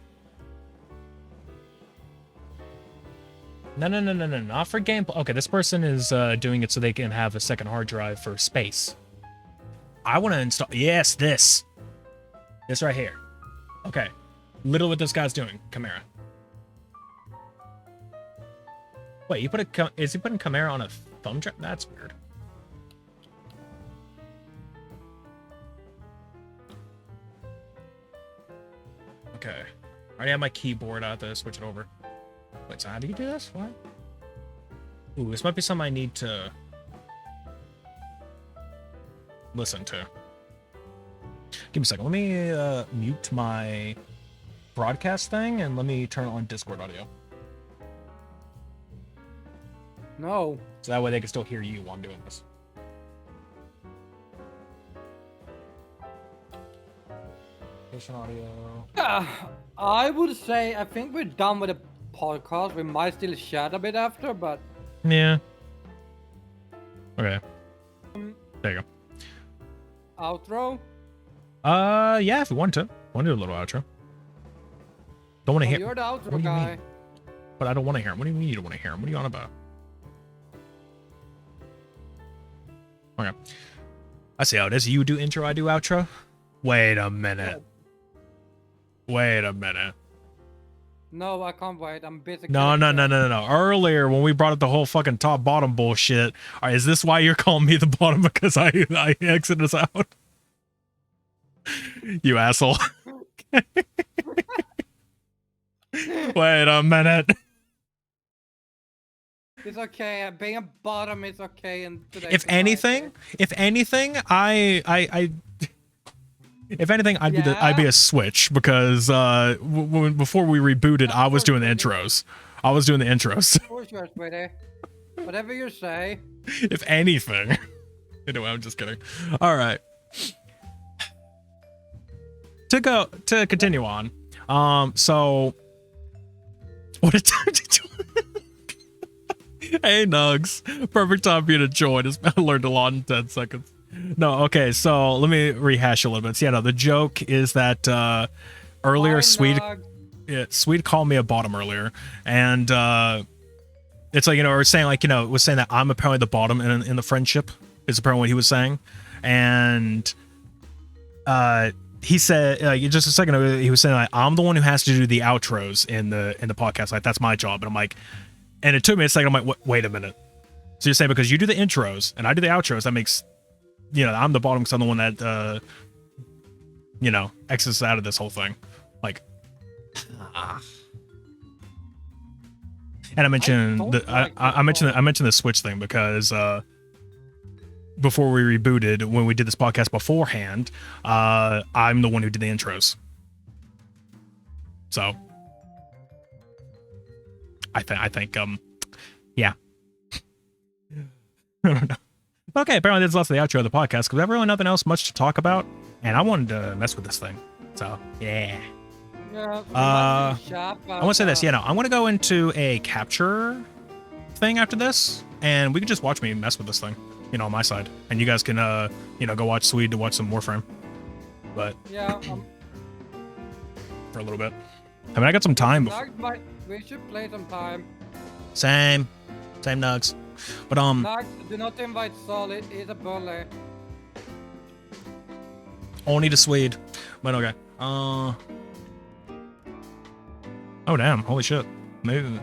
No, not for gameplay. Okay, this person is doing it so they can have a second hard drive for space. I want to install, yes, this right here. Okay, literally what this guy's doing, Chimera. Wait, is he putting Chimera on a thumb drive? That's weird. Okay, I already have my keyboard out there. Switch it over. Wait, so how do you do this? What? Ooh, this might be something I need to listen to. Give me a second. Let me mute my broadcast thing and let me turn on Discord audio. No. So that way they can still hear you while I'm doing this. Patient audio. I would say I think we're done with the podcast. We might still chat a bit after, but yeah. Okay. There you go. Outro? Yeah, if you want to. Want to do a little outro. Don't want to hear. You're the outro guy. But I don't want to hear him. What do you mean you don't want to hear him? What are you on about? Okay. I see how it is. You do intro, I do outro. Wait a minute. Wait a minute. No, I can't wait. I'm busy. No. Earlier, when we brought up the whole fucking top bottom bullshit, is this why you're calling me the bottom because I exited us out? You asshole. Wait a minute. It's okay. Being a bottom is okay. And if anything, I'd be a switch because before we rebooted, I was doing the intros. Sure, sweetie. Whatever you say. If anything. Anyway, I'm just kidding. All right. To continue on. So what a time to join. Hey Nugs. Perfect time for you to join. I learned a lot in 10 seconds. No, okay, so let me rehash a little bit. So, yeah, no, the joke is that earlier Swede called me a bottom earlier, and it's like, was saying that I'm apparently the bottom in the friendship is apparently what he was saying, and he said just a second ago he was saying like I'm the one who has to do the outros in the podcast, like that's my job, and I'm like, and it took me a second, I'm like, wait a minute, so you're saying because you do the intros and I do the outros, that makes I'm the bottom because I'm the one that, exits out of this whole thing. Like, and I mentioned I mentioned the Switch thing because before we rebooted, when we did this podcast beforehand, I'm the one who did the intros. So, I think yeah. I don't know. Okay, apparently that's the outro of the podcast because we have really nothing else much to talk about, and I wanted to mess with this thing. So yeah. I want to say this. I'm going to go into a capture thing after this, and we can just watch me mess with this thing, on my side, and you guys can go watch Swede to watch some Warframe, but yeah, for a little bit. I mean, I got some time. We should play some time. Same nugs. But Nags, do not invite Sol. He's a bully. only to Swede. But okay. Oh damn! Holy shit. Maybe.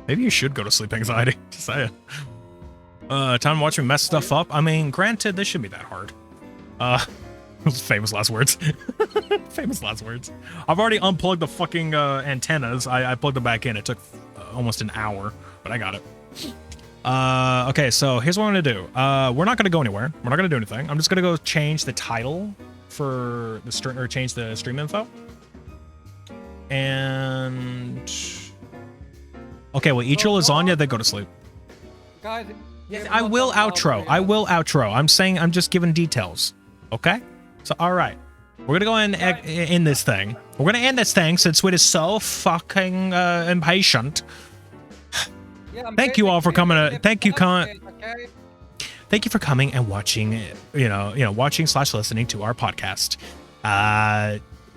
Maybe you should go to sleep anxiety. Just saying. Time to watch me mess stuff up. I mean, granted, this shouldn't be that hard. Famous last words. Famous last words. I've already unplugged the fucking antennas. I plugged them back in. It took almost an hour, but I got it. Okay, so here's what I'm gonna do. We're not gonna go anywhere. We're not gonna do anything. I'm just gonna go change the title for the stream, or change the stream info. And okay, well, eat your lasagna, then go to sleep. Guys, yes, I will outro. I will outro. I'm just giving details. Okay? So, all right. We're gonna go and end this thing. We're gonna end this thing since Swede is so fucking impatient. Yeah, thank you all for coming. Thank you, okay? Thank you for coming and watching. Watching / listening to our podcast.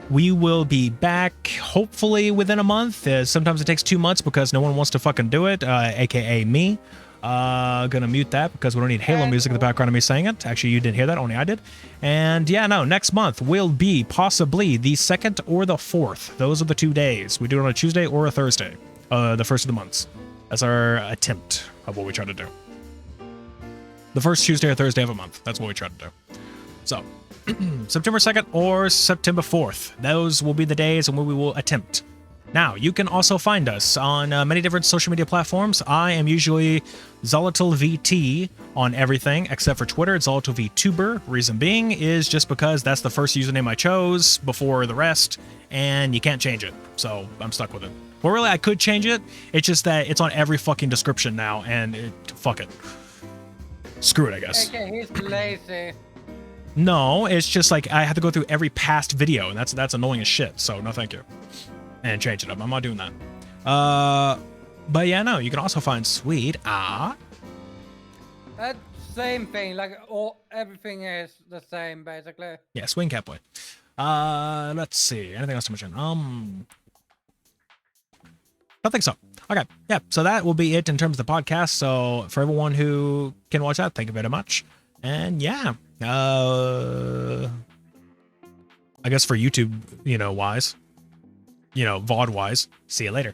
We will be back hopefully within a month. Sometimes it takes 2 months because no one wants to fucking do it. AKA me. Gonna mute that because we don't need Halo music in the background of me saying it. Actually, you didn't hear that, only I did. And yeah, no, next month will be possibly the 2nd or the 4th. Those are the 2 days. We do it on a Tuesday or a Thursday. The first of the months. That's our attempt of what we try to do. The first Tuesday or Thursday of a month. That's what we try to do. So, September 2nd or September 4th. Those will be the days when we will attempt. Now, you can also find us on many different social media platforms. I am usually ZolotylVT on everything except for Twitter. It's ZolotylVTuber. Reason being is just because that's the first username I chose before the rest, and you can't change it. So I'm stuck with it. Well, really, I could change it. It's just that it's on every fucking description now, and fuck it. Screw it, I guess. Okay, he's lazy. No, it's just like I have to go through every past video, and that's annoying as shit. So no, thank you. And change it up. I'm not doing that. But yeah, no, you can also find Swede. That same thing. Like everything is the same basically. Yeah, Swing Catboy. Let's see. Anything else to mention? I think so. Okay, yeah. So that will be it in terms of the podcast. So for everyone who can watch that, thank you very much. And yeah, I guess for YouTube, wise, VOD wise, see you later.